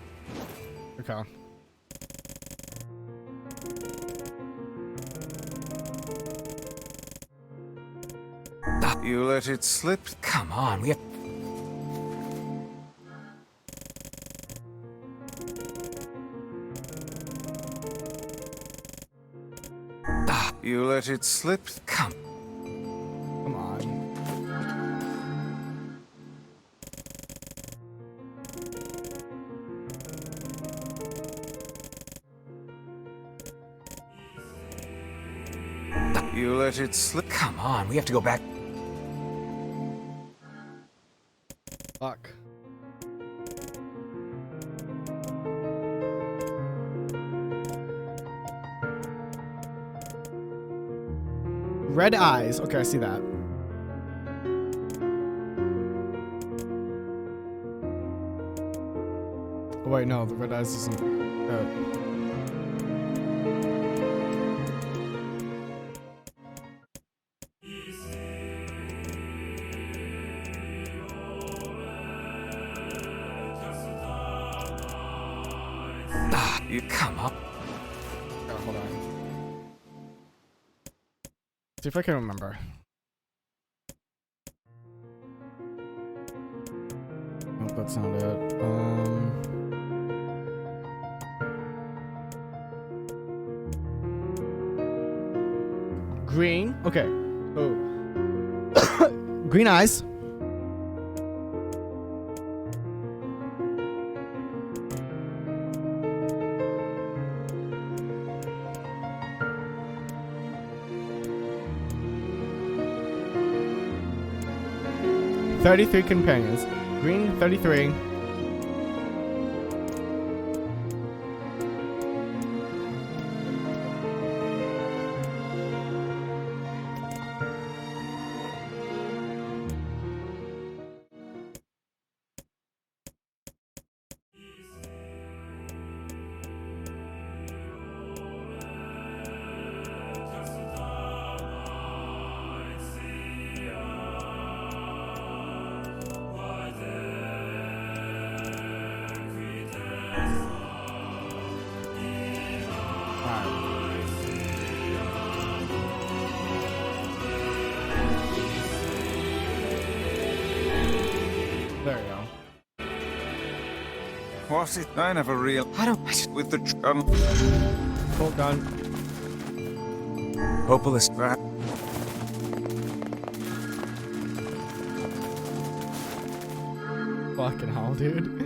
Okay.
You let it slip.
Come on, we have.
You let it slip.
Come.
Come on.
You let it slip.
Come on, we have to go back.
Fuck. Red eyes. Okay, I see that. Oh, wait, no, the red eyes isn't.
You come up.
Oh, hold on. See if I can remember. Nope, that's not it. Green. Okay. Oh. Green eyes. $33 companions. Green 33. There you go.
Was it? I never real.
I don't.
With the
Cool, done.
Hopeless.
Fucking hell, dude.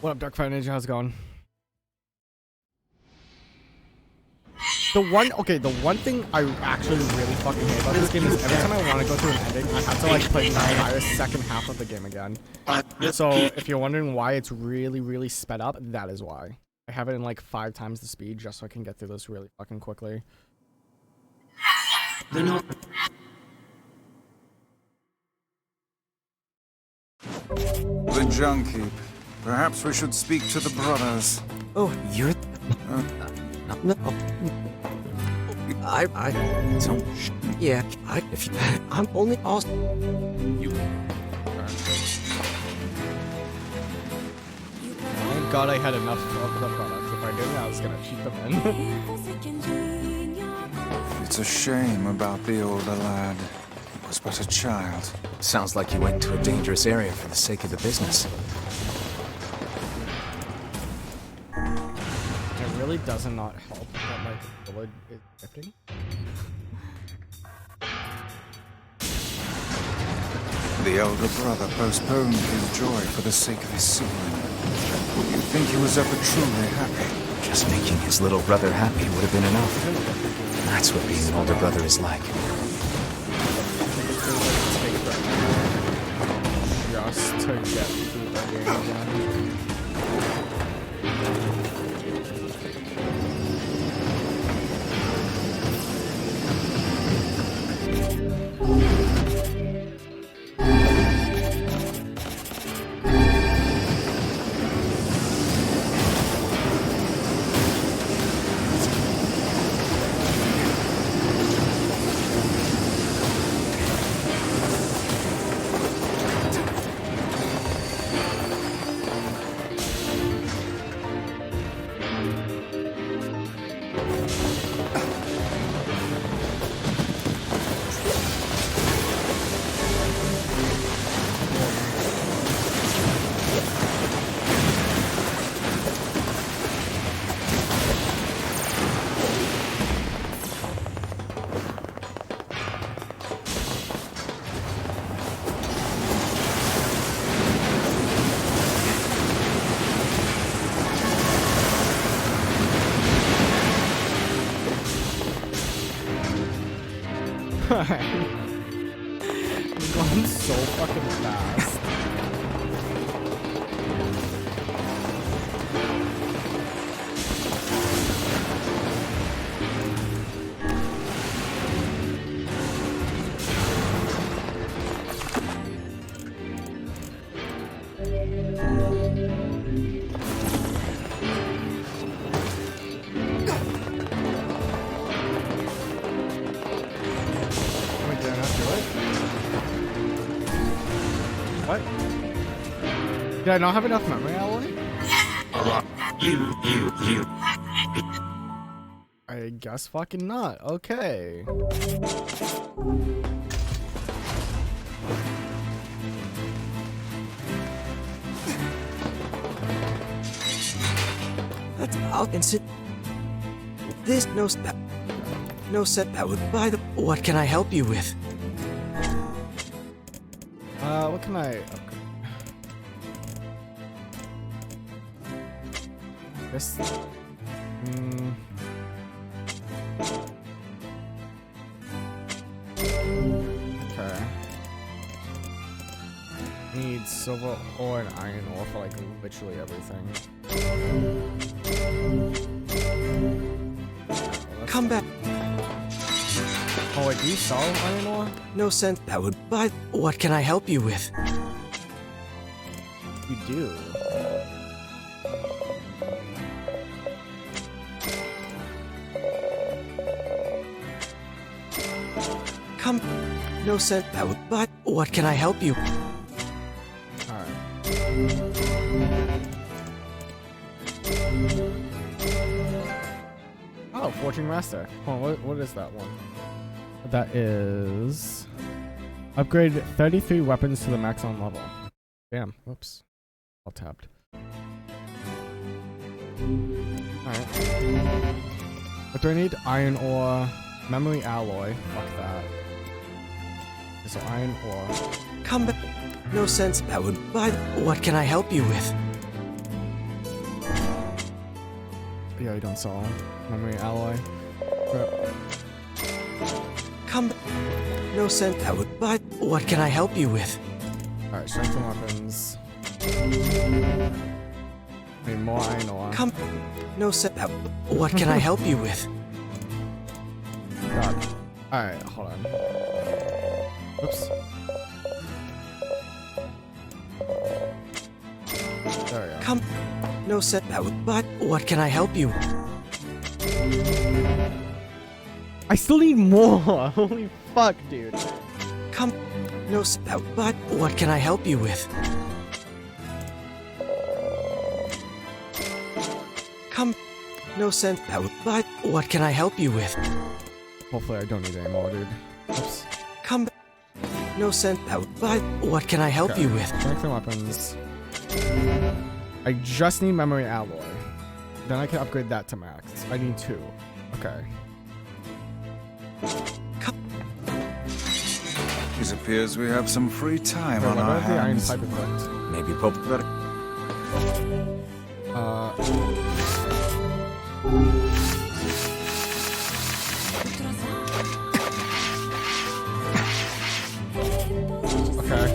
What up, Darkfire Ninja? How's it going? The one thing I actually really fucking hate about this game is every time I want to go through an ending, I have to like play the entire second half of the game again. So if you're wondering why it's really, really sped up, that is why. I have it in like 5 times the speed just so I can get through this really fucking quickly.
The junkie. Perhaps we should speak to the brothers.
Oh, you're... no. I don't... Yeah, I'm only also...
You... Thank God I had enough of the products. If I didn't, I was gonna cheat them in.
It's a shame about the older lad. He was but a child.
Sounds like you went to a dangerous area for the sake of the business.
It really does not help that like the village is drifting.
The elder brother postponed his joy for the sake of his sibling. You think he was ever truly happy?
Just making his little brother happy would have been enough. That's what being an older brother is like.
Just to get through the game again. I'm going so fucking fast. What? Did I not have enough memory, Alloy? I guess fucking not. Okay.
That's out and sit. This no step. No set that would buy the. What can I help you with?
What can I upgrade? This. Okay. Need silver ore and iron ore for like literally everything.
Come back.
Oh wait, do you sell iron ore?
No sense that would buy. What can I help you with?
You do.
Come. No sense that would buy. What can I help you?
Alright. Oh, Fortune Master. Hold on, what is that one? That is... Upgrade 33 weapons to the maximum level. Damn, whoops. All tapped. Alright. What do I need? Iron ore, memory alloy. Fuck that. Okay, so iron ore.
Come back. No sense that would buy. What can I help you with?
Yeah, you don't sell memory alloy. But
Come. No sense. I would buy. What can I help you with?
alright, strength and weapons. Need more iron ore.
Come. No sense. What can I help you with?
God. Alright, hold on. Oops. There we go.
Come. No sense. I would buy. What can I help you?
I still need more. Holy fuck, dude.
Come. No sense. I would buy. What can I help you with? Come. No sense. I would buy. What can I help you with?
Hopefully I don't need any more, dude. Oops.
Come. No sense. I would buy. What can I help you with?
Strength and weapons. I just need memory alloy. Then I can upgrade that to max. I need 2. Okay.
It appears we have some free time
Wait,
on
what
our
about the iron
hands.
pipe equipped?
Maybe Pope better.
Okay,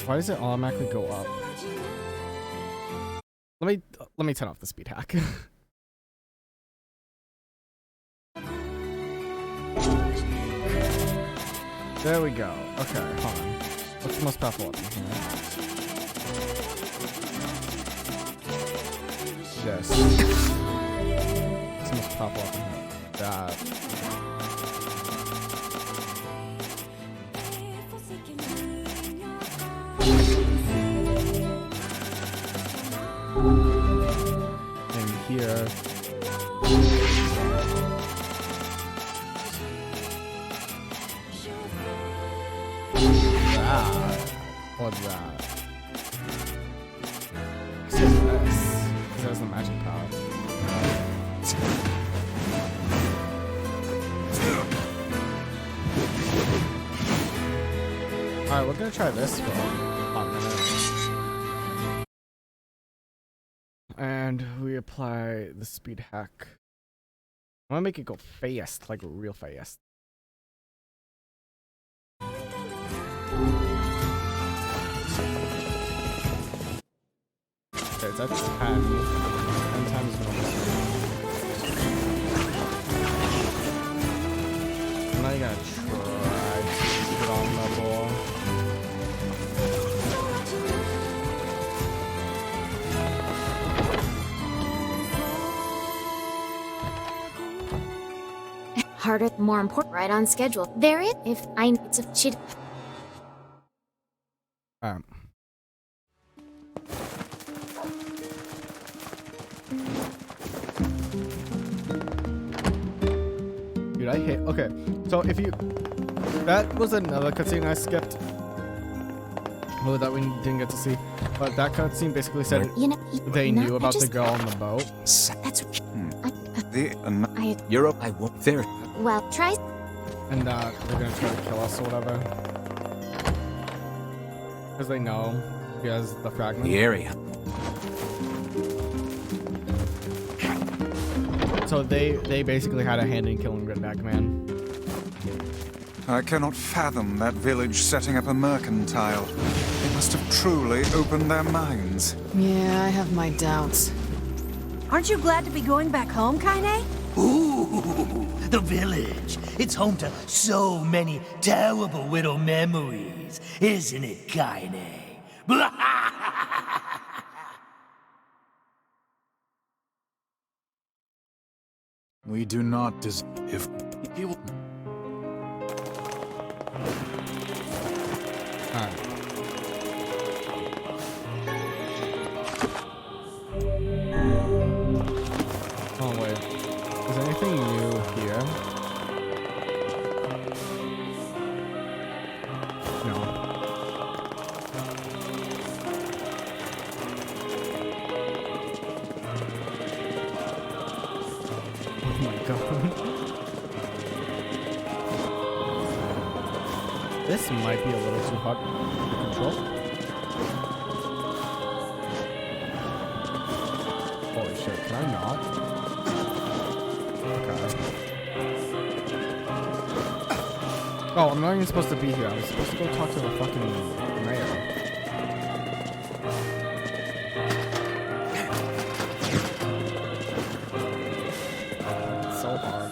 why does it automatically go up? Let me turn off the speed hack. There we go. Okay, hold on. What's the most powerful weapon here? Yes. What's the most powerful weapon here? That. And here. What's that? It says S. It has the magic power. Alright, we're gonna try this for a minute. And we apply the speed hack. I wanna make it go fast, like real fast. Okay, that's 10. 10 times normal speed. I'm not gonna try to get on level.
Harder, more important, right on schedule. There it. If I, it's a shit.
Dude, I hate. Okay, so if you, that was another cutscene I skipped. Well, that we didn't get to see, but that cutscene basically said they knew about the girl on the boat.
That's.
Europe, I won't there.
Well, try.
And they're gonna try to kill us or whatever. Because they know he has the fragment.
The area.
So they basically had a hand in killing Redback Man.
I cannot fathom that village setting up a mercantile. They must have truly opened their minds.
Yeah, I have my doubts.
Aren't you glad to be going back home, Kaine?
Ooh, the village. It's home to so many terrible little memories, isn't it, Kaine?
We do not if you will.
Alright. Oh wait. Is there anything new here? No. Oh my god. This might be a little too hard to control. shit. Can I not? Okay. Oh, I'm not even supposed to be here. I was supposed to go talk to the fucking mayor. It's so hard.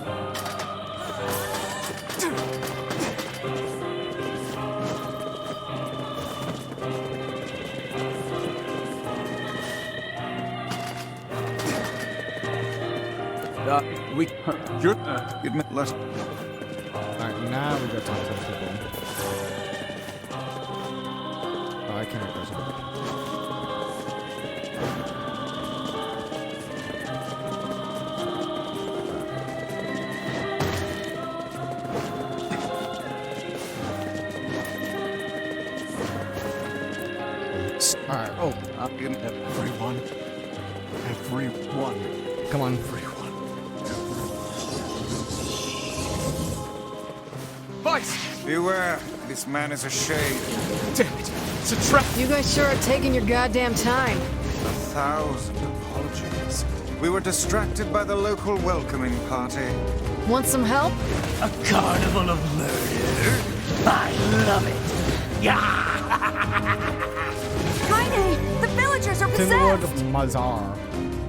You're less.
Alright, now we go talk to the people. Oh, I can't go somewhere. Alright, oh,
Everyone.
come on.
Vice!
Beware, this man is a shade.
Damn it! It's a trap!
You guys sure are taking your goddamn time.
1,000 apologies. We were distracted by the local welcoming party.
Want some help?
A carnival of murder? I love it. Yeah!
Kaine! The villagers are
Timberwood
possessed!
Mazar.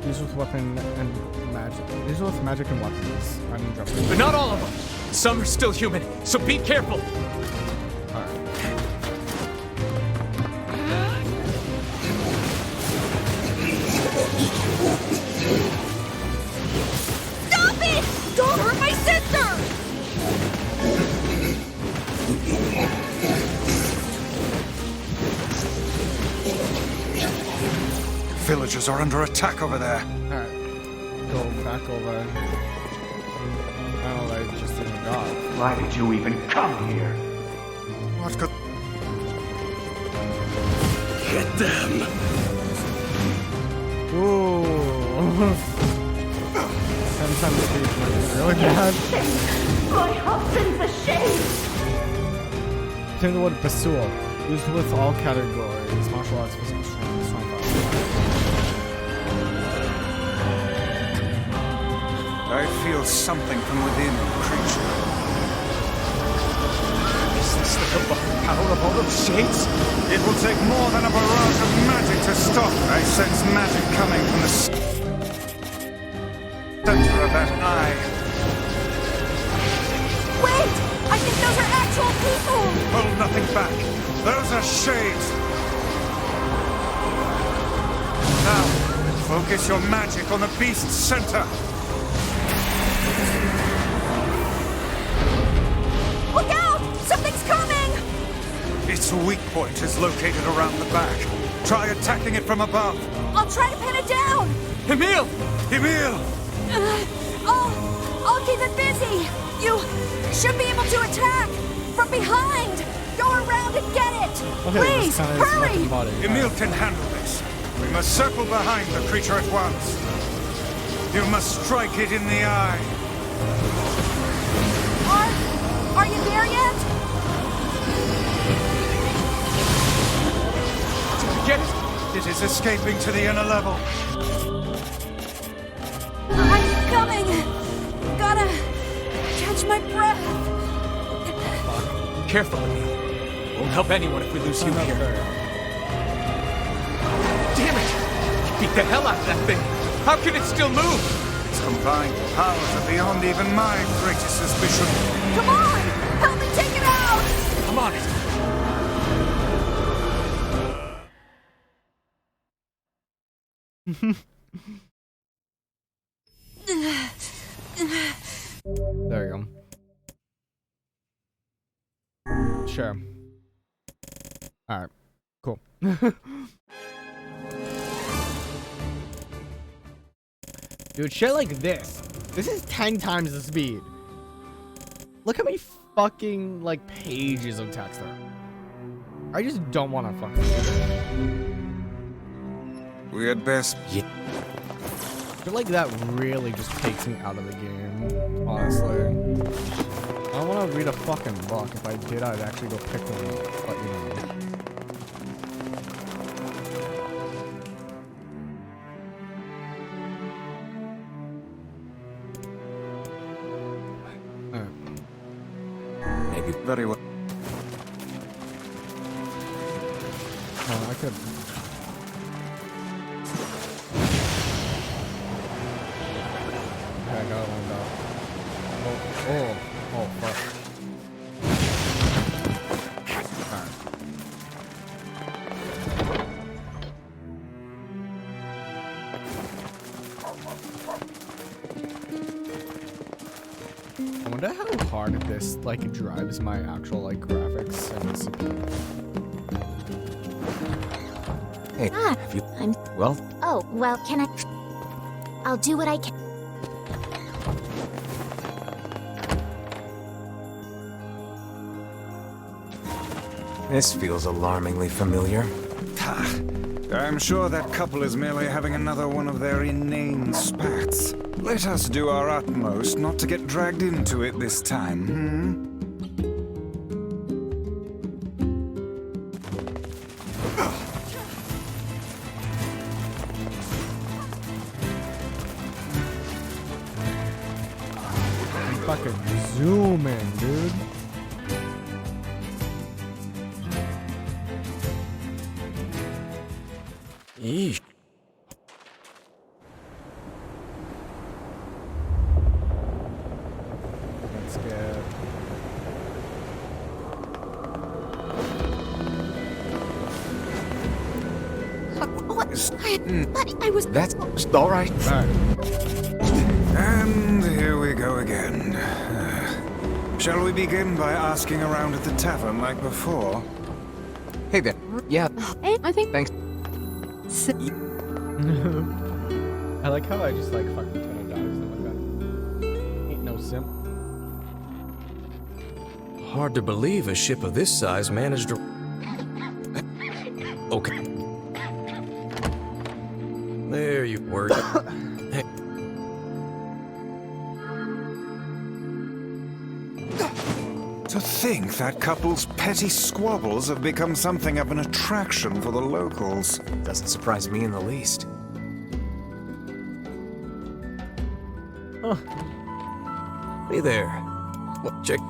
These with weapon and magic. These with magic and weapons. I didn't drop
But not all of them! Some are still human, so be careful!
Stop it! Don't hurt my sister!
Villagers are under attack over there.
Alright. Go back over. Oh, they just didn't go.
Why did you even come here?
What could...
Get them!
Ooh. 10 times speed might be really bad.
My husband's a shame!
Timberwood Basul. Used with all categories. Martial arts, physical strength, strength.
I feel something from within the creature.
Is this the combined power of all those shades?
It will take more than a barrage of magic to stop. I sense magic coming from the center of that eye.
Wait! I think those are actual people!
Hold nothing back. Those are shades. Now, focus your magic on the beast's center.
Look out! Something's coming!
Its weak point is located around the back. Try attacking it from above.
I'll try to pin it down!
Emil!
Emil!
I'll keep it busy! You should be able to attack! From behind! Go around and get it! Please, hurry!
Emil can handle this. We must circle behind the creature at once. You must strike it in the eye.
Are you there yet?
Get it! It is escaping to the inner level.
I'm coming! Gotta catch my breath.
Careful, Emil. Won't help anyone if we lose you here. Damn it! You beat the hell out of that thing! How can it still move?
Its combined powers are beyond even my greatest suspicion.
Come on! Help me take it out!
I'm on it!
There you go. Sure. Alright. Cool. Dude, shit like this. This is 10 times the speed. Look how many fucking, like, pages of text there are. I just don't want to fucking do it.
We had best...
I feel like that really just takes me out of the game, honestly. I don't want to read a fucking book. If I did, I'd actually go pick one up, but you know.
you very well.
Oh, I could. Okay, I got one out. Oh, fuck. Alright. I wonder how hard this like drives my actual like graphics and the CPU.
Hey, have you... Well...
Oh, well, can I... I'll do what I can.
This feels alarmingly familiar.
Ha! I'm sure that couple is merely having another one of their inane spats. Let us do our utmost not to get dragged into it this time, hmm?
Fucking zoom in, dude.
Eesh.
Let's get...
I was...
That's alright.
Alright.
And here we go again. Shall we begin by asking around at the tavern like before?
Hey there. Yeah,
I think...
thanks.
I like how I just like fucking turn it down or something like that. Ain't no simp.
Hard to believe a ship of this size managed to... Okay. There you were. Hey.
To think that couple's petty squabbles have become something of an attraction for the locals.
Doesn't surprise me in the least.
Hey there. What, check...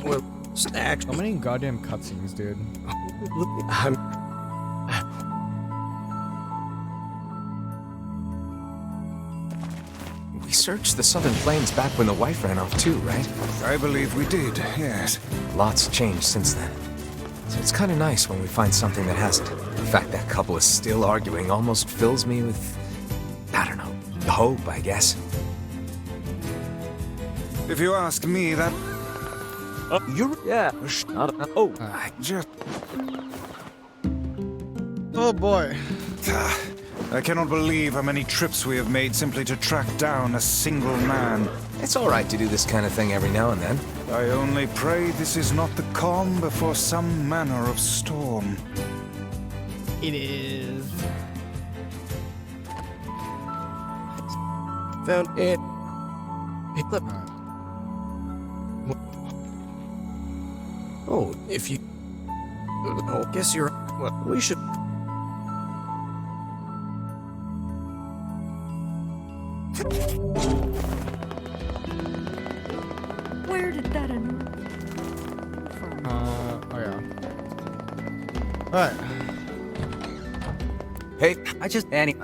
Well, snacks.
How many goddamn cutscenes, dude?
We searched the southern plains back when the wife ran off too, right?
I believe we did, yes.
Lots changed since then. So it's kind of nice when we find something that hasn't. The fact that couple is still arguing almost fills me with... I don't know. Hope, I guess.
If you ask me, that...
You're... Yeah. Oh,
I just...
Oh boy.
I cannot believe how many trips we have made simply to track down a single man.
It's alright to do this kind of thing every now and then.
I only pray this is not the calm before some manner of storm.
It is.
Found it. Oh, if you... Oh, guess you're... Well, we should...
Where did that
Oh yeah. Alright.
Hey, I just... Annie...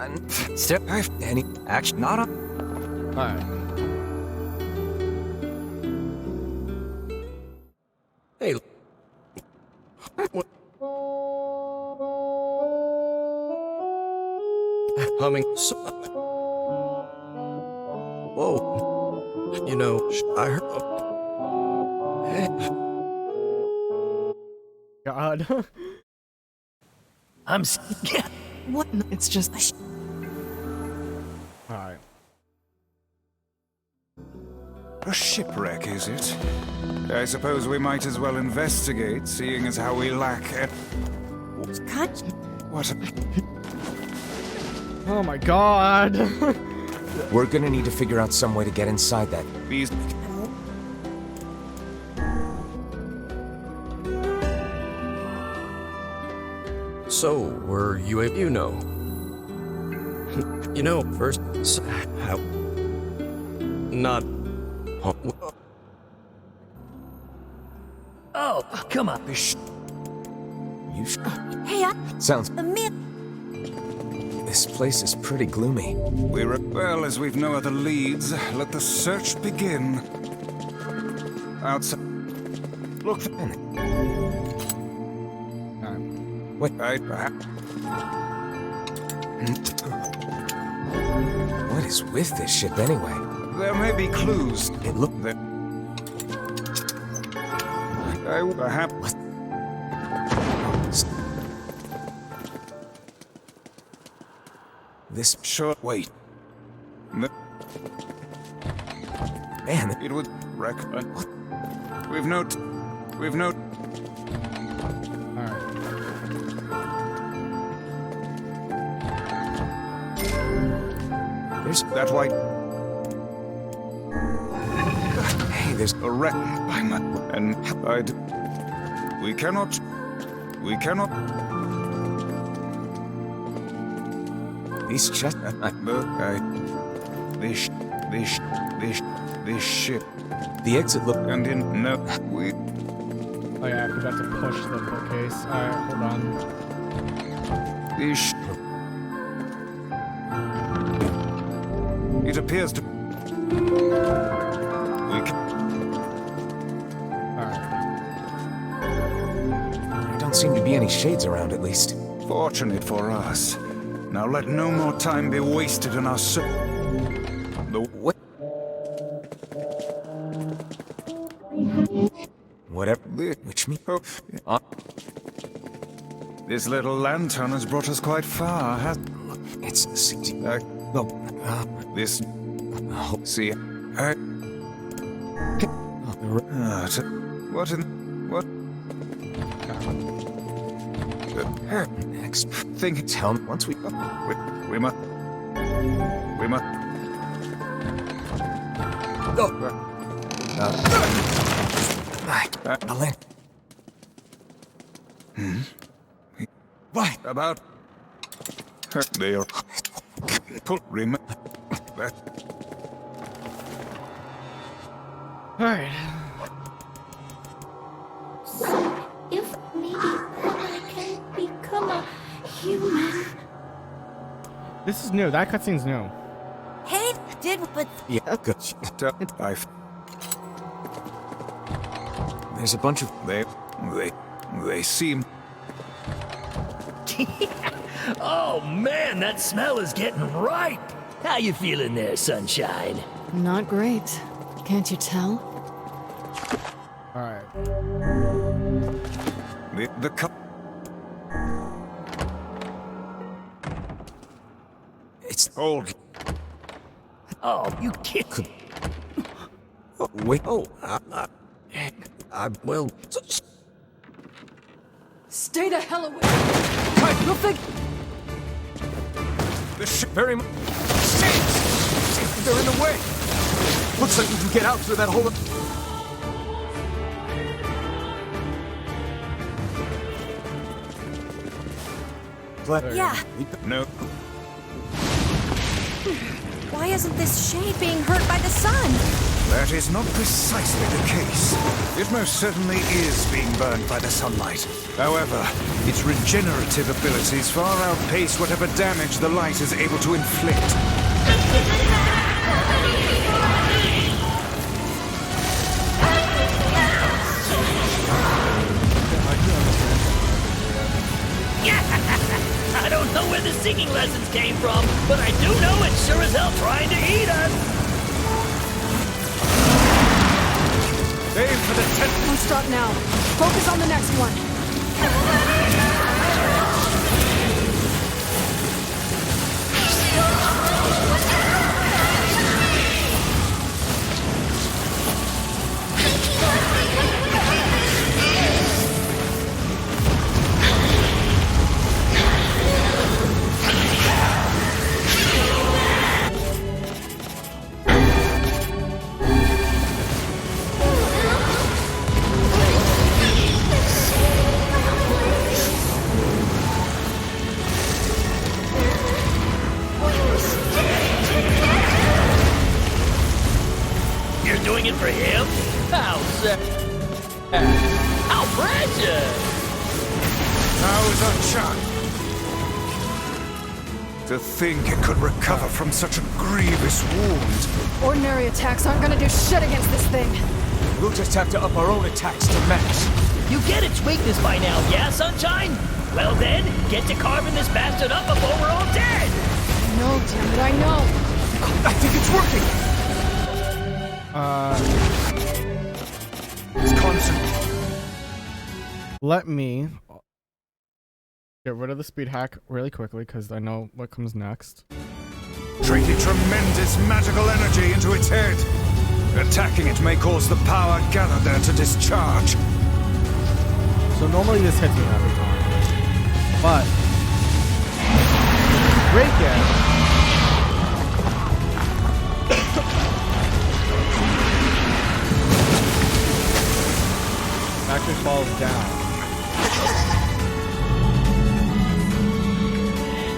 Step... Annie... Action... Not a...
Alright.
Hey. What? Humming. Whoa. You know, I heard.
God.
I'm scared.
What? It's just...
Alright.
A shipwreck, is it? I suppose we might as well investigate, seeing as how we lack it. What a...
Oh my god.
We're gonna need to figure out some way to get inside that.
These...
So, were you a... You know. You know, first... How... Not...
Oh, come on.
Hey,
Sounds.
Amir.
This place is pretty gloomy.
Well, as we've no other leads, let the search begin. Outside. Look.
What? What is with this ship anyway?
There may be clues.
It look
that. Perhaps.
This
short wait.
Man,
it would wreck. We've no.
There's
that white.
Hey, there's
a wreck by my and We cannot.
These chests.
This ship.
The exit look.
And in no, we.
Oh yeah, I forgot to push the bookcase. Alright, hold on.
This. It appears to. We can.
Alright.
There don't seem to be any shades around, at least.
Fortunate for us. Now let no more time be wasted on our
what? Whatever. Which me?
This little lantern has brought us quite far, has
it's
this. See. What in what?
Next thing, tell me once we
must.
Go. Alan.
What about her? They are pull that.
All right.
If maybe I can become a human.
This is new. That cutscene's new.
Hey, but
Yeah, good. There's a bunch of
they seem.
Oh man, that smell is getting ripe. How you feeling there, sunshine?
Not great. Can't you tell?
All right.
The cup.
It's
old.
Oh, you kid.
Oh, wait. Oh,
I will.
Stay the hell away! You'll think.
The ship very much. They're in the way. Looks like we can get out through that hole.
Yeah.
No.
Why isn't this shade being hurt by the sun?
That is not precisely the case. It most certainly is being burned by the sunlight. However, its regenerative abilities far outpace whatever damage the light is able to inflict.
I don't know where the singing lessons came from, but I do know it's sure as hell trying to eat us.
Aim for the tent.
Don't stop now. Focus on the next one.
knows a chance. To think it could recover from such a grievous wound.
Ordinary attacks aren't gonna do shit against this thing.
We'll just have to up our own attacks to match.
You get its weakness by now, yeah, Sunshine? Well then, get to carving this bastard up before we're all dead!
No, damn it, I know!
I think it's working!
It's constant.
Let me get rid of the speed hack really quickly, because I know what comes next.
Trading tremendous magical energy into its head. Attacking it may cause the power gathered there to discharge.
So normally this hits me every time. But break it. Actually falls down.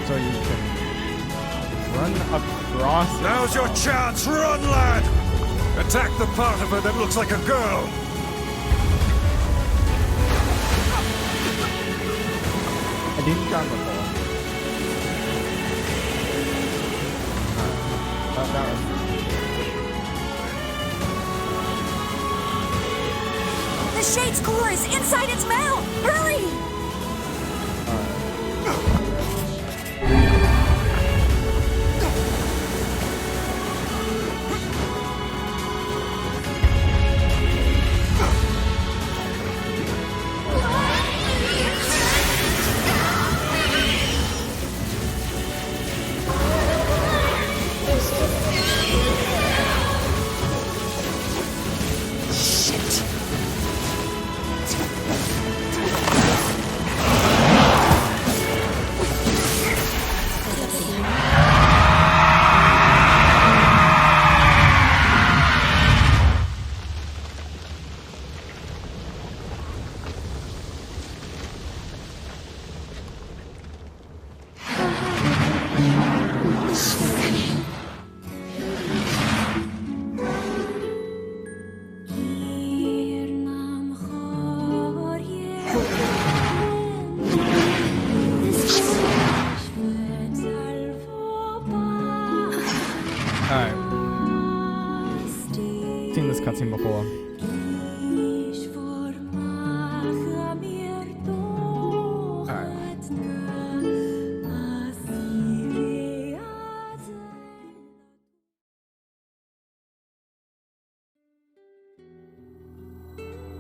So you can run across it.
Now's your chance, run, lad! Attack the part of her that looks like a girl.
I didn't jump before. That was...
The Shade's core is inside its mouth! Hurry!
Cutscene before.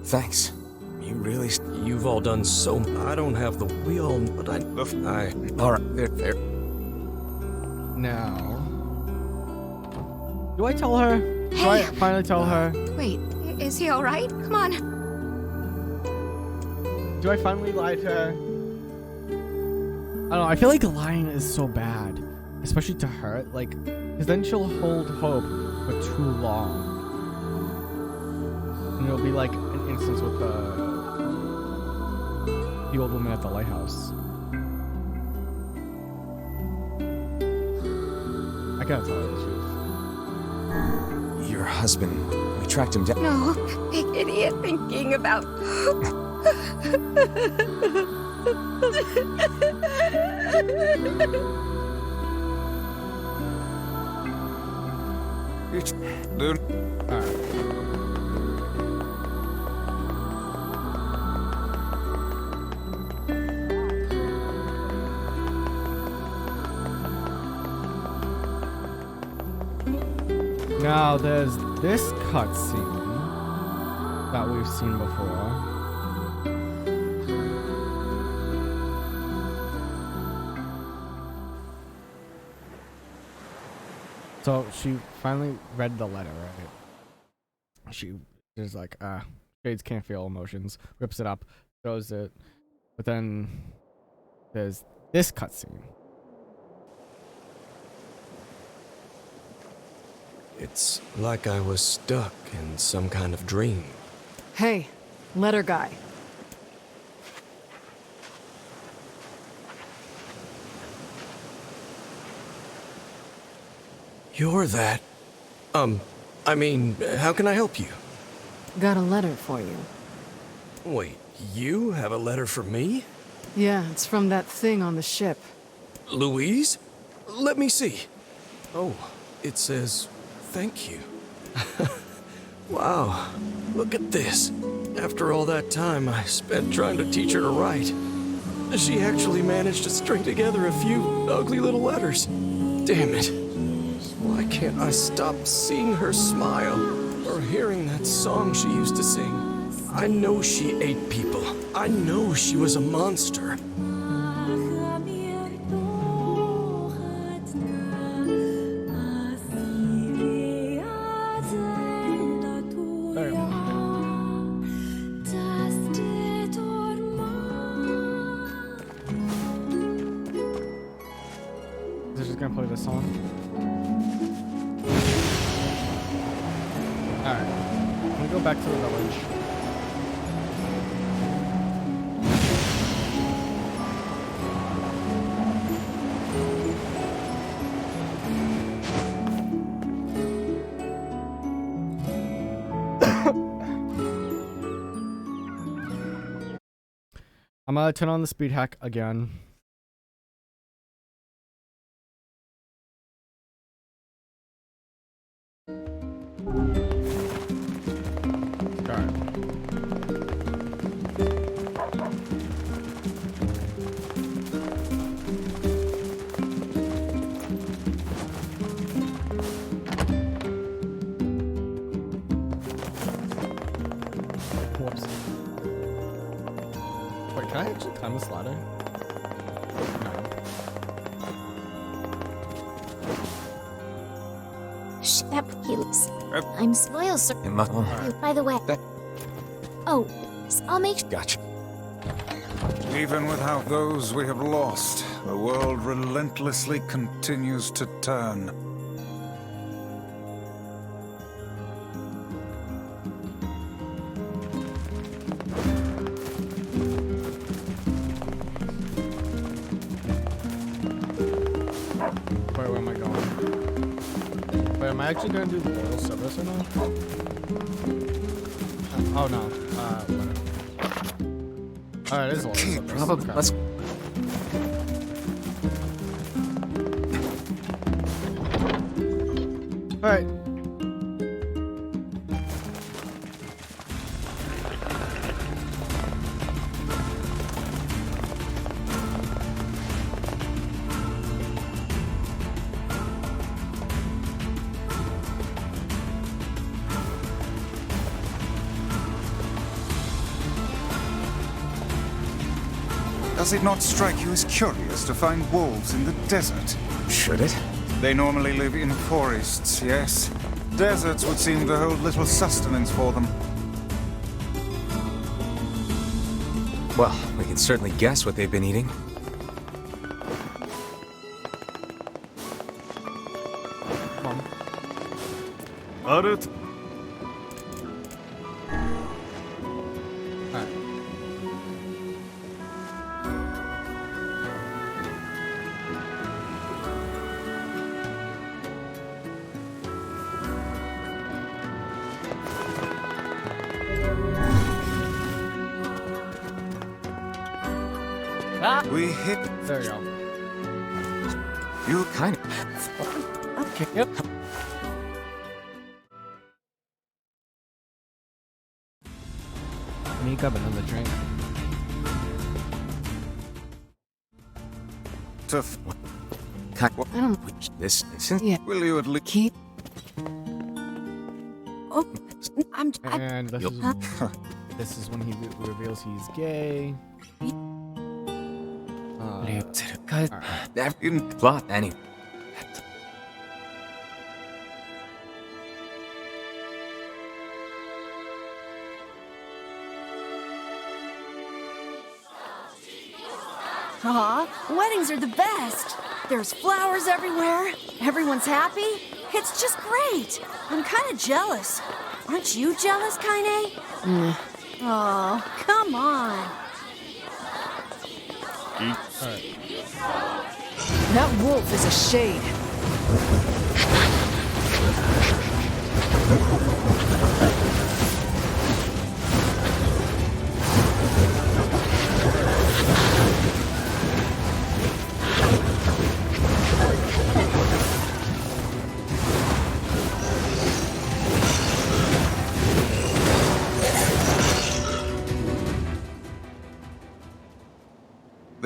Thanks. You really...
You've all done so... I don't have the wheel, but I...
Alright, there.
Now... Do I tell her? Do I finally tell her?
Wait, is he alright? Come on.
Do I finally lie to her? I don't know, I feel like lying is so bad. Especially to her, like... Because then she'll hold hope for too long. And it'll be like an instance with the old woman at the lighthouse. I gotta tell her the truth.
Your husband, we tracked him down.
No, big idiot thinking about...
Dude.
Alright. Now there's this cutscene that we've seen before. So she finally read the letter, right? She's like, Shades can't feel emotions. Rips it up, throws it. But then there's this cutscene.
It's like I was stuck in some kind of dream.
Hey, letter guy.
You're that... I mean, how can I help you?
Got a letter for you.
Wait, you have a letter for me?
Yeah, it's from that thing on the ship.
Louise? Let me see. Oh, it says, thank you. Wow, look at this. After all that time I spent trying to teach her to write, she actually managed to string together a few ugly little letters. Damn it. Why can't I stop seeing her smile or hearing that song she used to sing? I know she ate people. I know she was a monster.
Is it just gonna play this song? Alright. I'm gonna go back to the village. I'm gonna turn on the speed hack again. Whoops. Wait, can I actually climb this ladder? No.
Shep, please. I'm spoiled, sir. By the way. Oh, I'll make sure.
Gotcha. Even without those we have lost, the world relentlessly continues to turn.
Wait, where am I going? Wait, am I actually gonna do the royal service or no? Oh no. Whatever. Alright, it is a royal service.
Probably.
Okay.
Let's.
Alright.
Does it not strike you as curious to find wolves in the desert?
Should it?
They normally live in forests, yes. Deserts would seem to hold little sustenance for them.
Well, we can certainly guess what they've been eating.
Alright. We hit.
There you go.
You
kind of.
Okay.
Yep. Let me grab another drink.
Tough.
I don't.
This.
Yeah.
Will you at least
Keep. Oh,
And this is when he reveals he's gay.
That plot anyway.
Aw, weddings are the best. There's flowers everywhere. Everyone's happy. It's just great. I'm kind of jealous. Aren't you jealous, Kaine? Oh, come on.
That wolf is a shade.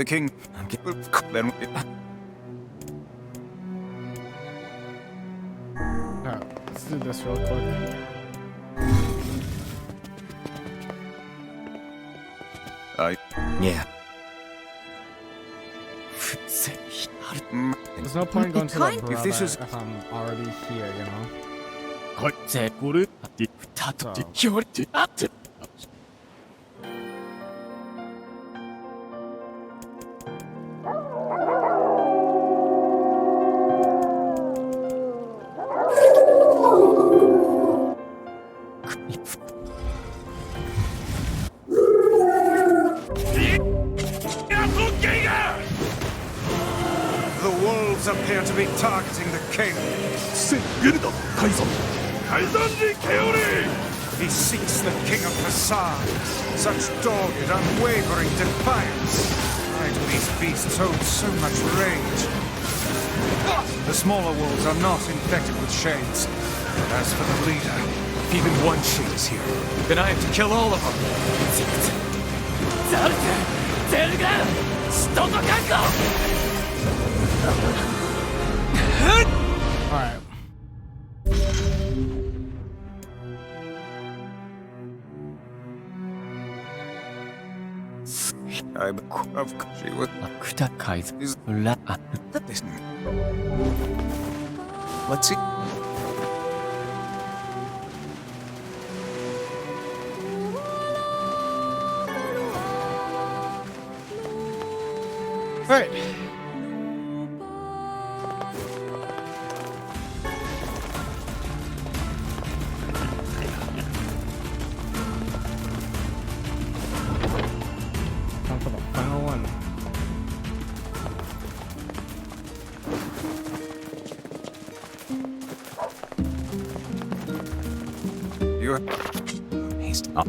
king. Then
Alright, let's do this real quick.
Yeah.
There's no point going to the
If this is-
if I'm already here, you know?
the wolves appear to be targeting the king. He seeks the king of facades. Such dogged, unwavering defiance. Why do these beasts hold so much rage? The smaller wolves are not infected with shades. But as for the leader,
If even one shade is here, then I have to kill all of them.
Alright.
I'm of she would is this. Let's see.
Alright. Time for the final one.
You're
He's up.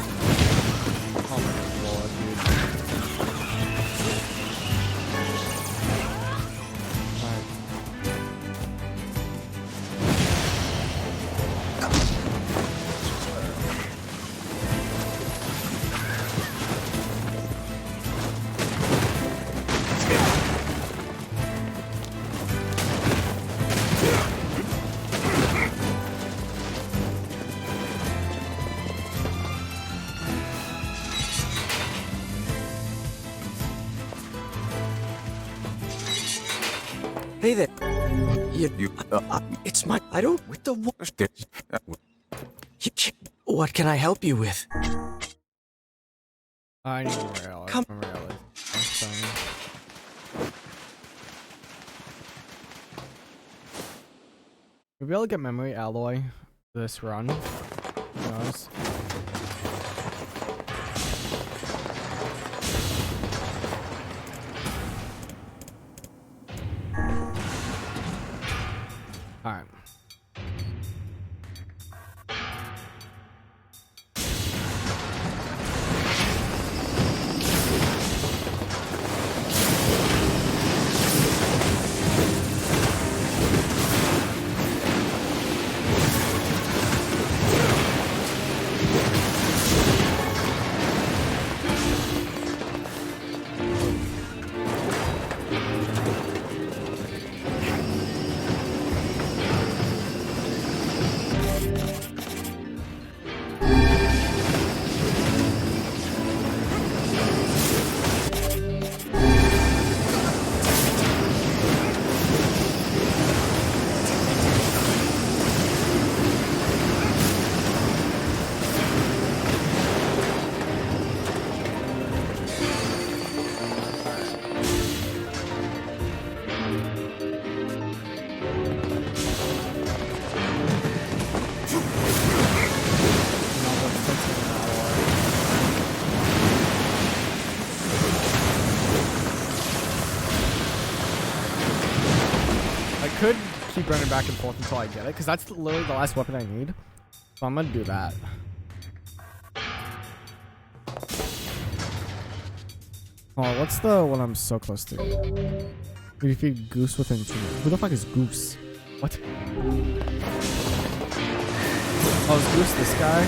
Oh my lord, dude. Alright.
Hey there. It's my. I don't. With the. What can I help you with?
I need more alloy.
Come-
More alloy. Maybe I'll get memory alloy this run. Who knows? Alright. Could keep running back and forth until I get it, because that's literally the last weapon I need. So I'm gonna do that. Oh, what's the one I'm so close to? You defeat Goose within 2 minutes. Who the fuck is Goose? What? Oh, is Goose this guy?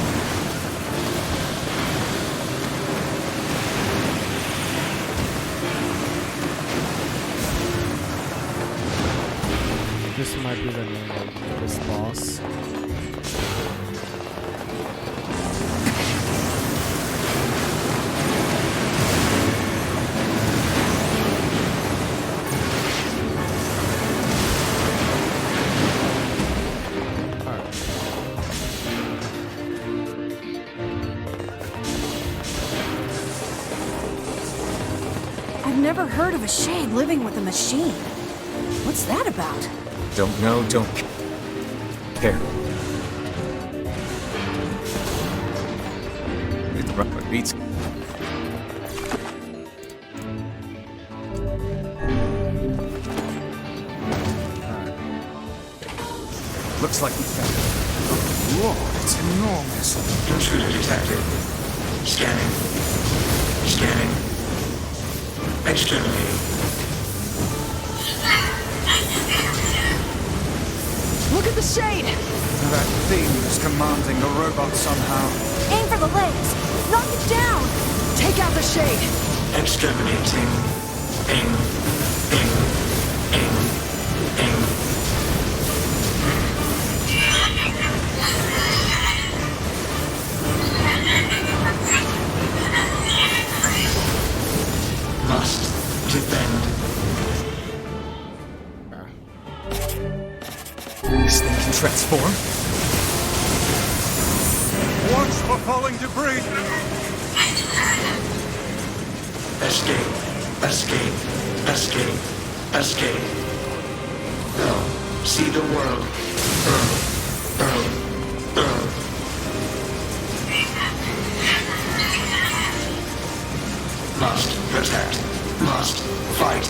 This might be the name of this boss.
I've never heard of a shade living with a machine. What's that about?
Don't know, don't care. It's rough, Beets. Looks like we found it. Whoa, it's enormous.
Intruder detected. Scanning. Scanning. Exterminating.
Look at the shade!
That thing is commanding the robot somehow.
Aim for the legs! Knock it down! Take out the shade!
Exterminating. Aim. Aim. Aim. Aim. Must defend.
This thing can transform?
Watch for falling debris!
Escape. Escape. Escape. Escape. No. See the world. Earl. Must protect. Must fight.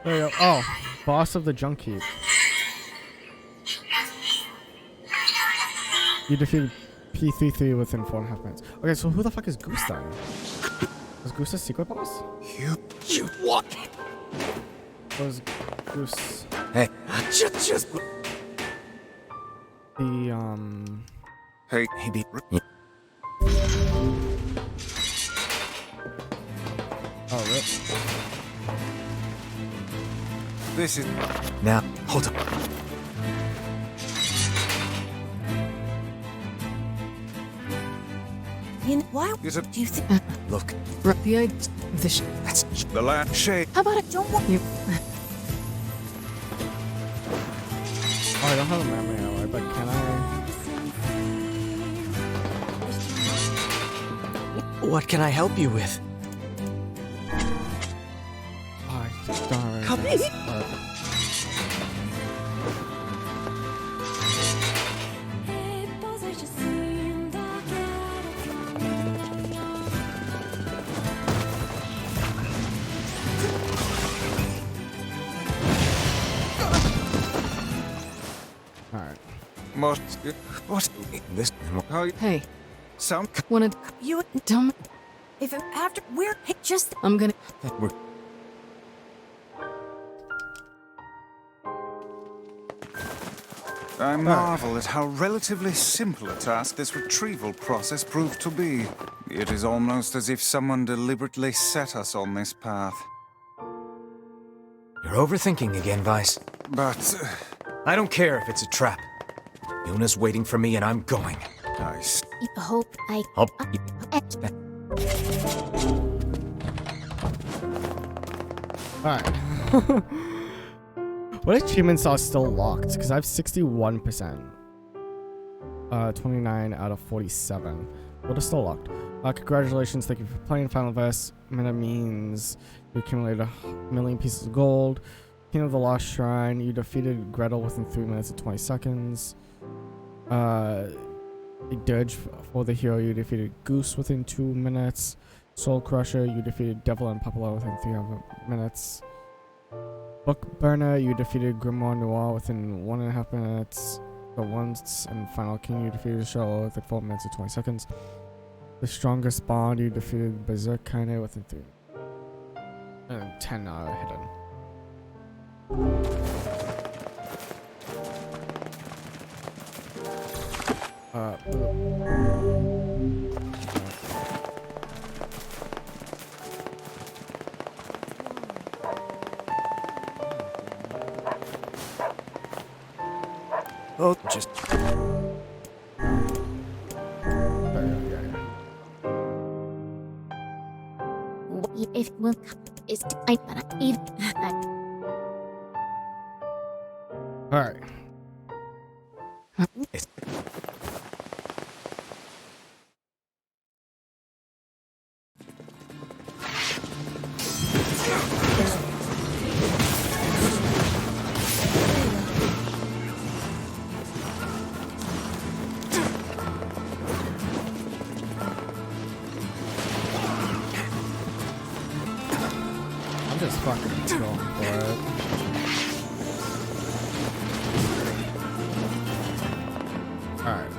There you go. Oh, boss of the junk heap. You defeated P33 within 4.5 minutes. Okay, so who the fuck is Goose then? Is Goose a secret boss?
You what?
Or is Goose
Hey,
Just.
the
Hey, Beet.
Oh, rip.
This is.
Now, hold up.
Why
Is it
do you think?
Look,
The idea.
that's
the last shade?
How about I don't want you?
Oh, I don't have a memory alloy, but can I?
What can I help you with?
Oh, I just don't have
Come
anything.
What?
this.
Hey,
Sound.
wanna
You
dumb?
if after we're just
I'm gonna.
We're
I marvel at how relatively simple a task this retrieval process proved to be. It is almost as if someone deliberately set us on this path.
You're overthinking again, Vice.
But
I don't care if it's a trap. Yuna's waiting for me and I'm going.
I
Hope I...
I'll...
Alright. What achievements are still locked? Because I have 61%. 29 out of 47. What is still locked? Congratulations, thank you for playing Final Verse. Minute means you accumulated 1 million pieces of gold. King of the Lost Shrine, you defeated Gretel within 3 minutes and 20 seconds. Dirge for the hero, you defeated Goose within 2 minutes. Soul Crusher, you defeated Devil and Papilla within 3 minutes. Book Burner, you defeated Grimoire Noir within 1.5 minutes. The once and final king you defeated Shadow Lord within 4 minutes and 20 seconds. The strongest bond you defeated Berserk Kaine within 3. And 10 hidden.
Oh, just...
If will is I even
all right. I'm just fucking going for it. Alright.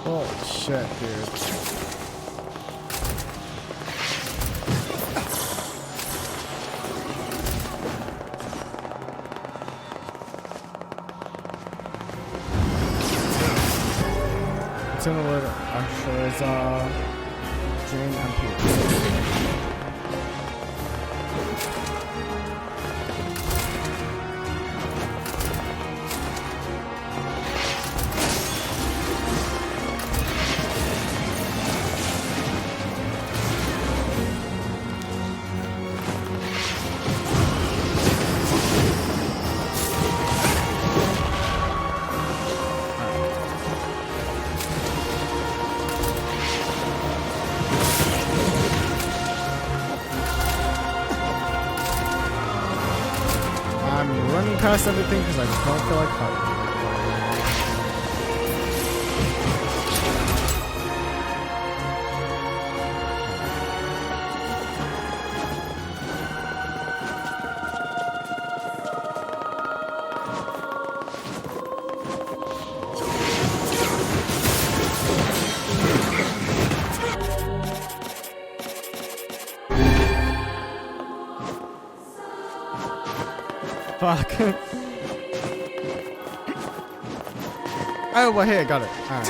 Holy shit, dude. Similar to actually is Jane and Pete. I'm running past everything because I just don't feel like fighting. Fuck. Oh, well, hey, I got it. Alright.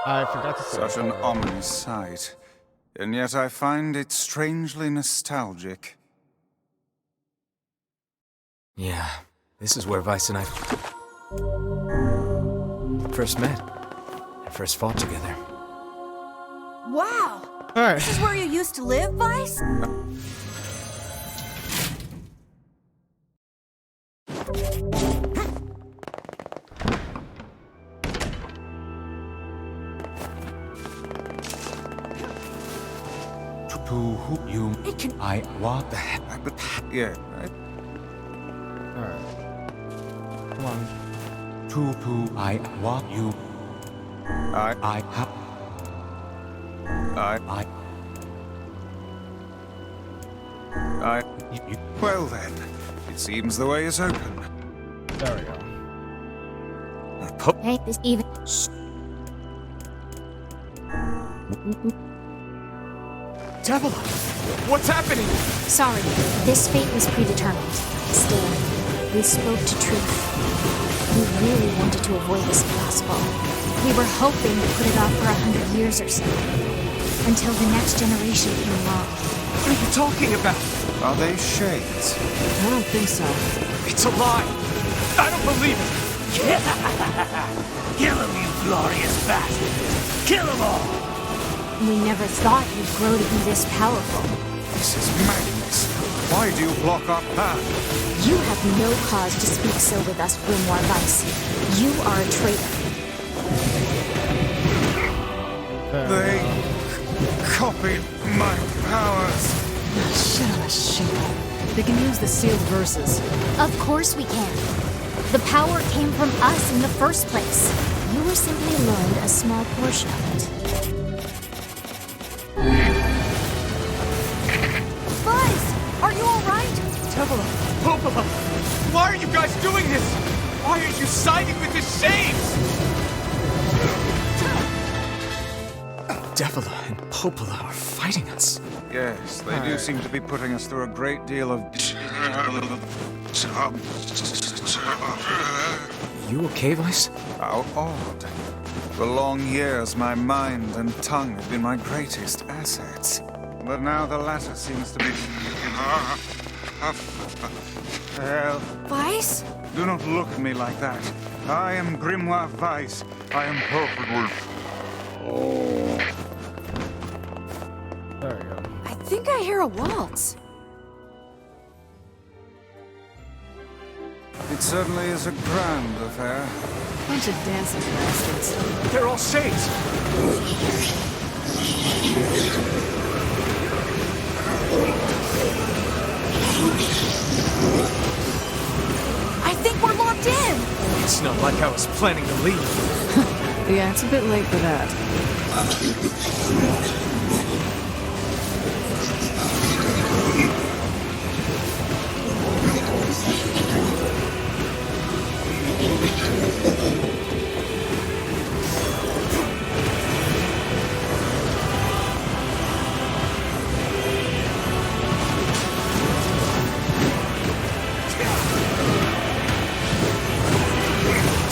I forgot to say.
Such an ominous sight, and yet I find it strangely nostalgic.
Yeah, this is where Vice and I first met and first fought together.
Wow!
Alright.
This is where you used to live, Vice?
To who you...
It can...
I... What the heck? Yeah, right?
Alright. Come on.
To I want you. I have. Well then, it seems the way is open.
There we go.
Hey, this even.
Devil! What's happening?
Sorry, this fate was predetermined. Still, we spoke to truth. We really wanted to avoid this if possible. We were hoping to put it off for 100 years or so. Until the next generation came along.
What are you talking about?
Are they shades?
I don't think so.
It's a lie! I don't believe it!
Kill him, you glorious bastards! Kill them all!
We never thought you'd grow to be this powerful.
This is madness. Why do you block our path?
You have no cause to speak so with us, Grimoire Vice. You are a traitor.
They copied my powers.
Shit on a shingle. They can use the sealed verses.
Of course we can. The power came from us in the first place. You were simply loaned a small portion of it.
Vice! Are you alright?
Devila, Popola, why are you guys doing this? Why are you siding with the Shades? Devila and Popola are fighting us.
Yes, they do seem to be putting us through a great deal of...
You okay, Vice?
How odd. For long years, my mind and tongue have been my greatest assets. But now the latter seems to be... Well...
Vice?
Do not look at me like that. I am Grimoire Vice. I am Popola.
There we go.
I think I hear a waltz.
It certainly is a grand affair.
Bunch of dancing bastards.
They're all Shades.
I think we're locked in.
It's not like I was planning to leave.
Yeah, it's a bit late for that.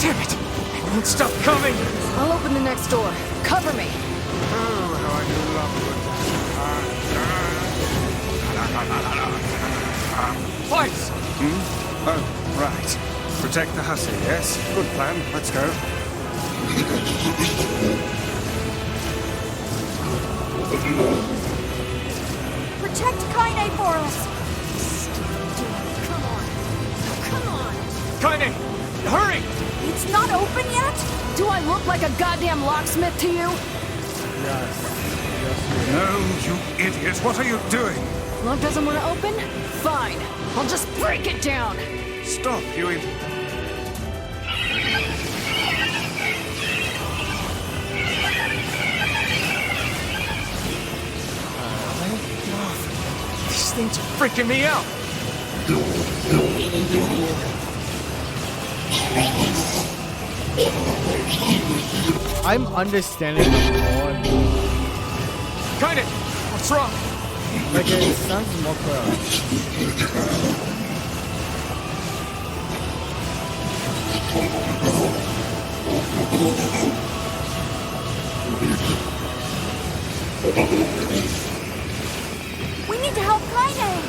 Damn it! It won't stop coming!
I'll open the next door. Cover me.
Oh, how I do love
Vice!
Oh, right. Protect the hussy, yes? Good plan. Let's go.
Protect Kaine for us.
Come on.
Kaine! Hurry!
It's not open yet?
Do I look like a goddamn locksmith to you?
No, you idiot. What are you doing?
Lock doesn't want to open? Fine. I'll just break it down.
Stop, you idiot.
These things are freaking me out!
I'm understanding them more and more.
Kaine! What's wrong?
Like, it sounds more clear.
We need to help Kaine.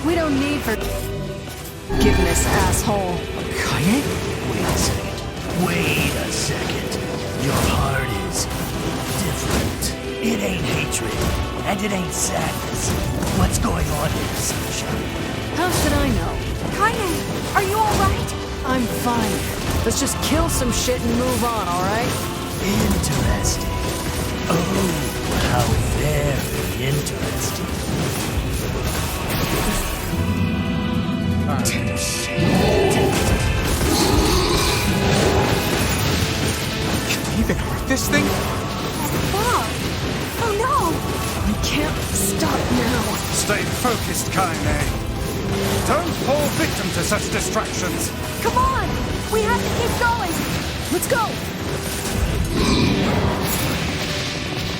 We don't need forgiveness, asshole.
Kaine?
Wait a second. Your heart is different. It ain't hatred, and it ain't sadness. What's going on here, Sunshine?
How should I know?
Kaine, are you alright?
I'm fine. Let's just kill some shit and move on, alright?
Interesting. Oh, how very interesting.
Can we even hurt this thing?
Bob! Oh no!
We can't stop now.
Stay focused, Kaine. Don't fall victim to such distractions.
Come on! We have to keep going!
Let's go!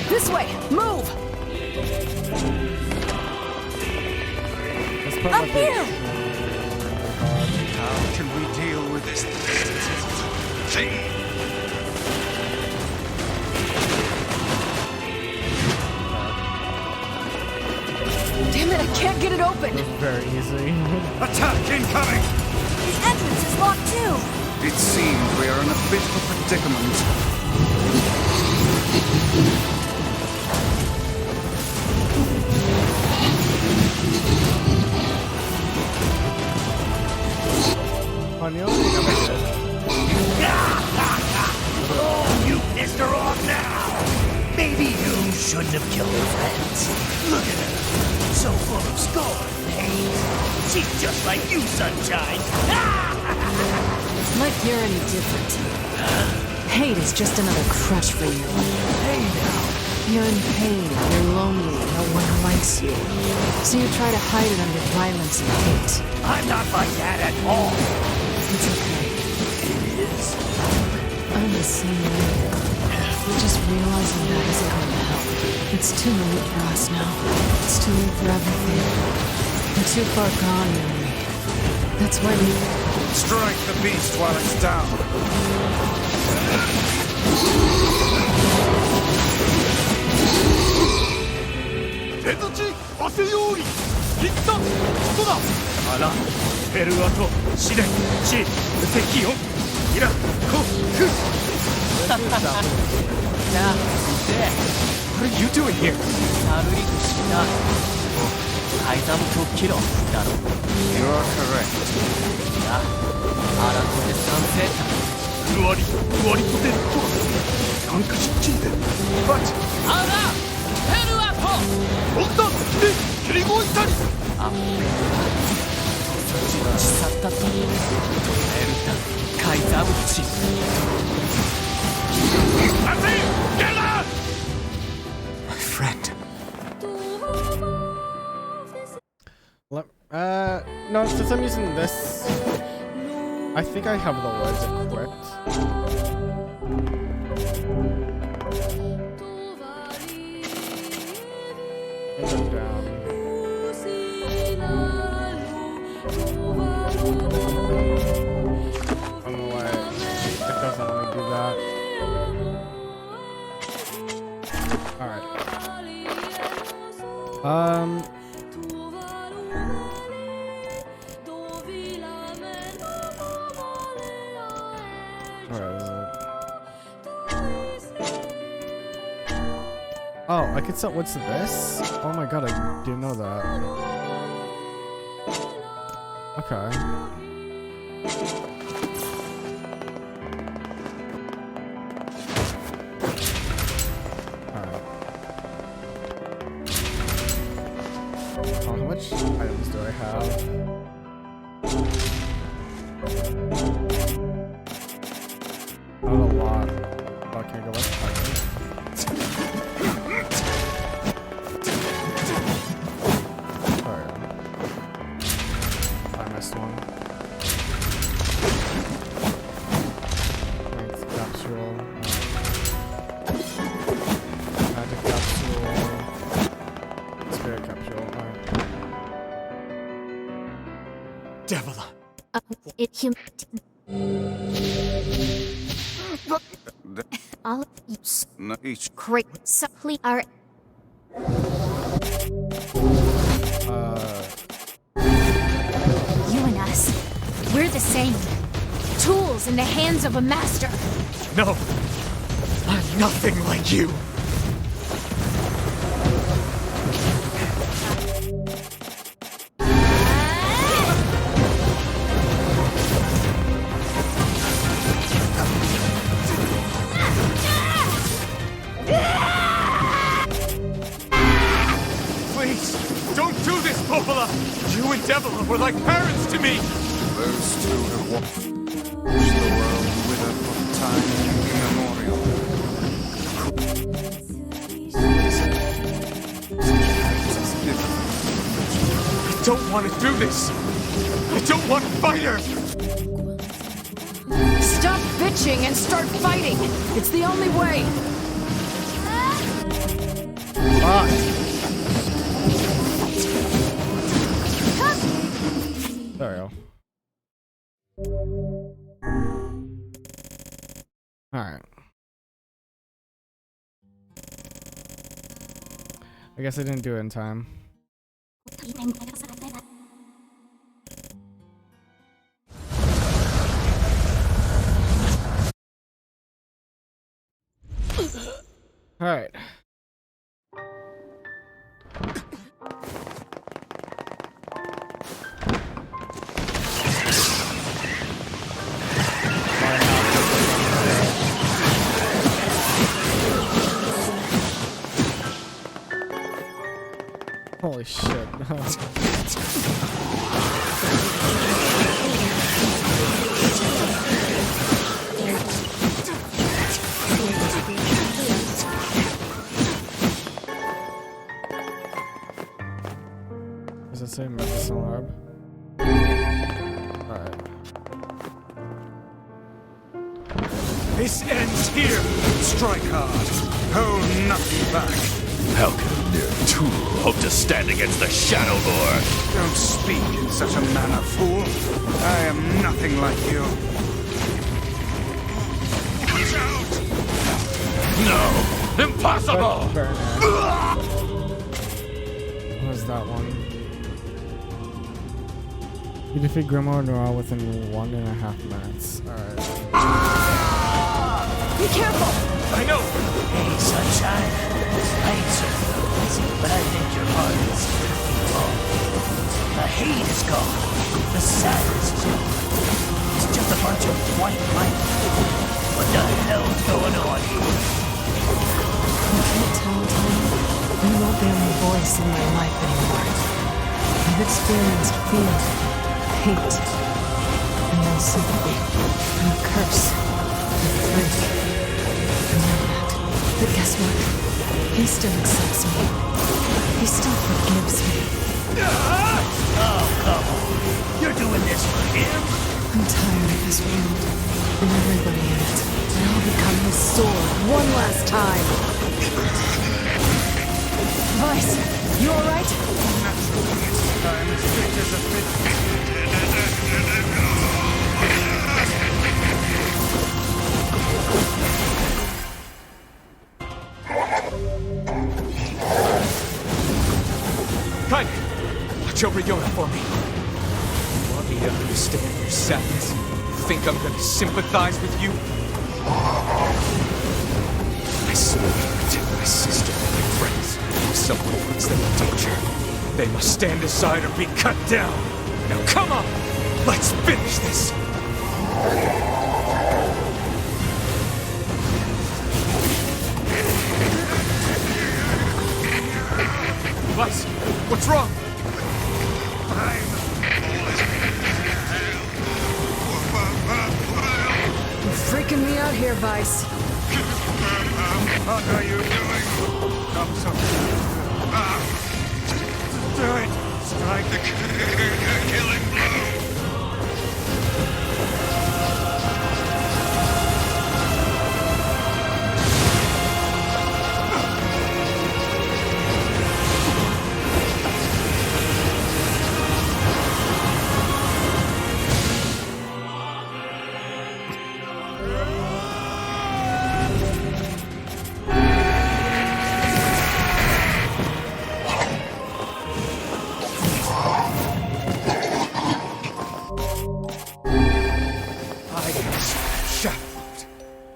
This way! Move!
Let's put
Up
like
here!
How can we deal with this thing?
Damn it, I can't get it open!
Very easy.
Attack incoming!
The entrance is locked too!
It seems we are in a bit of a predicament.
one. You don't think I'm good.
Oh, you pissed her off now! Maybe you shouldn't have killed her friends. Look at her. So full of scorn and hate. She's just like you, Sunshine.
Like you're any different. Hate is just another crutch for you.
Hey now.
You're in pain, you're lonely, no one likes you. So you try to hide it under violence and hate.
I'm not like that at all.
It's okay.
It is.
I'm the same way. Just realizing that isn't going to help. It's too late for us now. It's too late for everything. We're too far gone, memory. That's why we...
Strike the beast while it's down.
What are you doing here?
軽いとした改ざんとキロだろ
You are correct.
いやあらとて賛成だ
ふわりとてとなんか聞いて But
あらペルアト
おったで蹴り声たり
あそっち去ったとエルタ改ざんち
My friend.
No, since I'm using this, I think I have the words equipped. Down. I don't know why it doesn't let me do that. Alright. Oh, I could set what's this? Oh my god, I didn't know that. Okay. Alright. Oh, how much items do I have? Not a lot. Oh, can I go back?
All of you great simply are you and us, we're the same. Tools in the hands of a master.
No, I'm nothing like you. You and Devil were like parents to me!
Those two have watched the world wither from time immemorial.
I don't want to do this! I don't want to fight her!
Stop bitching and start fighting! It's the only way!
There we go. Alright. I guess I didn't do it in time. Alright. Holy shit. Does it say medicine lab? Alright.
This ends here!
Strike hard. Hold nothing back.
How can NieR 2 hope to stand against the Shadow Lord?
Don't speak in such a manner, fool. I am nothing like you. Watch out!
No! Impossible!
What was that one? You defeat Grimoire Noir within 1.5 minutes. Alright.
Be careful!
I know!
Hey, Sunshine. I ain't so easy, but I think your heart is wrong. The hate is gone. The sadness is gone. It's just a bunch of white light. What the hell's going on here?
You can't tell, Tony. You're not the only voice in my life anymore. I've experienced fear, hate, and no sympathy. I'm a curse. I'm free. I know that. But guess what? He still accepts me. He still forgives me.
Oh, come on. You're doing this for him?
I'm tired of this world and everybody in it. And I'll become his sword one last time. Vice, you alright?
I'm as fit as a fit.
Kind, watch over Yona for me. You want me to understand your sadness? You think I'm gonna sympathize with you? I swore to protect my sister and my friends. If someone puts them in danger, they must stand aside or be cut down. Now come on! Let's finish this! Vice, what's wrong?
You're freaking me out here, Vice.
What are you doing? Come so do it. Strike the killing blow.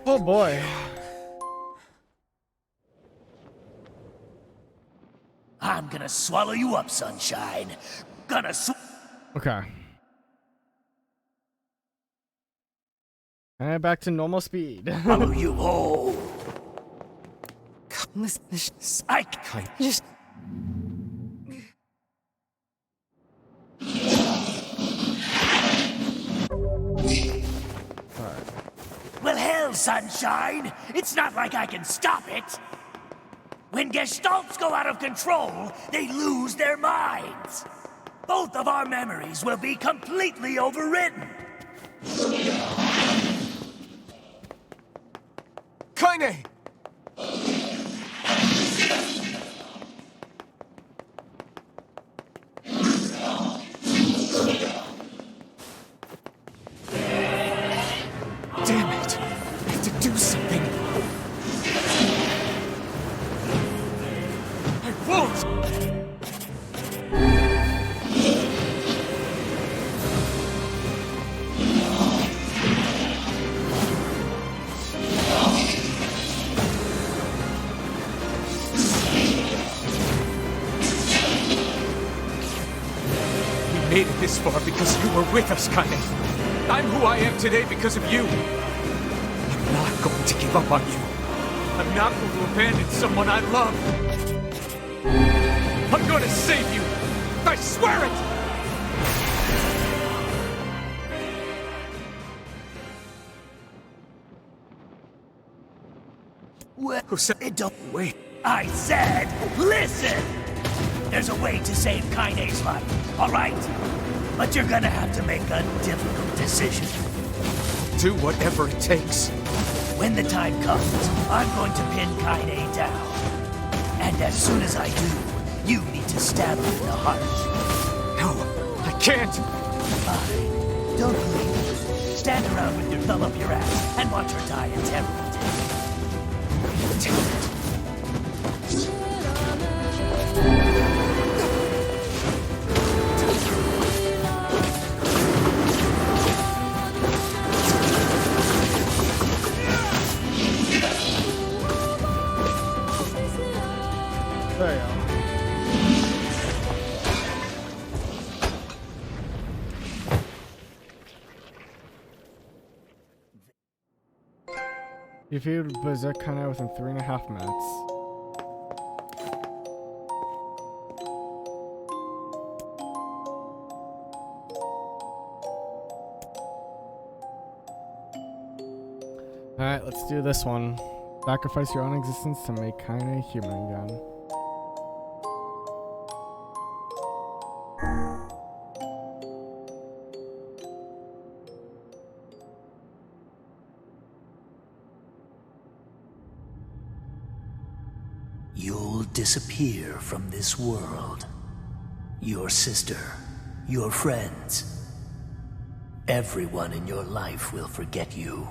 Oh boy.
I'm gonna swallow you up, Sunshine.
Okay. And back to normal speed.
Follow you home. I just. Well, hell, Sunshine. It's not like I can stop it. When Gestalts go out of control, they lose their minds. Both of our memories will be completely overwritten.
Kaine! Damn it! I have to do something. I won't! We made it this far because you were with us, Kaine. I'm who I am today because of you. I'm not going to give up on you. I'm not going to abandon someone I love. I'm gonna save you! I swear it!
Well,
Who said
it don't
wait?
I said, listen! There's a way to save Kaine's life, alright? But you're gonna have to make a difficult decision.
Do whatever it takes.
When the time comes, I'm going to pin Kaine down. And as soon as I do, you need to stab him in the heart.
No, I can't!
Fine. Don't believe it. Stand around with your thumb up your ass and watch her die a terrible death. Damn it.
There you go. You viewed Berserk Kane within 3.5 minutes. Alright, let's do this one. Sacrifice your own existence to make Kane human again.
You'll disappear from this world. Your sister, your friends, everyone in your life will forget you.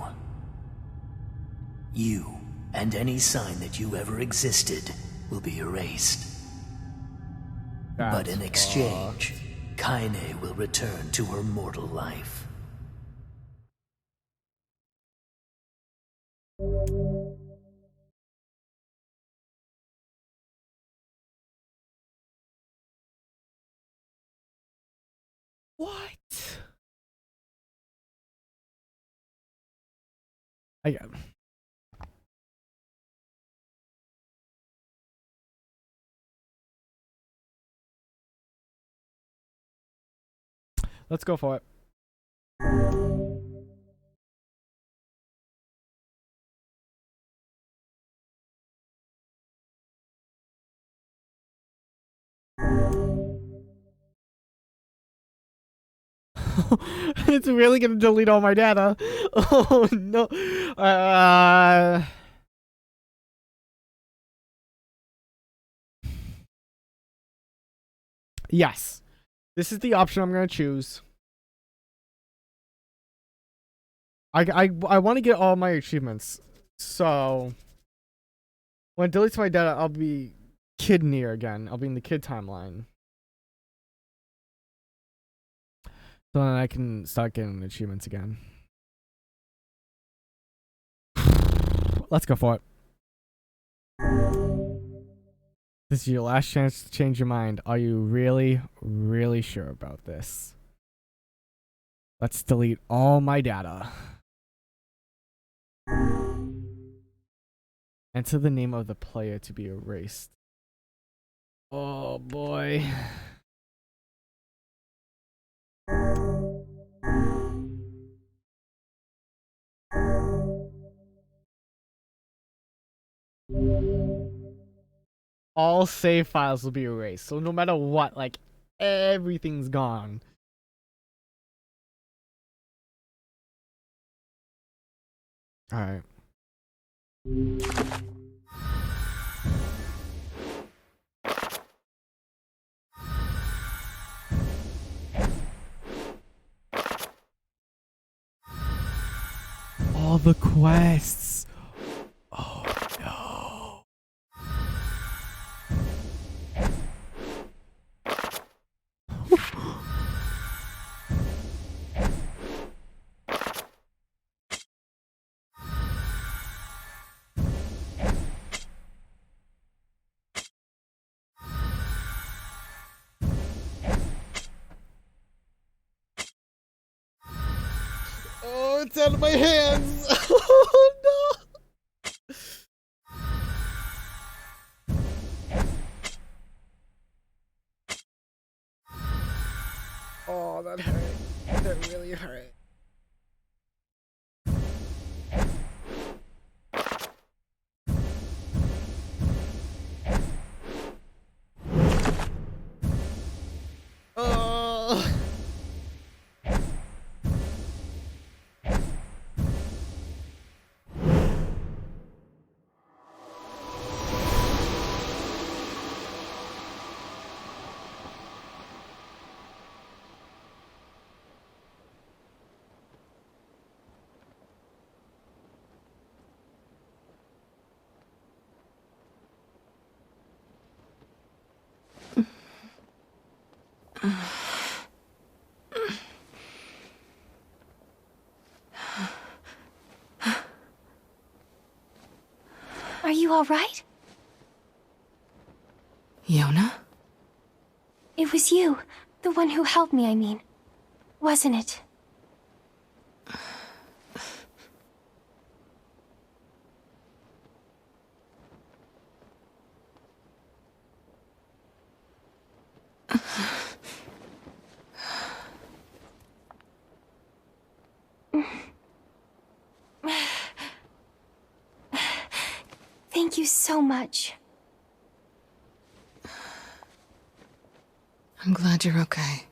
You and any sign that you ever existed will be erased. But in exchange, Kaine will return to her mortal life.
What? I got. Let's go for it. It's really gonna delete all my data. Oh no. Yes. This is the option I'm gonna choose. I want to get all my achievements. So when it deletes my data, I'll be kid NieR again. I'll be in the kid timeline. So then I can start getting achievements again. Let's go for it. This is your last chance to change your mind. Are you really, really sure about this? Let's delete all my data. Enter the name of the player to be erased. Oh boy. All save files will be erased. So no matter what, like, everything's gone. Alright. All the quests. Oh no. Oh, it's out of my hands. Oh no.
Are you all right?
Yona?
It was you. The one who helped me, I mean. Wasn't it? Thank you so much.
I'm glad you're okay.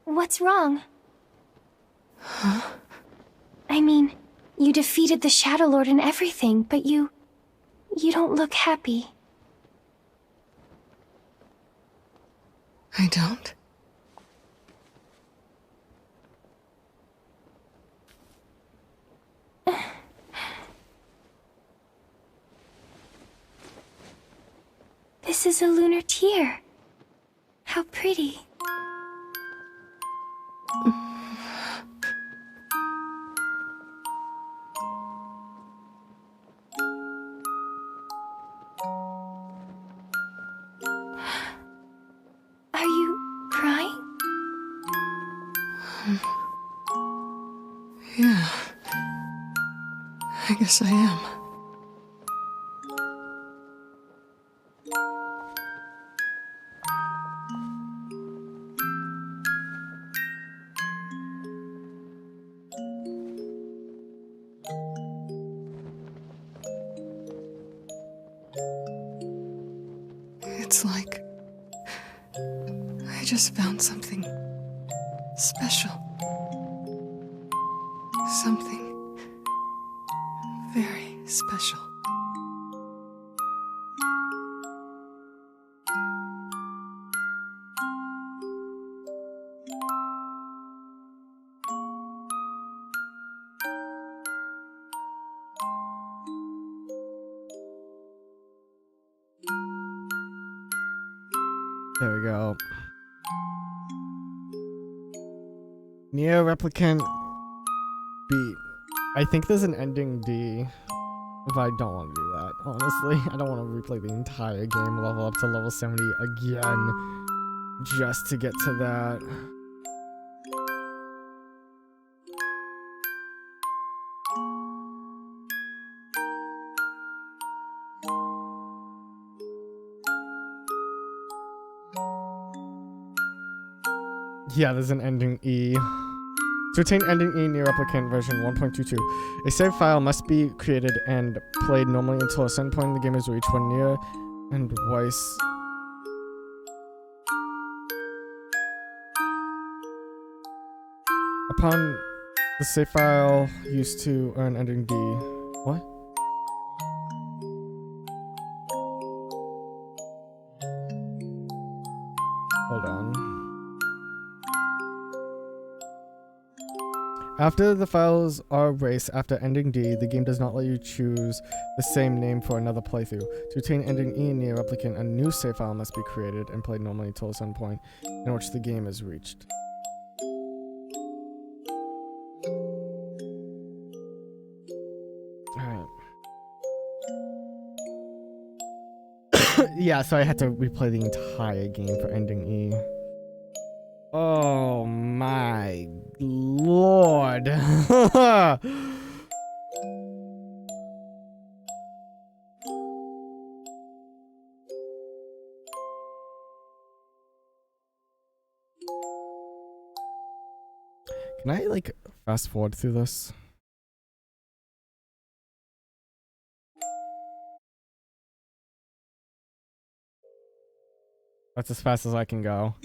What's wrong?
Huh?
I mean, you defeated the Shadow Lord and everything, but you don't look happy.
I don't?
This is a lunar tear. How pretty. Are you crying?
Yeah. I guess I am. It's like I just found something special. Something very special.
There we go. NieR Replicant Beet. I think there's an ending D. But I don't want to do that, honestly. I don't want to replay the entire game, level up to level 70 again, just to get to that. Yeah, there's an ending E. To attain ending E, NieR Replicant version 1.22. A save file must be created and played normally until a certain point in the game is reached when NieR and Weiss. Upon the save file used to earn ending D. What? Hold on. After the files are erased after ending D, the game does not let you choose the same name for another playthrough. To attain ending E in NieR Replicant, a new save file must be created and played normally until a certain point in which the game is reached. Alright. Yeah, so I had to replay the entire game for ending E. Oh my lord. Can I like fast forward through this? That's as fast as I can go.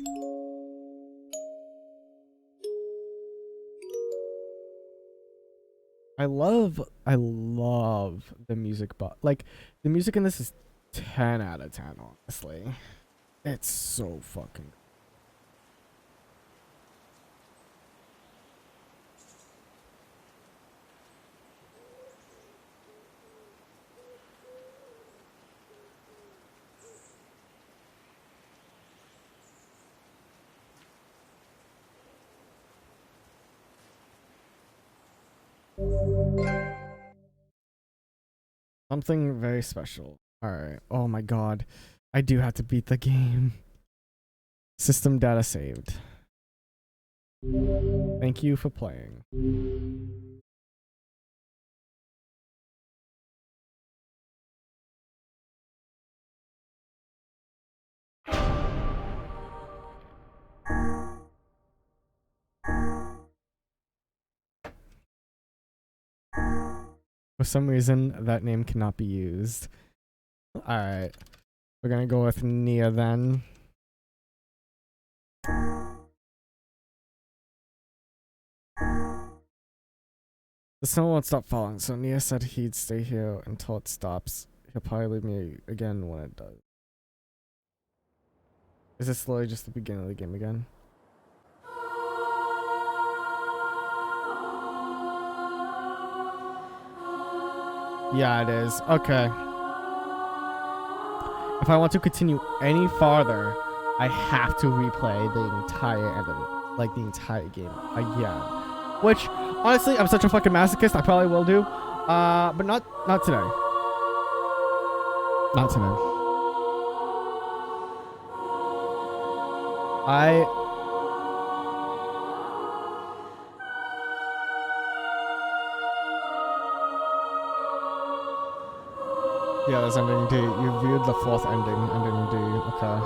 I love the music, but like the music in this is 10 out of 10, honestly. It's so fucking Something very special. Alright. Oh my god. I do have to beat the game. System data saved. Thank you for playing. For some reason, that name cannot be used. Alright. We're gonna go with NieR then. The snow won't stop falling, so NieR said he'd stay here until it stops. He'll probably leave me again when it does. Is this literally just the beginning of the game again? Yeah, it is. Okay. If I want to continue any farther, I have to replay the entire ending, like the entire game again. Which, honestly, I'm such a fucking masochist. I probably will do, but not today. Not today. Yeah, there's ending D. You viewed the fourth ending, ending D. Okay.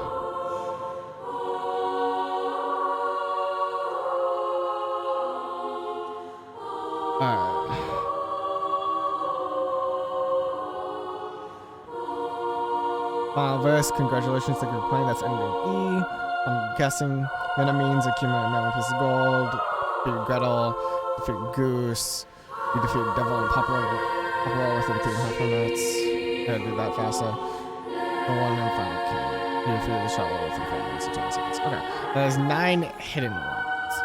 Alright. Final verse, congratulations to your playing, that's ending E. I'm guessing that means accumulate a million pieces of gold, defeated Gretel, defeated Goose, you defeated Devil and Poplar within 3.5 minutes. Gotta do that faster. The one and final kill. You defeated the Shadow within 4 minutes and 20 seconds. Okay. There's 9 hidden ones.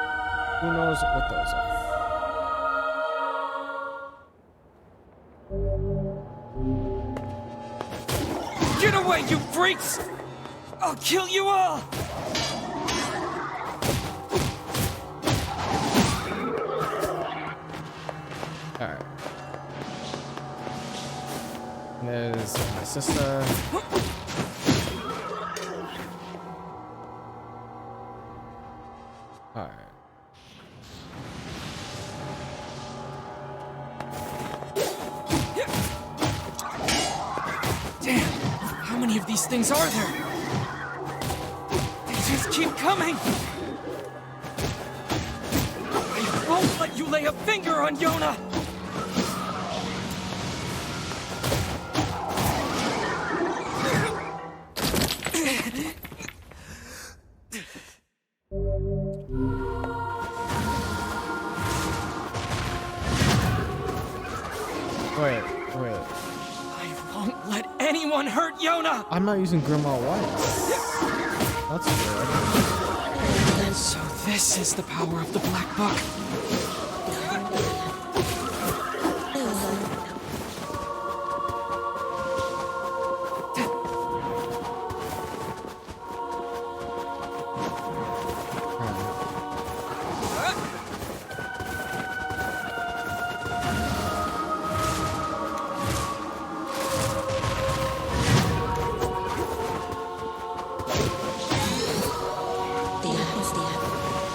Who knows what those are?
Get away, you freaks! I'll kill you all!
Alright. There's my sister. Alright.
Damn! How many of these things are there? They just keep coming! I won't let you lay a finger on Yona!
Wait.
I won't let anyone hurt Yona!
I'm not using Grimoire White. That's weird.
So this is the power of the Black Book.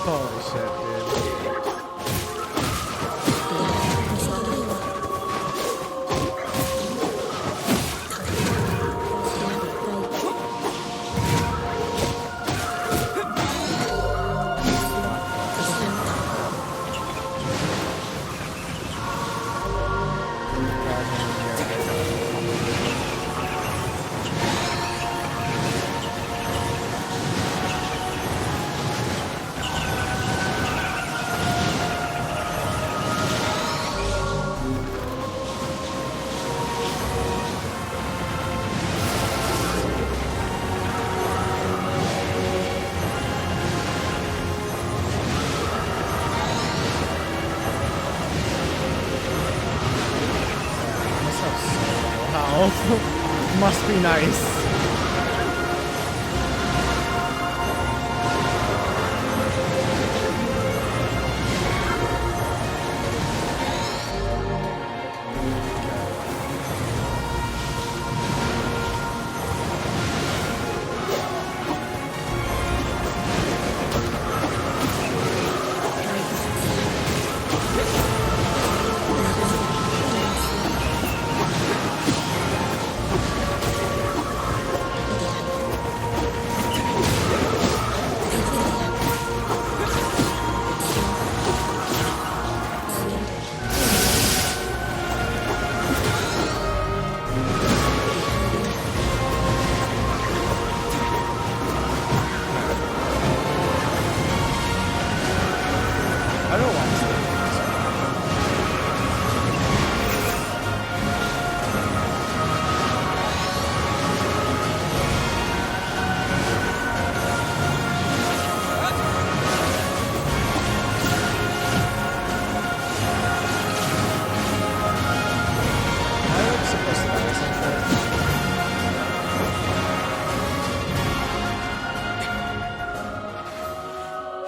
Holy shit, dude. Must be nice.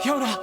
Yoda!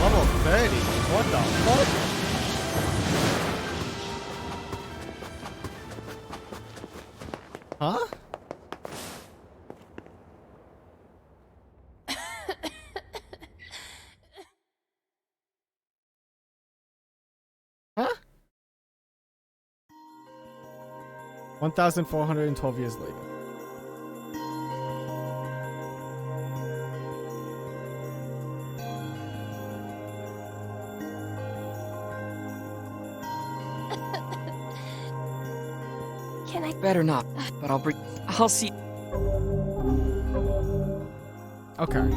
Level 30? What the fuck? Huh? Huh? 1,412 years later.
Can I?
Better not, but I'll see.
Okay.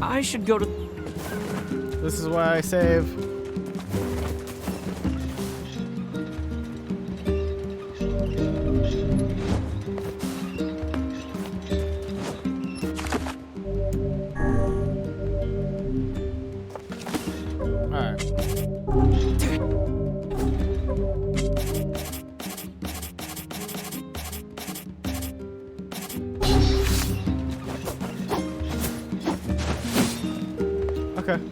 I should go to.
This is where I save. Okay.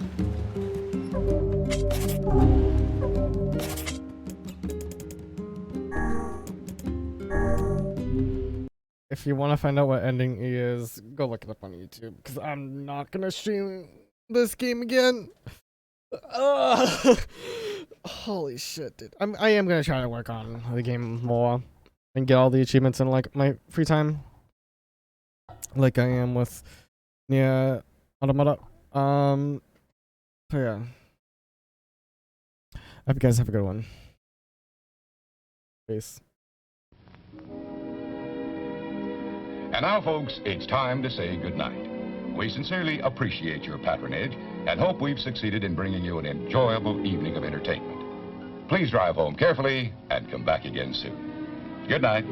If you want to find out what ending E is, go look it up on YouTube, because I'm not gonna stream this game again. Holy shit, dude. I am gonna try to work on the game more and get all the achievements in like my free time, like I am with NieR Automata. So yeah. I hope you guys have a good one. Peace.
And now, folks, it's time to say goodnight. We sincerely appreciate your patronage and hope we've succeeded in bringing you an enjoyable evening of entertainment. Please drive home carefully and come back again soon. Good night.